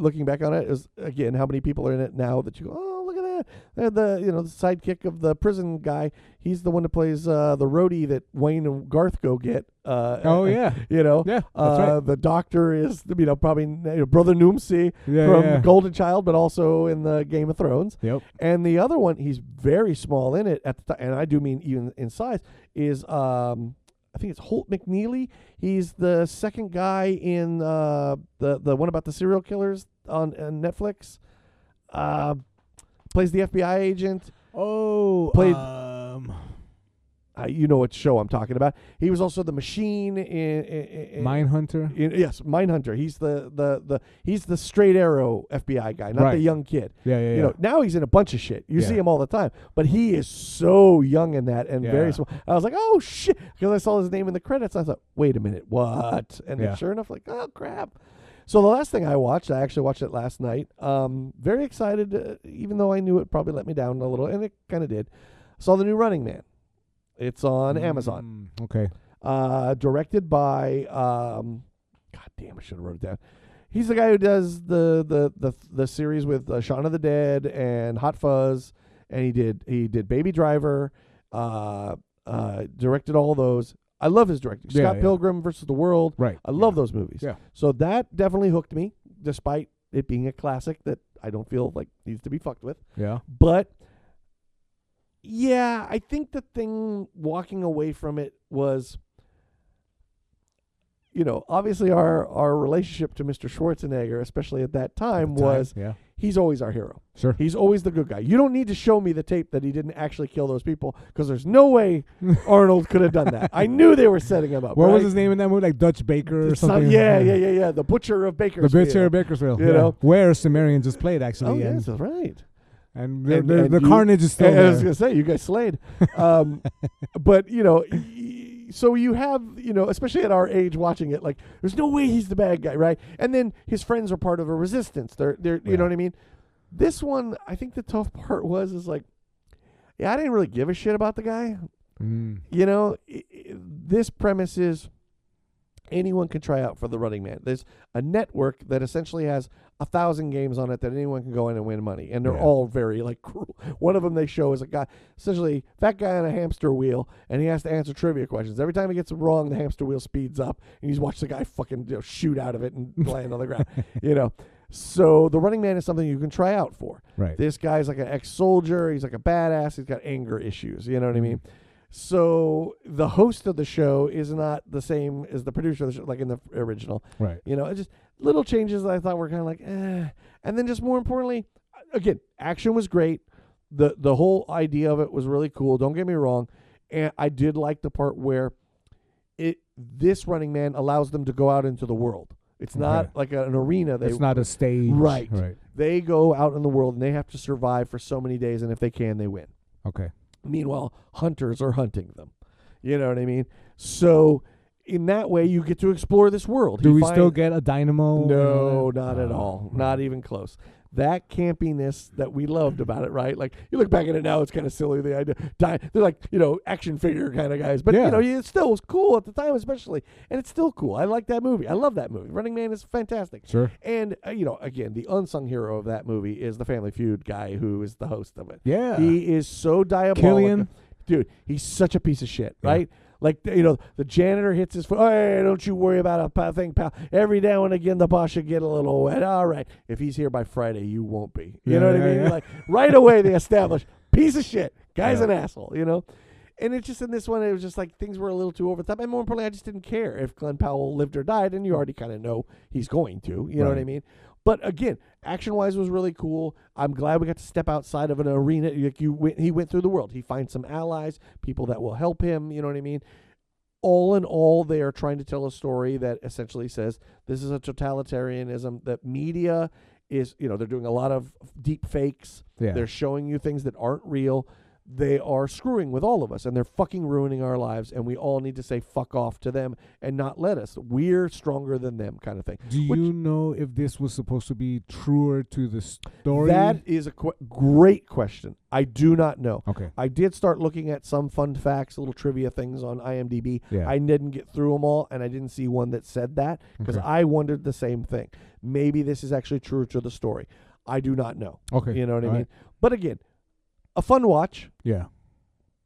looking back on it, is, again, how many people are in it now that you go, oh, look at the sidekick of the prison guy. He's the one that plays the roadie that Wayne and Garth go get. Oh yeah, yeah, that's right. The doctor is probably Brother Noomsi from Golden Child, but also in the Game of Thrones. Yep. And the other one, he's very small in it at the and I do mean even in size, is I think it's Holt McNeely. He's the second guy in the one about the serial killers on Netflix. Plays the FBI agent. Oh, played. You know what show I'm talking about. He was also the Machine in Mindhunter. Yes, Mindhunter. He's the straight arrow FBI guy, not the young kid. Yeah. Now he's in a bunch of shit. You see him all the time, but he is so young in that and very small. I was like, oh shit, because I saw his name in the credits. I thought, wait a minute, what? And then sure enough, like, oh crap. So the last thing I actually watched it last night. Very excited, even though I knew it probably let me down a little, and it kind of did. Saw the new Running Man. It's on Amazon. Okay. Directed by God damn, I should have wrote it down. He's the guy who does the series with Shaun of the Dead and Hot Fuzz, and he did Baby Driver. Directed all those. I love his directing. Scott Pilgrim versus the World. Right. I love those movies. Yeah. So that definitely hooked me, despite it being a classic that I don't feel like needs to be fucked with. Yeah. But yeah, I think the thing walking away from it was, obviously our relationship to Mr. Schwarzenegger, especially at that time, was he's always our hero. Sure. He's always the good guy. You don't need to show me the tape that he didn't actually kill those people, because there's no way Arnold could have done that. I knew they were setting him up. What was his name in that movie? Like Dutch Baker or something? Yeah. The Butcher of Bakersfield. The Butcher of Bakersfield. You know? Where Sumerian just played, actually. Oh, yes, that's right. And the carnage is still there. I was going to say, you guys slayed. But, so you have, especially at our age watching it, like, there's no way he's the bad guy, right? And then his friends are part of a resistance. They're you know what I mean? This one, I think the tough part is like, I didn't really give a shit about the guy. This premise is anyone can try out for the Running Man. There's a network that essentially has 1,000 games on it that anyone can go in and win money, and they're all very cruel. One of them they show is a guy, essentially fat guy on a hamster wheel, and he has to answer trivia questions. Every time he gets them wrong, the hamster wheel speeds up, and he's watched the guy fucking shoot out of it and land on the ground. So the Running Man is something you can try out for. Right. This guy's like an ex-soldier. He's like a badass. He's got anger issues. You know what I mean? So the host of the show is not the same as the producer of the show, like in the original. Right. It's just little changes that I thought were kind of like, eh. And then just more importantly, again, action was great. The whole idea of it was really cool. Don't get me wrong. And I did like the part where this Running Man allows them to go out into the world. It's not like an arena. It's not a stage. Right. They go out in the world and they have to survive for so many days, and if they can, they win. Okay. Meanwhile, hunters are hunting them. You know what I mean? So in that way, you get to explore this world. Do we still get a dynamo? No, not at all. Not even close. That campiness that we loved about it, right? Like, you look back at it now, it's kind of silly, the idea. They're like, action figure kind of guys. But, it still was cool at the time, especially. And it's still cool. I like that movie. I love that movie. Running Man is fantastic. Sure. And, again, the unsung hero of that movie is the Family Feud guy who is the host of it. Yeah. He is so diabolical. Killian. Dude, he's such a piece of shit, right? Like, the janitor hits his foot. Hey, don't you worry about a thing, pal. Every now and again, the boss should get a little wet. All right. If he's here by Friday, you won't be. You know what I mean? Like, right away, they establish, piece of shit. Guy's an asshole, And it's just in this one, it was just like things were a little too over the top. And more importantly, I just didn't care if Glenn Powell lived or died. And you already kind of know he's going to. You know what I mean? But again, action-wise was really cool. I'm glad we got to step outside of an arena. He went through the world. He finds some allies, people that will help him. You know what I mean? All in all, they are trying to tell a story that essentially says this is a totalitarianism, that media is, they're doing a lot of deep fakes. Yeah. They're showing you things that aren't real. They are screwing with all of us, and they're fucking ruining our lives, and we all need to say fuck off to them and not let us. We're stronger than them, kind of thing. Do you know if this was supposed to be truer to the story? That is a great question. I do not know. Okay. I did start looking at some fun facts, little trivia things on IMDb. Yeah. I didn't get through them all, and I didn't see one that said that, because I wondered the same thing. Maybe this is actually truer to the story. I do not know. Okay. You know what I mean? But again, a fun watch. Yeah.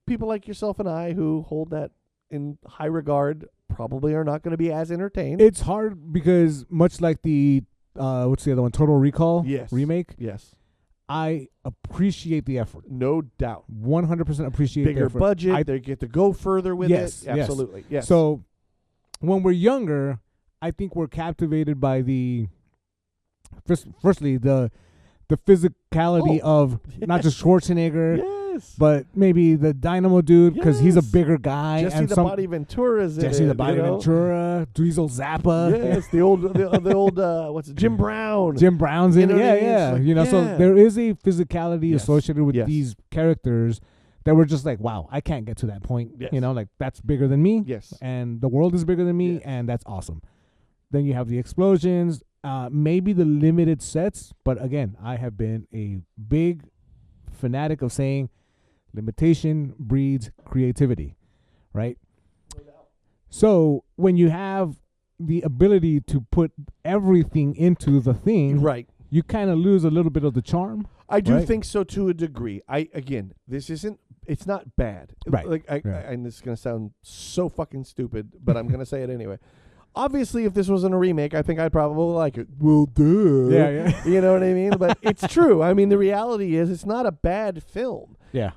People like yourself and I who hold that in high regard probably are not going to be as entertained. It's hard because much like the what's the other one, Total Recall remake. Yes. I appreciate the effort. No doubt. 100% appreciate Bigger the effort. budget. They get to go further with Yes, it. Absolutely. Yes. So when we're younger, I think we're captivated by the firstly the physicality of not just Schwarzenegger, but maybe the Dynamo dude because he's a bigger guy. Jesse and the Body Ventura's in Jesse it, the Body Ventura, Dweezil Zappa. Yes, the old what's it, Jim Brown. Jim Brown's in it. Yeah. Like, so there is a physicality Yes. associated with Yes. these characters that we're just like, wow, I can't get to that point. Yes. Like that's bigger than me. Yes. And the world is bigger than me, Yes. and that's awesome. Then you have the explosions, maybe the limited sets, but again, I have been a big fanatic of saying limitation breeds creativity, right? So when you have the ability to put everything into the thing, Right. you kind of lose a little bit of the charm. I do Right. think so to a degree. It's not bad. Right. Like and this is gonna sound so fucking stupid, but I'm gonna say it anyway. Obviously, if this wasn't a remake, I think I'd probably like it. Well, duh. Yeah. You know what I mean? But it's true. I mean, the reality is, it's not a bad film. Yeah.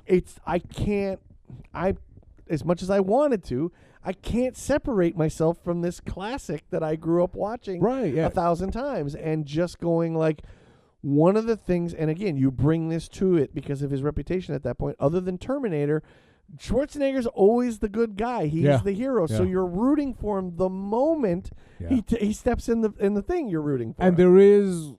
As much as I wanted to, I can't separate myself from this classic that I grew up watching Right, yeah. 1,000 times and just going like, one of the things, and again, you bring this to it because of his reputation at that point, other than Terminator, Schwarzenegger's always the good guy. He's the hero. So you're rooting for him the moment he steps in the thing you're rooting for. And there is,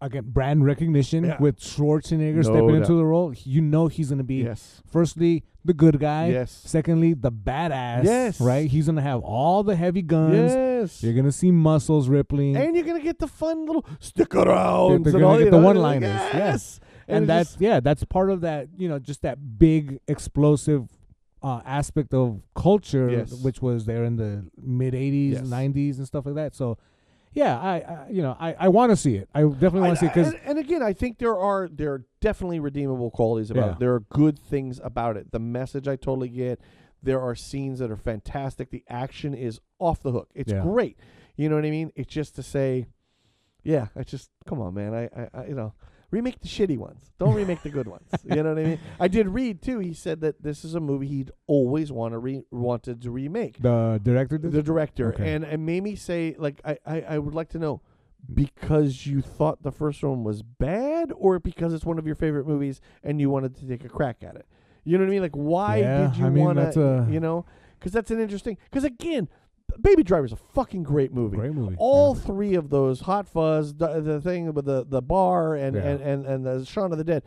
again, brand recognition with Schwarzenegger stepping into the role. He's going to be, firstly, the good guy. Yes. Secondly, the badass. Yes. Right? He's going to have all the heavy guns. Yes. You're going to see muscles rippling. And you're going to get the fun little stick around. They're going to get the one-liners. Yes. And that's part of that, just that big explosive aspect of culture, which was there in the mid 80s, 90s and stuff like that. So, I want to see it. I definitely want to see it. Cause and again, I think there are definitely redeemable qualities about it. There are good things about it. The message I totally get. There are scenes that are fantastic. The action is off the hook. It's great. You know what I mean? It's just to say, come on, man. I remake the shitty ones. Don't remake the good ones. You know what I mean? I did read too. He said that this is a movie he'd always wanted to remake. The director did? The director. Okay. And it made me say, like, I would like to know, because you thought the first one was bad, or because it's one of your favorite movies and you wanted to take a crack at it? You know what I mean? Like, why did you want to? Because that's an interesting. Because again, Baby Driver's a fucking great movie. Great movie. All three of those, Hot Fuzz, the thing with the bar, and the Shaun of the Dead.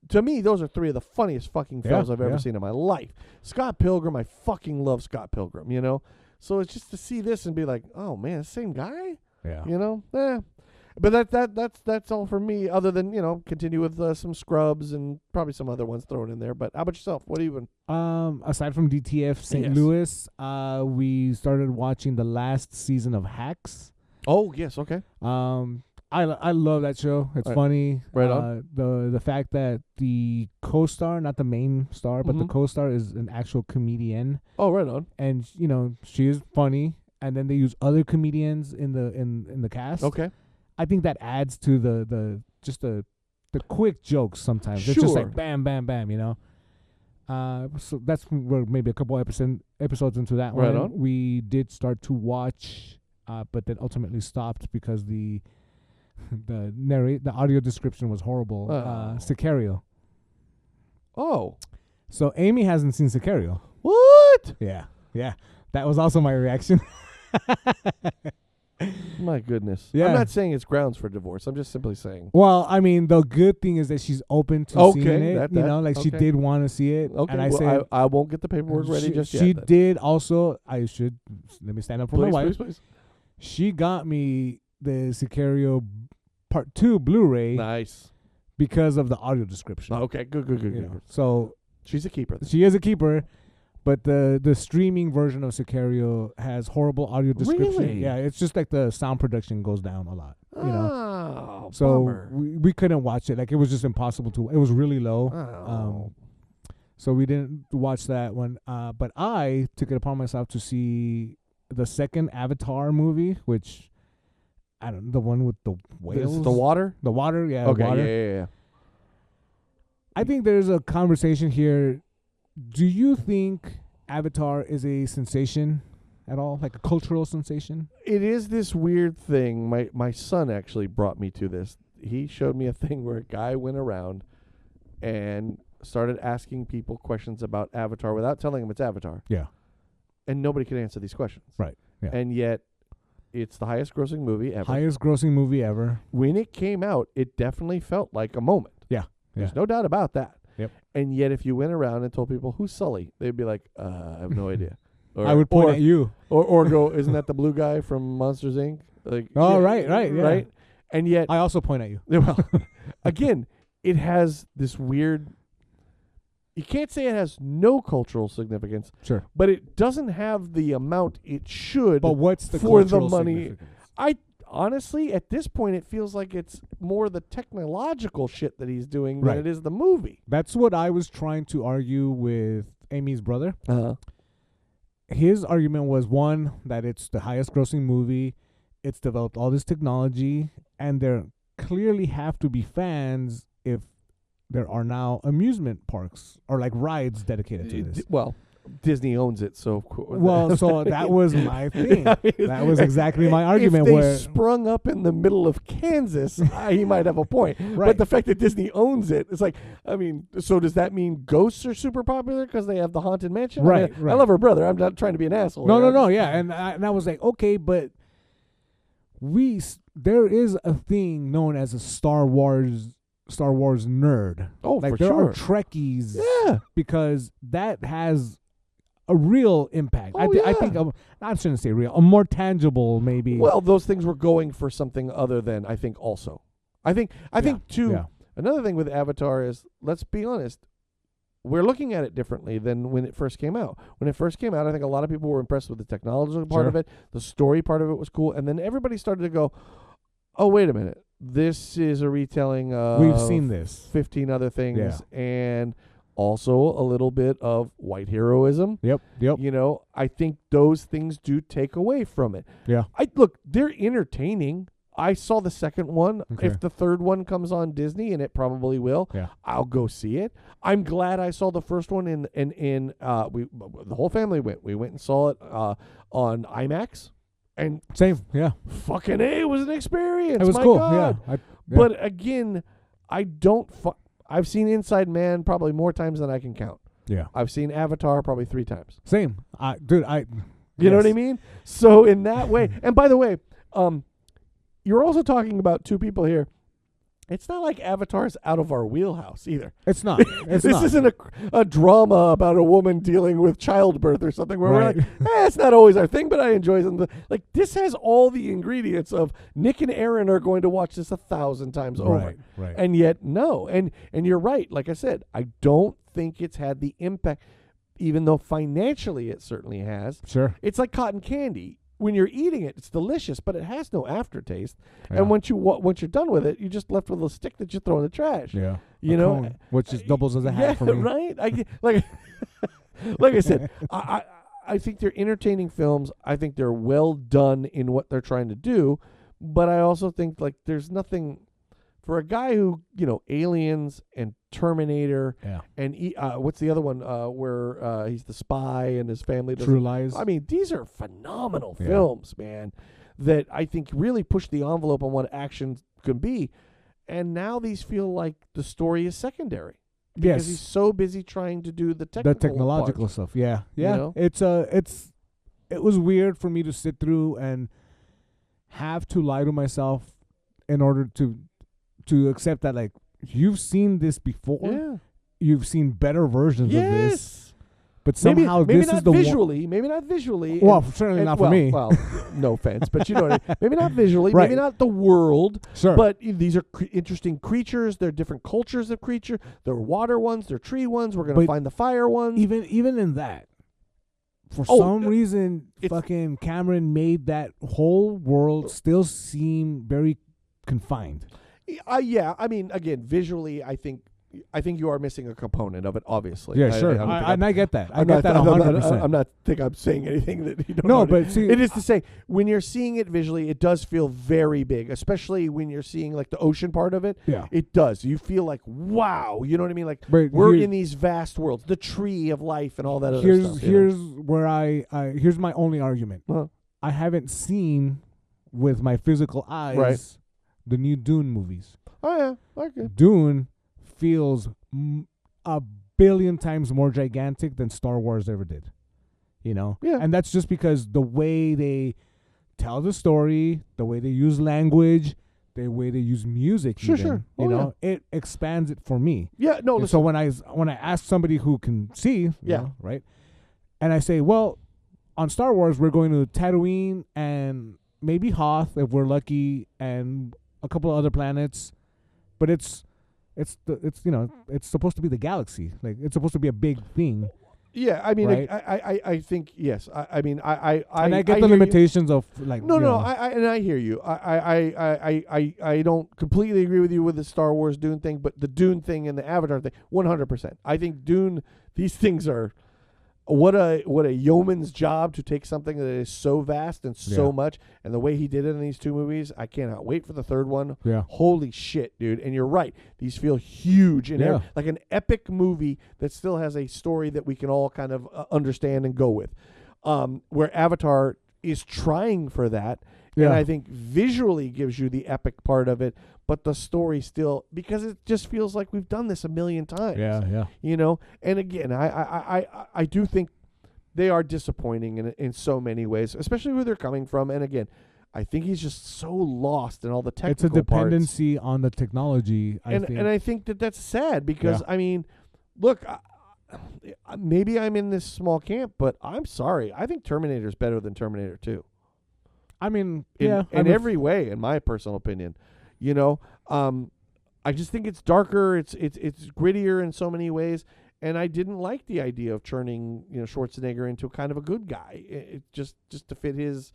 To me, those are three of the funniest fucking films I've ever seen in my life. Scott Pilgrim, I fucking love Scott Pilgrim. So it's just to see this and be like, oh man, same guy. Yeah. But that's all for me. Other than continue with some Scrubs and probably some other ones thrown in there. But how about yourself? What are you been? Aside from DTF St. Louis, we started watching the last season of Hacks. Oh yes, okay. I love that show. It's funny. Right on. The fact that the co-star, not the main star, but the co-star is an actual comedian. Oh, right on. And she is funny. And then they use other comedians in the cast. Okay. I think that adds to the quick jokes sometimes. It's just like bam, bam, bam, So that's we're maybe a couple episodes into that right one. On. We did start to watch, but then ultimately stopped because the audio description was horrible. Sicario. Oh. So Amy hasn't seen Sicario. What? Yeah. That was also my reaction. My goodness. Yeah. I'm not saying it's grounds for divorce. I'm just simply saying. Well, I mean, the good thing is that she's open to seeing it. She okay. did want to see it. Okay. And I well, said I won't get the paperwork ready just yet. She then. did also. Let me stand up for my wife. Please. She got me the Sicario Part 2 Blu-ray. Nice. Because of the audio description. Okay. Good. So she's a keeper. Then. She is a keeper. But the streaming version of Sicario has horrible audio description. Really? Yeah, it's just like the sound production goes down a lot. Oh, So bummer. we couldn't watch it. Like, it was just impossible to. It was really low. Oh. So we didn't watch that one. But I took it upon myself to see the second Avatar movie, which I don't know, the one with the whales. The water? The water, yeah. Okay, water. yeah. I think there's a conversation here. Do you think Avatar is a sensation at all, like a cultural sensation? It is this weird thing. My son actually brought me to this. He showed me a thing where a guy went around and started asking people questions about Avatar without telling them it's Avatar. Yeah. And nobody could answer these questions. Right. Yeah. And yet, it's the highest grossing movie ever. Highest grossing movie ever. When it came out, it definitely felt like a moment. Yeah. There's no doubt about that. Yep. And yet, if you went around and told people, who's Sully? They'd be like, I have no idea. Or, I would point at you. Or go, isn't that the blue guy from Monsters, Inc.? Like, Oh, right, yeah. Right? And yet, I also point at you. well, again, it has this weird, you can't say it has no cultural significance, Sure. but it doesn't have the amount it should. But what's the for the cultural money? significance? Honestly, at this point, it feels like it's more the technological shit that he's doing Right. than it is the movie. That's what I was trying to argue with Amy's brother. Uh-huh. His argument was, one, that it's the highest grossing movie. It's developed all this technology, and there clearly have to be fans if there are now amusement parks or like rides dedicated to this. Well, Disney owns it, so of course. Well, so that was my thing. I mean, That was exactly my argument. If they where sprung up in the middle of Kansas, he might have a point. Right. But the fact that Disney owns it, it's like, I mean, so does that mean ghosts are super popular because they have the Haunted Mansion? Right, I mean, right. I love her brother. I'm not trying to be an asshole. no, yeah, and I was like, okay, but there is a thing known as a Star Wars nerd. Oh, like for there sure. are Trekkies, Yeah. because that has a real impact. Oh, I think I shouldn't say real, a more tangible maybe. Well, those things were going for something other than, I think, also. I think too, yeah. another thing with Avatar is, let's be honest, we're looking at it differently than when it first came out. When it first came out, I think a lot of people were impressed with the technological part Sure. of it. The story part of it was cool. And then everybody started to go, oh, wait a minute. This is a retelling of We've seen this. 15 other things. Yeah. And also a little bit of white heroism. Yep. You know, I think those things do take away from it. Yeah. Look, they're entertaining. I saw the second one. Okay. If the third one comes on Disney, and it probably will, Yeah. I'll go see it. I'm glad I saw the first one in the whole family went. We went and saw it on IMAX, and Same. Yeah. fucking A, it was an experience. It was My cool. God. Yeah. But again, I don't. I've seen Inside Man probably more times than I can count. Yeah. I've seen Avatar probably 3 times. Same. Dude. You know what I mean? So in that way, and by the way, you're also talking about two people here. It's not like Avatar's out of our wheelhouse either. It's not. It's this not. isn't a drama about a woman dealing with childbirth or something where Right. we're like, it's not always our thing, but I enjoy them. Like, this has all the ingredients of Nick and Aaron are going to watch this 1,000 times over. Right. And yet, no. And you're right. Like I said, I don't think it's had the impact, even though financially it certainly has. Sure. It's like cotton candy. When you're eating it, it's delicious, but it has no aftertaste. Yeah. And once you're done with it, you're just left with a stick that you throw in the trash. Yeah. You A know, cone, which just doubles as a hat yeah, for me. right. Like I said, I think they're entertaining films. I think they're well done in what they're trying to do, but I also think like there's nothing for a guy who, you know, Aliens and Terminator Yeah. and what's the other one where he's the spy and his family doesn't. True Lies. I mean, these are phenomenal Yeah. films, man, that I think really push the envelope on what action can be. And now these feel like the story is secondary. Because he's so busy trying to do the technological part. stuff. Yeah. Yeah. know? It was weird for me to sit through and have to lie to myself in order to accept that, like, you've seen this before. Yeah. You've seen better versions of this. Yes. But somehow maybe this not is the visually. Maybe not visually. Well, certainly not for me. Well, no offense, but you know what I mean. Maybe not visually. Right. Maybe not the world. Sure. But these are interesting creatures. They're different cultures of creature. They're water ones. They're tree ones. We're going to But find the fire ones. even in that, for Oh, some reason, it's- fucking Cameron made that whole world still seem very confined. Yeah. I mean, again, visually, I think you are missing a component of it. Obviously. Yeah, sure. And I get that. I get that 100%. I'm not think I'm saying anything that you don't. No, know. but see, it is to say when you're seeing it visually, it does feel very big, especially when you're seeing like the ocean part of it. Yeah. It does. You feel like wow. You know what I mean? Like But we're in these vast worlds, the tree of life, and all that other stuff. Here's where here's my only argument. Uh-huh. I haven't seen with my physical eyes the new Dune movies. Oh yeah. Okay. Dune feels a billion times more gigantic than Star Wars ever did. You know? Yeah. And that's just because the way they tell the story, the way they use language, the way they use music, Sure. you know, it expands it for me. Yeah. No. And so when I ask somebody who can see, you know, right, and I say, well, on Star Wars we're going to Tatooine and maybe Hoth if we're lucky, and a couple of other planets, but it's you know, it's supposed to be the galaxy. Like it's supposed to be a big thing. Yeah, I mean, right? I think yes. I mean, I and I get the limitations of like No. I hear you. I don't completely agree with you with the Star Wars Dune thing, but the Dune thing and the Avatar thing, 100%. I think Dune. These things are what a yeoman's job to take something that is so vast and so much, and the way he did it in these two movies, I cannot wait for the third one. Yeah. Holy shit, dude! And you're right; these feel huge and like an epic movie that still has a story that we can all kind of understand and go with. Where Avatar is trying for that, and I think visually gives you the epic part of it, but the story still, because it just feels like we've done this a million times. Yeah. You know, and again, I do think they are disappointing in so many ways, especially where they're coming from. And again, I think he's just so lost in all the technical It's a dependency on the technology. And I think that's sad because I mean, look. Maybe I'm in this small camp, but I'm sorry. I think Terminator's better than Terminator 2. I mean, in every way, in my personal opinion. You know, I just think it's darker. It's grittier in so many ways, and I didn't like the idea of turning Schwarzenegger into kind of a good guy. It just to fit his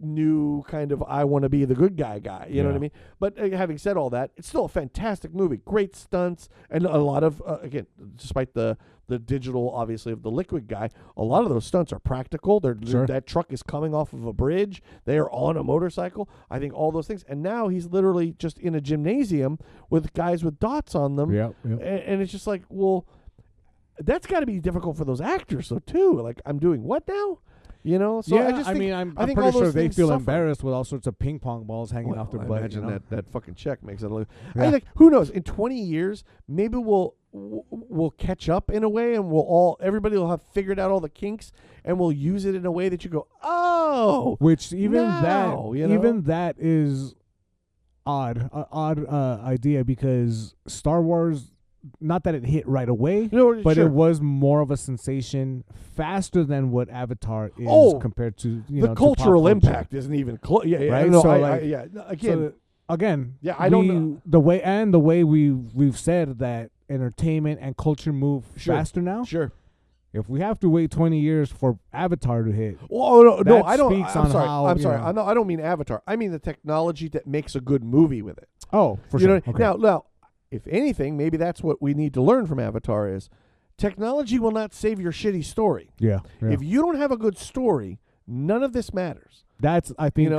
new kind of I want to be the good guy. You know what I mean? But having said all that, it's still a fantastic movie. Great stunts and a lot of again, despite the digital obviously of the liquid guy, a lot of those stunts are practical. That truck is coming off of a bridge. They are on a motorcycle. I think all those things. And now he's literally just in a gymnasium with guys with dots on them. Yeah. And it's just like, well, that's got to be difficult for those actors though too. Like, I'm doing what now? You know, so I just think, I'm think pretty all sure those they things feel suffer. embarrassed with all sorts of ping pong balls hanging off their butt. Imagine that fucking check makes it look. I think who knows? In 20 years, maybe we'll catch up in a way, and everybody will have figured out all the kinks, and we'll use it in a way that you go, oh, which even that is odd idea, because Star Wars. Not that it hit right away, but it was more of a sensation faster than what Avatar is compared to the cultural impact isn't even close. Right. No, so again, I don't know the way we've said that entertainment and culture move faster now. Sure. If we have to wait 20 years for Avatar to hit, no, I don't. I'm sorry. I don't mean Avatar. I mean the technology that makes a good movie with it. Oh, for sure. Okay. Now. If anything, maybe that's what we need to learn from Avatar is technology will not save your shitty story. Yeah. If you don't have a good story, none of this matters. I think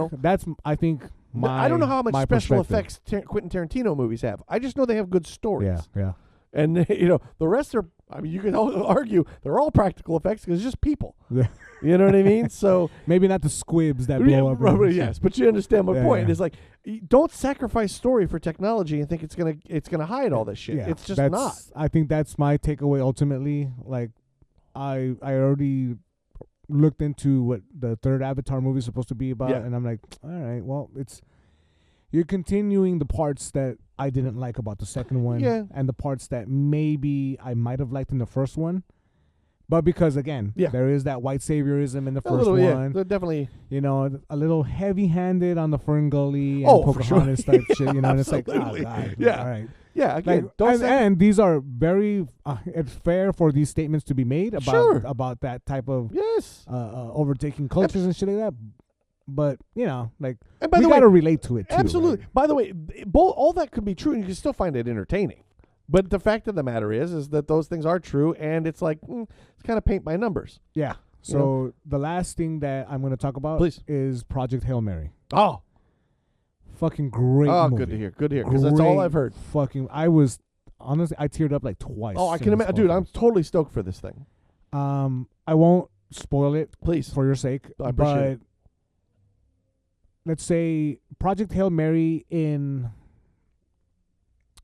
I don't know how much special effects Quentin Tarantino movies have. I just know they have good stories. Yeah. And the rest are. I mean, you can argue they're all practical effects because it's just people. Yeah. You know what I mean? So maybe not the squibs that blow up. Yes, but you understand my point. It's like, don't sacrifice story for technology and think it's gonna hide all this shit. Yeah, it's just not. I think that's my takeaway ultimately. Like, I already looked into what the third Avatar movie is supposed to be about, and I'm like, all right, well, you're continuing the parts that I didn't like about the second one, and the parts that maybe I might have liked in the first one. But because, again, there is that white saviorism in the first one. Yeah, definitely. A little heavy-handed on the Fern Gully and Pocahontas type shit, and it's like, oh, God. Yeah. All right. Yeah, again, and these are very, it's fair for these statements to be made about that type of overtaking cultures and shit like that. but like And by we the gotta way, relate to it too. absolutely. Right? By the way, all that could be true, and you can still find it entertaining. But the fact of the matter is that those things are true, and it's like it's kind of paint by numbers. Yeah. So the last thing that I'm going to talk about Please. is Project Hail Mary. Oh, Fucking great movie. good to hear. Good to hear, because that's all Great I've heard. I was honestly, I teared up like twice. Oh, I in can this imagine, dude. I'm movie. totally stoked for this thing. I won't spoil it Please, for your sake, I appreciate but it. let's say Project Hail Mary in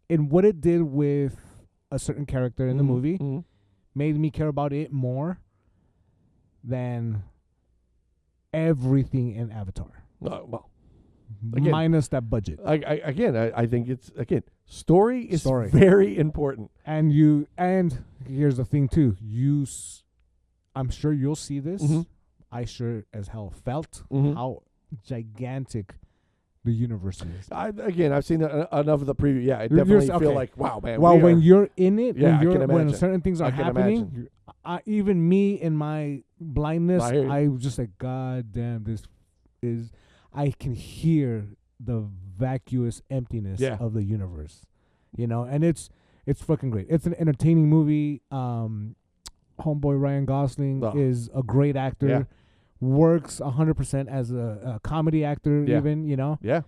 what it did with a certain character in the movie made me care about it more than everything in Avatar. Well, again, minus that budget. I think it's story is Story. very important. And here's the thing too. I'm sure you'll see this. I sure as hell felt how gigantic the universe is. I've seen enough of the preview. Yeah, I You're definitely okay. feel like, wow, man. Well, we when are- you're in it, Yeah, I can when imagine. certain things are I can happening, imagine. even me in my blindness, I hear you. I was just like, God damn, this is. I can hear the vacuous emptiness Yeah. of the universe, and it's fucking great. It's an entertaining movie. Homeboy Ryan Gosling Oh. is a great actor. Yeah. Works 100% as a comedy actor. Yeah. Even Yeah.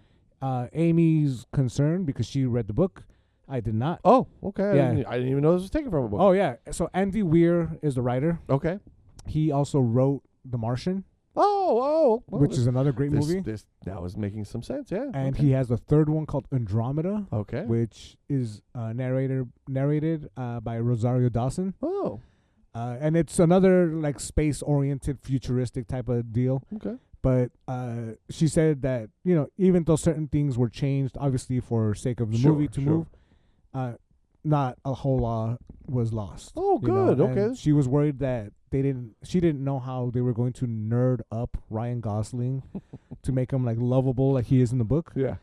Amy's concerned because she read the book. I did not. Oh, okay. Yeah. I didn't even know this was taken from a book. Oh yeah. So Andy Weir is the writer. Okay. He also wrote The Martian, Oh. Well, which is another great movie. This now is making some sense. Yeah. And okay. he has a third one called Andromeda, Okay. which is narrated by Rosario Dawson. Oh. And it's another like space-oriented, futuristic type of deal. Okay. But she said that even though certain things were changed, obviously for sake of the Sure, movie to sure. move, not a whole lot was lost. Oh, you know, good. and Okay. she was worried that she didn't know how they were going to nerd up Ryan Gosling to make him like lovable like he is in the book. Yeah.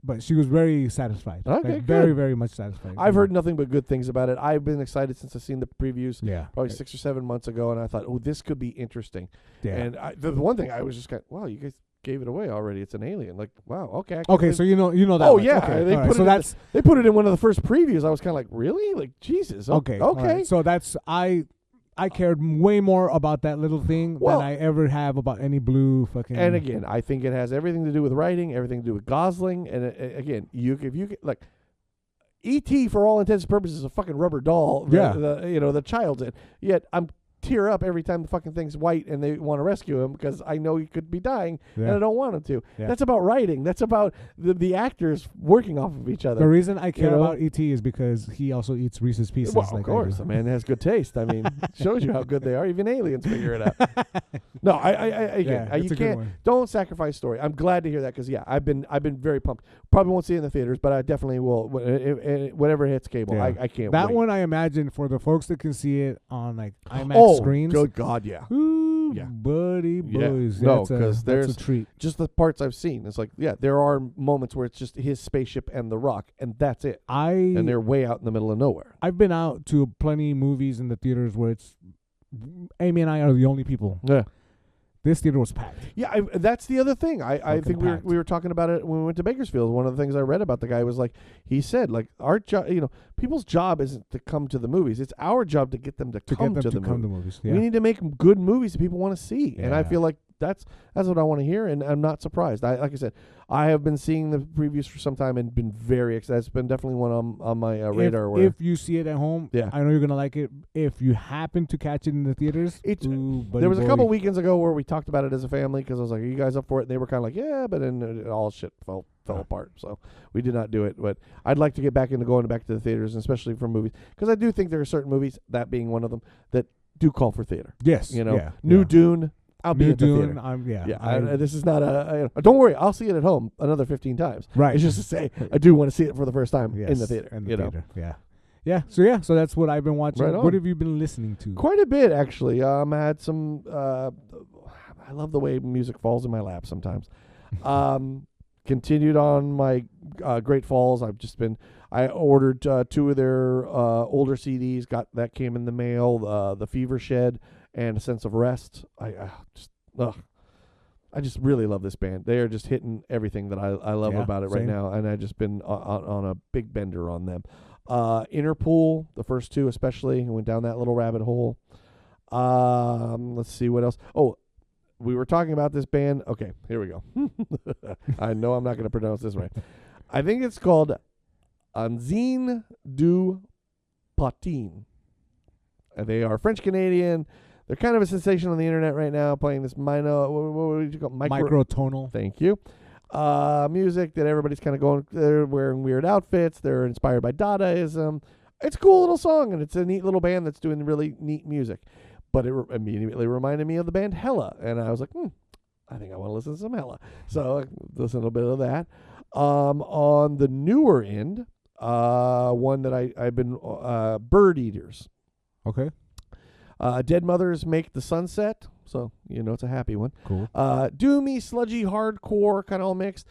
But she was very satisfied. Okay, like, very, good. very much satisfied. I've heard nothing but good things about it. I've been excited since I've seen the previews. Yeah. Probably 6 or 7 months ago, and I thought, oh, this could be interesting. Yeah. And the one thing I was just kind of, wow, you guys gave it away already. It's an alien. Like, wow, okay. I can't Okay, believe- so you know that. Oh, much. yeah. Okay, They all right, put so it in that's they put it in one of the first previews. I was kind of like, really? Like, Jesus. okay. Okay. all right. So that's I cared way more about that little thing Well- than I ever have about any blue fucking. And again, I think it has everything to do with writing, everything to do with Gosling, and again, if you like, E.T. for all intents and purposes is a fucking rubber doll. Yeah. The child's in. Yet I'm tear up every time the fucking thing's white and they want to rescue him because I know he could be dying and I don't want him to. Yeah. That's about writing. That's about the actors working off of each other. The reason I care know? about E.T. is because he also eats Reese's Pieces. Well, like of course, I the do. man has good taste. I mean, shows you how good they are. Even aliens figure it out. No, again, Yeah, it's you a good can't. one. Don't sacrifice story. I'm glad to hear that because I've been very pumped. Probably won't see it in the theaters, but I definitely will. Whenever it hits cable, Yeah. I can't. That wait. one I imagine for the folks that can see it on like IMAX Oh, screens. good God, yeah. Ooh, Yeah. buddy Yeah. boys. No, That's a- 'cause that's there's- a treat. Just the parts I've seen. It's like, yeah, there are moments where it's just his spaceship and the Rock, and that's it. And they're way out in the middle of nowhere. I've been out to plenty movies in the theaters where it's Amy and I are the only people. Yeah. This theater was packed. Yeah, that's the other thing. I Fucking think packed. we were talking about it when we went to Bakersfield. One of the things I read about the guy was like, he said, like, our job, people's job isn't to come to the movies. It's our job to get them to come Get them to to the come movies. to movies. Yeah. We need to make good movies that people want to see. And I Yeah. feel like that's what I want to hear, and I'm not surprised. Like I said, I have been seeing the previews for some time and been very excited. It's been definitely one on my radar. If you see it at home, Yeah. I know you're gonna like it. If you happen to catch it in the theaters, There was a couple weekends ago where we talked about it as a family because I was like, "Are you guys up for it?" And they were kind of like, "Yeah," but then all shit fell apart. So we did not do it. But I'd like to get back into going back to the theaters, and especially for movies, because I do think there are certain movies, that being one of them, that do call for theater. Yes, New Dune. I'll be New at the Dune. theater. This is not don't worry, I'll see it at home another 15 times. Right. It's just to say I do want to see it for the first time Yes, in the theater. in the theater. Yeah. So that's what I've been watching. Right on. What have you been listening to? Quite a bit, actually. I had some. I love the way music falls in my lap sometimes. Continued on my Great Falls. I ordered 2 of their older CDs. That came in the mail. The Fever Shed and A Sense of Rest. I just really love this band. They are just hitting everything that I love about it right same. now, and I've just been on a big bender on them. Interpol, the first two especially, went down that little rabbit hole. Let's see what else. Oh, we were talking about this band. Okay, here we go. I know I'm not going to pronounce this right. I think it's called Anzine du Patin. They are French Canadian. They're kind of a sensation on the internet right now, playing this what would you call it? Microtonal. Thank you. Music that everybody's kind of going. They're wearing weird outfits. They're inspired by Dadaism. It's a cool little song, and it's a neat little band that's doing really neat music. But it immediately reminded me of the band Hella, and I was like, I think I want to listen to some Hella. So I listened to a bit of that. On the newer end, one that I've been Bird Eaters. Okay. Dead Mothers Make the Sunset, so it's a happy one. Cool. Doomy, sludgy, hardcore, kind of all mixed.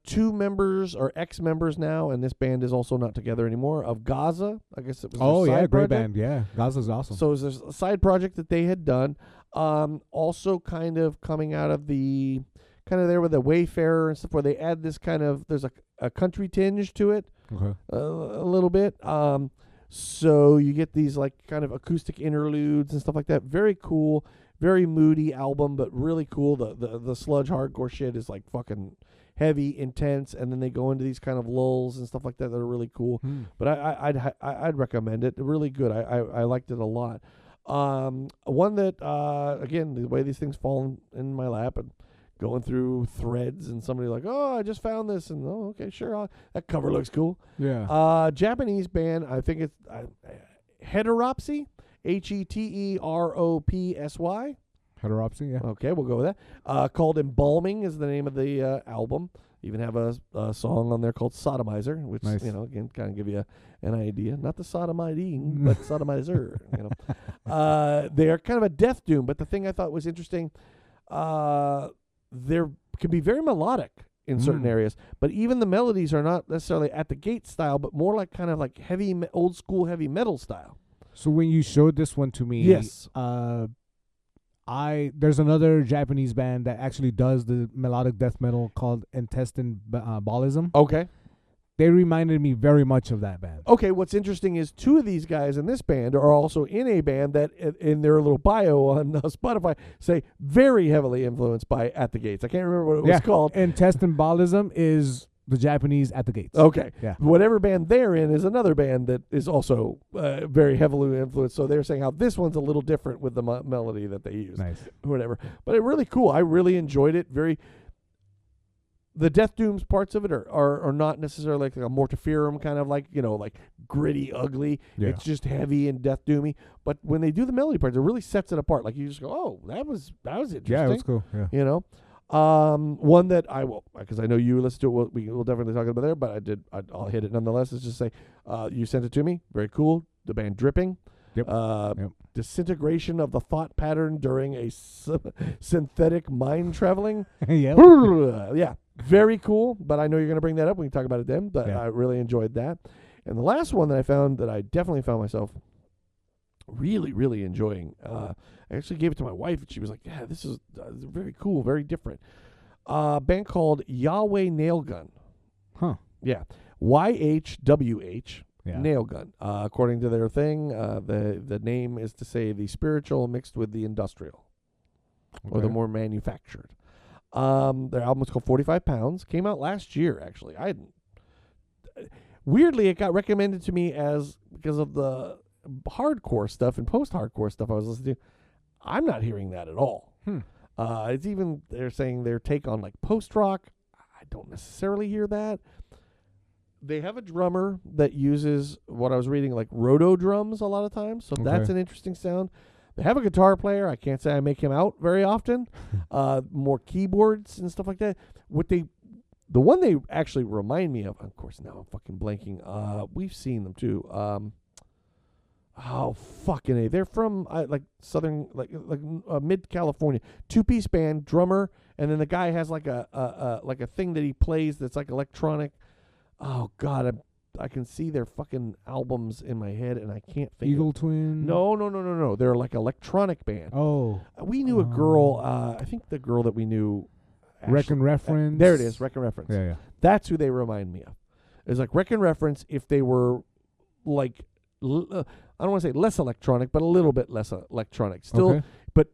Two members or ex-members now, and this band is also not together anymore, of Gaza. I guess it was their side great project. band. Yeah, Gaza's awesome. So it was a side project that they had done. Also kind of coming out of the kind of there with the Wayfarer and stuff, where they add this kind of, there's a country tinge to it. Okay. A little bit. So you get these like kind of acoustic interludes and stuff like that. Very cool, very moody album, but really cool. The sludge hardcore shit is like fucking heavy, intense, and then they go into these kind of lulls and stuff like that are really cool. But I'd recommend it. Really good. I liked it a lot. One that again, the way these things fall in my lap and going through threads, and somebody like, oh, I just found this, and okay, sure, that cover looks cool. Yeah. Japanese band, I think it's Heteropsy, Heteropsy. Heteropsy, yeah. Okay, we'll go with that. Called Embalming is the name of the album. Even have a song on there called Sodomizer, which Nice. Again, kind of give you an idea. Not the sodomizing, but sodomizer. They are kind of a death doom, but the thing I thought was interesting, there can be very melodic in certain areas, but even the melodies are not necessarily at the gate style, but more like kind of like heavy, old school heavy metal style. So when you showed this one to me, Yes. There's another Japanese band that actually does the melodic death metal called Intestine Ballism. Okay. They reminded me very much of that band. Okay, what's interesting is two of these guys in this band are also in a band that in their little bio on Spotify say very heavily influenced by At the Gates. I can't remember what it was called. Intestine Ballism is the Japanese At the Gates. Okay. Yeah. Whatever band they're in is another band that is also very heavily influenced. So they're saying how this one's a little different with the melody that they use. Nice. Whatever. But it's really cool. I really enjoyed it. The Death Dooms parts of it are not necessarily like a Mortiferum kind of like, like gritty, ugly. Yeah. It's just heavy and Death Doomy. But when they do the melody parts, it really sets it apart. Like you just go, oh, that was interesting. Yeah, it was cool. Yeah. One that I will, because I know you listen to it, we'll definitely talk about there, but I'll hit it nonetheless. Is just say, you sent it to me. Very cool. The band Dripping. Yep. Disintegration of the thought pattern during a synthetic mind traveling. Yep. Yeah. Very cool, but I know you're going to bring that up when we talk about it then, but Yeah. I really enjoyed that. And the last one that I found that I definitely found myself really, really enjoying, I actually gave it to my wife, and she was like, yeah, this is very cool, very different. Band called Yahweh Nail Gun. Huh. Yeah. YHWH Yeah. Nail Gun. According to their thing, the name is to say the spiritual mixed with the industrial, or the Okay. more manufactured. Their album was called 45 Pounds. Came out last year, actually. Weirdly, it got recommended to me because of the hardcore stuff and post-hardcore stuff I was listening to. I'm not hearing that at all. It's even, they're saying their take on like post-rock. I don't necessarily hear that. They have a drummer that uses what I was reading, like roto drums a lot of times. So that's an interesting sound. They have a guitar player. I can't say I make him out very often. More keyboards and stuff like that. The one they actually remind me of course, now I'm fucking blanking. We've seen them too. Fucking A. They're from like southern, like mid California. 2-piece band, drummer, and then the guy has like a thing that he plays that's like electronic. Oh God, I can see their fucking albums in my head, and I can't think. Eagle Twin. No. They're like electronic band. Oh, We knew a girl. I think the girl that we knew. Rec and Reference. There it is. Rec and Reference. Yeah. That's who they remind me of. It's like Rec and Reference if they were like I don't want to say less electronic, but a little bit less electronic. Still, but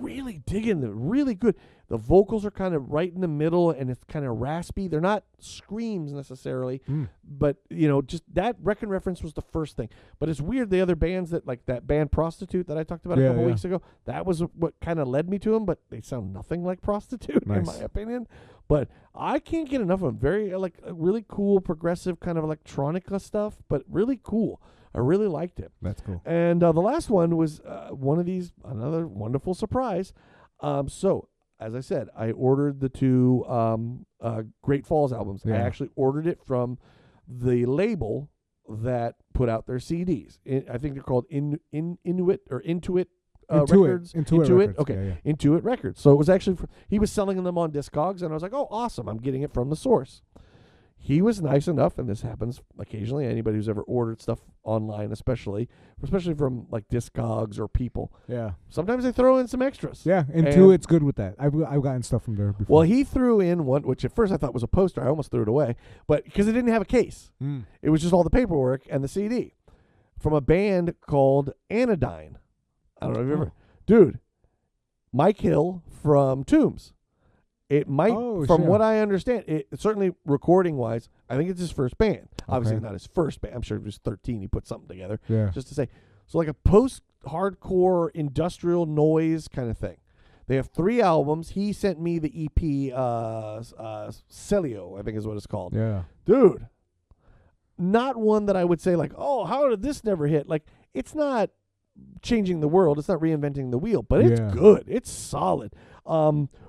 really digging them. Really good. The vocals are kind of right in the middle, and it's kind of raspy. They're not screams necessarily, but just that Rec and Reference was the first thing. But it's weird. The other bands like that band Prostitute that I talked about a couple weeks ago, that was what kind of led me to them. But they sound nothing like Prostitute in my opinion. But I can't get enough of them. Very really cool, progressive kind of electronica stuff, but really cool. I really liked it. That's cool. And the last one was another wonderful surprise. So, as I said, I ordered the two Great Falls albums. Yeah. I actually ordered it from the label that put out their CDs. I think they're called Intuit Records. Intuit Records. Okay, yeah. Intuit Records. So it was actually he was selling them on Discogs, and I was like, oh, awesome! I'm getting it from the source. He was nice enough, and this happens occasionally. Anybody who's ever ordered stuff online, especially from like Discogs or people. Yeah. Sometimes they throw in some extras. Yeah, Intuit's good with that. I've gotten stuff from there before. Well, he threw in one, which at first I thought was a poster. I almost threw it away, but because it didn't have a case, it was just all the paperwork and the CD from a band called Anodyne. I don't know if you ever, dude. Mike Hill from Tombs. It might, from what I understand, it certainly recording-wise, I think it's his first band. Obviously not his first band. I'm sure he was 13. He put something together. Yeah. Just to say. So like a post-hardcore industrial noise kind of thing. They have 3 albums. He sent me the EP, Celio, I think is what it's called. Yeah. Dude, not one that I would say like, oh, how did this never hit? Like, it's not changing the world. It's not reinventing the wheel, but it's good. It's solid.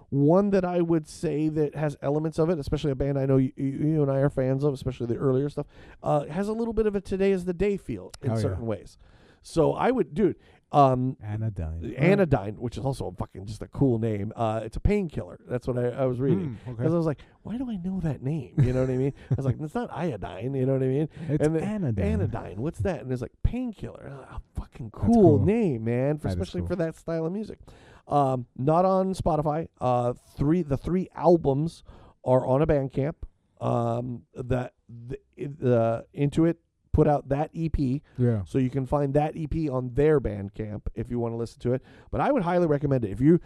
One that I would say that has elements of it, especially a band I know you and I are fans of, especially the earlier stuff, has a little bit of a Today is the Day feel in certain ways. So I would, dude, Anodyne, which is also fucking just a cool name. It's a painkiller. That's what I was reading. Because I was like, why do I know that name? You know what I mean? I was like, it's not iodine. You know what I mean? It's Anodyne. Anodyne. What's that? And it's like painkiller. Fucking cool name, man, especially for that style of music. Not on Spotify. The 3 albums are on a Bandcamp. That the Intuit put out that EP. Yeah. So you can find that EP on their Bandcamp if you want to listen to it. But I would highly recommend it. If you,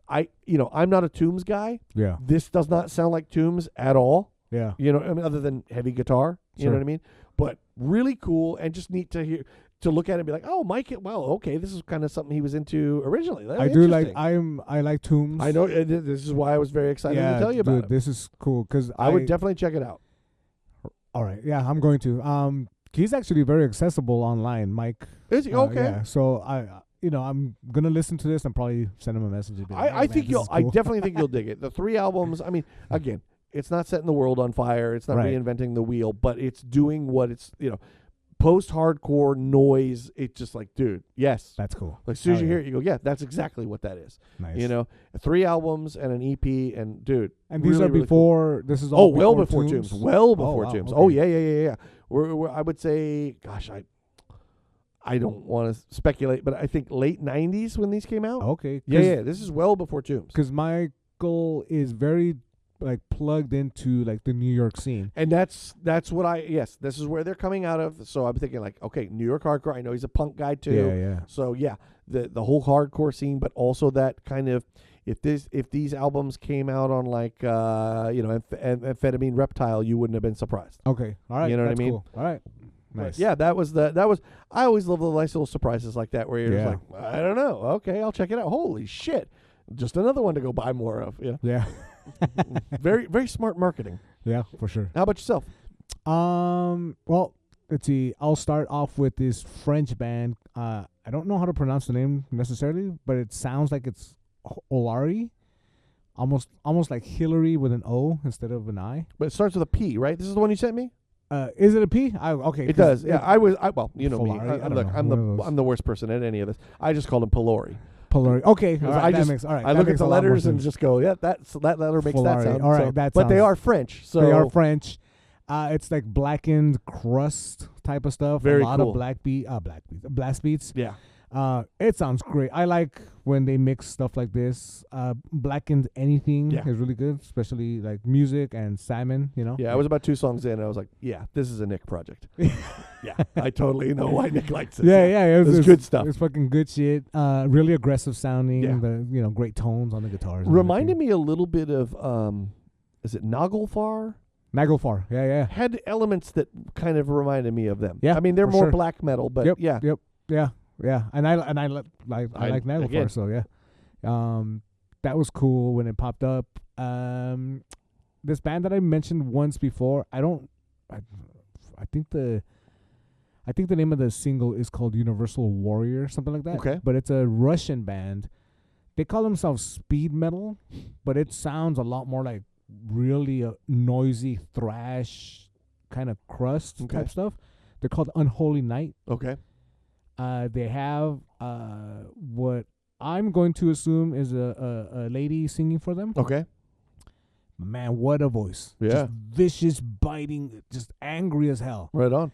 I'm not a Tombs guy. Yeah. This does not sound like Tombs at all. Yeah. Other than heavy guitar. You know what I mean? But really cool and just neat to hear. To look at it and be like, oh, Mike, well, okay, this is kind of something he was into originally. That's I like Tombs. I know, this is why I was very excited to tell you about it. This is cool, because I would definitely check it out. All right, yeah, I'm going to. He's actually very accessible online, Mike. Is he? Okay. Yeah, so I'm going to listen to this and probably send him a message. I definitely think you'll dig it. The 3 albums, I mean, again, it's not setting the world on fire. It's not reinventing the wheel, but it's doing what it's, post-hardcore noise. It's just like, dude, yes, that's cool. Like, as soon as you hear it, you go, yeah, that's exactly what that is. Nice. 3 albums and an EP, and dude, and these are before. Cool. This is all well before Tombs. Well before Tombs. Okay. Oh yeah. We're I would say, gosh, I don't want to speculate, but I think late 90s when these came out. Okay. Yeah. This is well before Tombs. Because Michael is very plugged into the New York scene, and that's what this is where they're coming out of. So I'm thinking okay, New York hardcore. I know he's a punk guy too. Yeah. So yeah, the whole hardcore scene, but also that kind of if these albums came out on Amphetamine Reptile, you wouldn't have been surprised. Okay, all right, you know what I mean? Cool. All right, nice. But yeah, that was. I always love the nice little surprises like that where you're just like, I don't know. Okay, I'll check it out. Holy shit, just another one to go buy more of. Yeah. Very, very smart marketing. Yeah, for sure. How about yourself? Well, let's see. I'll start off with this French band. I don't know how to pronounce the name necessarily, but it sounds like it's Olari. Almost like Hillary with an O instead of an I. But it starts with a P, right? This is the one you sent me? Is it a P? Okay. It does. Yeah, well, you know Polari, me. I'm the worst person at any of this. I just called him Polari. Polari. Okay. All right, I look at the letters and just go, yeah, that letter makes Polari. that sound. All right, but they are French. So they are French. It's like blackened crust type of stuff. Very a lot cool. of blast beats. Yeah. It sounds great. I like when they mix stuff like this. Blackened anything Yeah. is really good, especially like music and salmon. Yeah, I was about 2 songs in, and I was like, yeah, this is a Nick project. Yeah, I totally know why Nick likes it. Yeah. It's good stuff. It's fucking good shit. Really aggressive sounding. Yeah. The great tones on the guitars. and Reminded everything. me a little bit of, is it Nagelfar? Nagelfar. Yeah. Had elements that kind of reminded me of them. Yeah, I mean, they're for more sure. black metal, but Yep. yeah. Yeah. And I like Nagelfar. again. So yeah. That was cool when it popped up. This band that I mentioned once before. I think the name of the single is called Universal Warrior, something like that. Okay. But it's a Russian band. They call themselves speed metal, but it sounds a lot more like really noisy thrash kind of crust Okay. type stuff. They're called Unholy Night. Okay. They have what I'm going to assume is a lady singing for them. Okay. Man, what a voice. Yeah. Just vicious, biting, just angry as hell. Right on.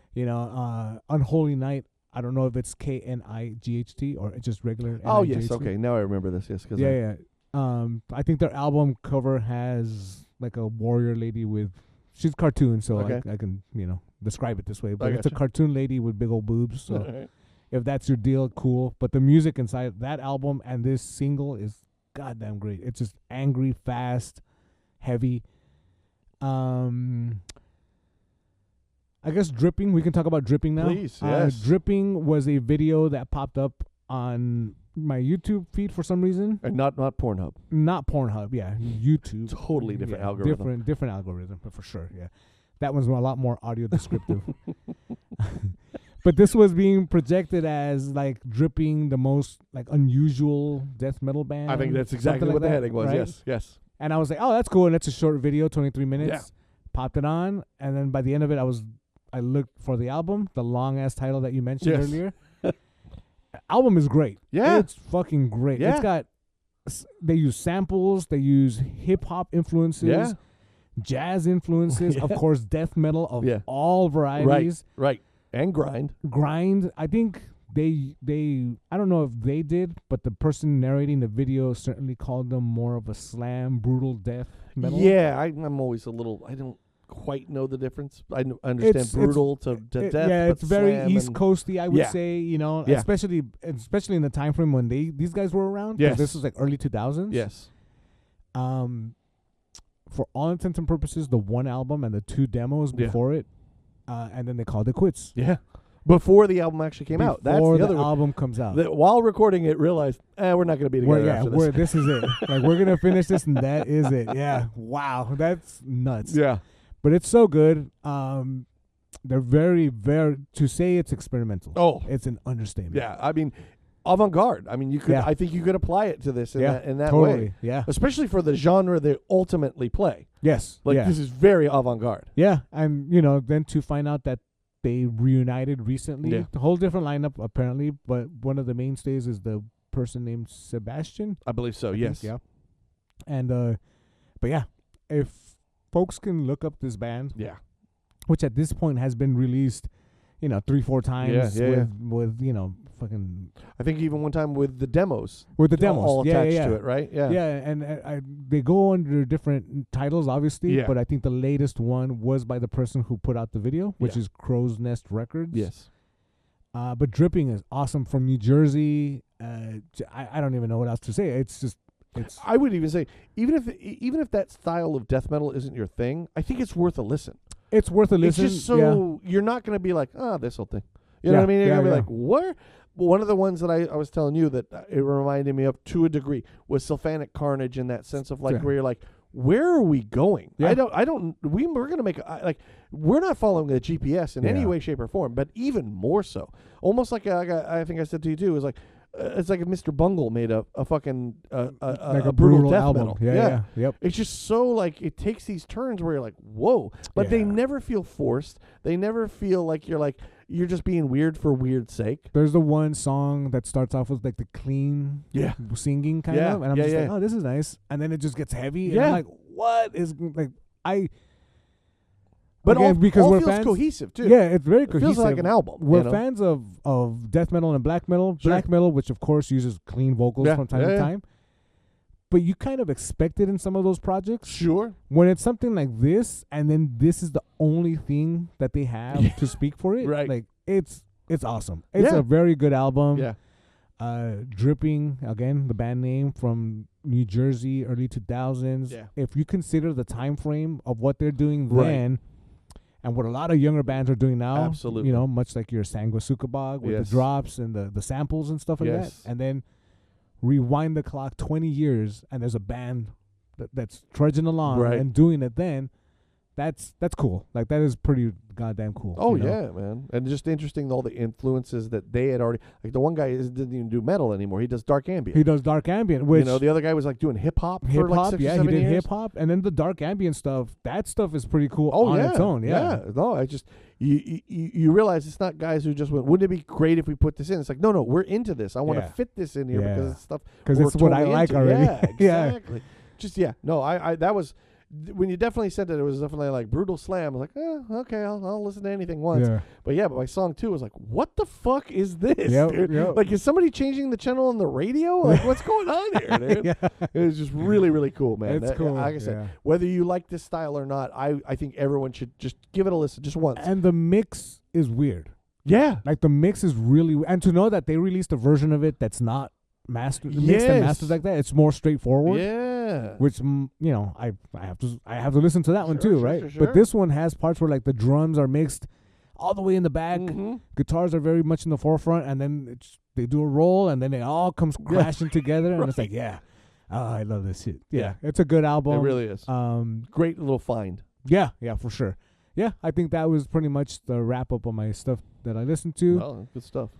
Unholy Night. I don't know if it's Knight or it's just regular. Oh, yes. NIGHT. Okay. Now I remember this. Yes. Cause Yeah. I think their album cover has like a warrior lady with. She's cartoon, so Okay. I can describe it this way. But it's a gotcha. cartoon lady with big old boobs. So if that's your deal, cool. But the music inside that album and this single is goddamn great. It's just angry, fast, heavy. I guess Dripping. We can talk about Dripping now. Please, yes. Dripping was a video that popped up on my YouTube feed for some reason. And not Pornhub. Not Pornhub, yeah. YouTube. Totally different algorithm. Different algorithm, but for sure, yeah. That one's a lot more audio descriptive. But this was being projected as like Dripping, the most like unusual death metal band. I think that's exactly something what like the that, heading was. right? Yes. And I was like, oh, that's cool. And it's a short video, 23 minutes. Yeah. Popped it on, and then by the end of it, I looked for the album, the long ass title that you mentioned Yes. earlier. Album is great. Yeah. It's fucking great. Yeah. It's got they use samples, they use hip hop influences, Yeah. jazz influences, Yeah. of course, death metal of Yeah. all varieties. Right. And grind. Grind. I think they I don't know if they did, but the person narrating the video certainly called them more of a slam, brutal death metal. Yeah, I'm always a little. I don't quite know the difference. I understand It's- brutal to death. Yeah, but it's very slam East and- Coasty, I would Yeah. say. Yeah. Especially in the time frame when these guys were around. 'Cause Yes. this was like early 2000s. Yes. For all intents and purposes, the one album and the 2 demos Yeah. before it, and then they called it quits. Yeah. Before the album actually came out. That's Before the other one. album comes out. That while recording it, realized, we're not going to be together after this. This is it. Like we're gonna finish this, and that is it. Yeah. Wow, that's nuts. Yeah. But it's so good. They're very, very to say it's experimental. Oh. It's an understatement. Yeah. I mean, avant-garde. I mean, you could. Yeah. I think you could apply it to this in Yeah, that totally. way, Yeah. especially for the genre they ultimately play. Yes. Like yeah. this is very avant-garde. Yeah, and then to find out that they reunited recently, Yeah. a whole different lineup apparently, but one of the mainstays is the person named Sebastian. I believe so. I Yes. think, yeah. And but yeah, if folks can look up this band, Yeah. which at this point has been released, 3-4 times Yeah. with fucking I think even one time with the demos. with the demos, all yeah, attached yeah, to it, right? Yeah. Yeah, and they go under different titles, obviously. Yeah. But I think the latest one was by the person who put out the video, which Yeah. is Crow's Nest Records. Yes. But Dripping is awesome from New Jersey. I don't even know what else to say. It's I would even say even if that style of death metal isn't your thing, I think it's worth a listen. it's worth a listen. It's just so you're not going to be like, this will thing. You know Yeah, what I mean? You're yeah, going to be yeah. like, what? But one of the ones that I was telling you that it reminded me of to a degree was Sylphanic Carnage in that sense of like Yeah. where you're like, where are we going? Yeah. We're going to make we're not following the GPS in any Yeah. way, shape, or form, but even more so. Almost like I think I said to you too, is like, it's like if Mr. Bungle made a fucking like a brutal death album. metal. Yeah. Yep. It's just so like it takes these turns where you're like, whoa, but they Yeah. never feel forced. They never feel like you're just being weird for weird's sake. There's the one song that starts off with like the clean Yeah. singing kind Yeah, of, and I'm yeah, just yeah. like, oh, this is nice, and then it just gets heavy. And Yeah. I'm like, what is like But again, because all we're feels fans, cohesive too. Yeah, it's very It cohesive. feels like an album. We're you know? fans of death metal and black metal. Sure. Black metal, which of course uses clean vocals Yeah, from time to time. But you kind of expect it in some of those projects. Sure. When it's something like this, and then this is the only thing that they have to speak for it, Right. like it's awesome. It's a very good album. Yeah. Dripping, again, the band name, from New Jersey, early 2000s. Yeah. If you consider the time frame of what they're doing Right. then and what a lot of younger bands are doing now, Absolutely. you know, much like your Sanguisugabog with Yes. the drops and the samples and stuff like Yes. that. And then rewind the clock 20 years and there's a band that's trudging along Right. and doing it then. That's cool. Like, that is pretty goddamn cool. Oh, you know? yeah, man. And just interesting, all the influences that they had already. Like, the one guy didn't even do metal anymore. He does dark ambient. He does dark ambient, which, you know, the other guy was like doing hip hop for hip like hop, 6 or yeah, 7 he did years. hip hop, and then the dark ambient stuff. That stuff is pretty cool Oh, on yeah. its own. Yeah. No, I just you realize it's not guys who just went, wouldn't it be great if we put this in? It's like, no, we're into this. I want to Yeah. fit this in here Yeah. because it's stuff because we're it's what I totally like into. already. Yeah, exactly. Just no, I that was when you definitely said that it was definitely like brutal slam. I was like, okay, I'll listen to anything once. Yeah. But by song 2 I was like, what the fuck is this, Yep, dude? yep. Like, is somebody changing the channel on the radio? Like, what's going on here, dude? Yeah. It was just really, really cool, man. It's cool. Like I said, yeah. whether you like this style or not, I think everyone should just give it a listen just once. And the mix is weird. Yeah. Like, the mix is really, and to know that they released a version of it that's not mastered, mixed and Yes. mastered like that, it's more straightforward. Yeah. Which you know, I have to listen to that one Sure, too, sure, right? sure, sure. But this one has parts where like the drums are mixed all the way in the back, Mhm. guitars are very much in the forefront, and then they do a roll, and then it all comes crashing together, and it's like, I love this shit. Yeah, it's a good album. It really is. Great little find. Yeah, for sure. Yeah, I think that was pretty much the wrap up on my stuff that I listened to. Well, good stuff.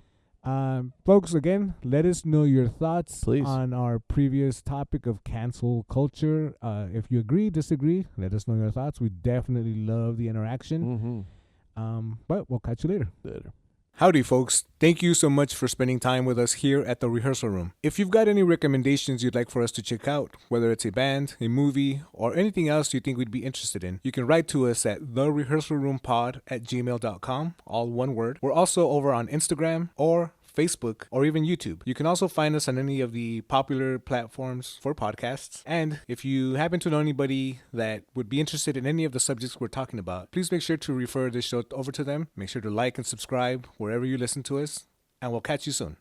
Folks, again, let us know your thoughts Please. on our previous topic of cancel culture. If you agree, disagree, let us know your thoughts. We definitely love the interaction. Mm-hmm. But we'll catch you later. Later. Howdy, folks. Thank you so much for spending time with us here at the rehearsal room. If you've got any recommendations you'd like for us to check out, whether it's a band, a movie, or anything else you think we'd be interested in, you can write to us at therehearsalroompod@gmail.com, all one word. We're also over on Instagram or Facebook, or even YouTube. You can also find us on any of the popular platforms for podcasts. And if you happen to know anybody that would be interested in any of the subjects we're talking about, please make sure to refer this show over to them. Make sure to like and subscribe wherever you listen to us, and we'll catch you soon.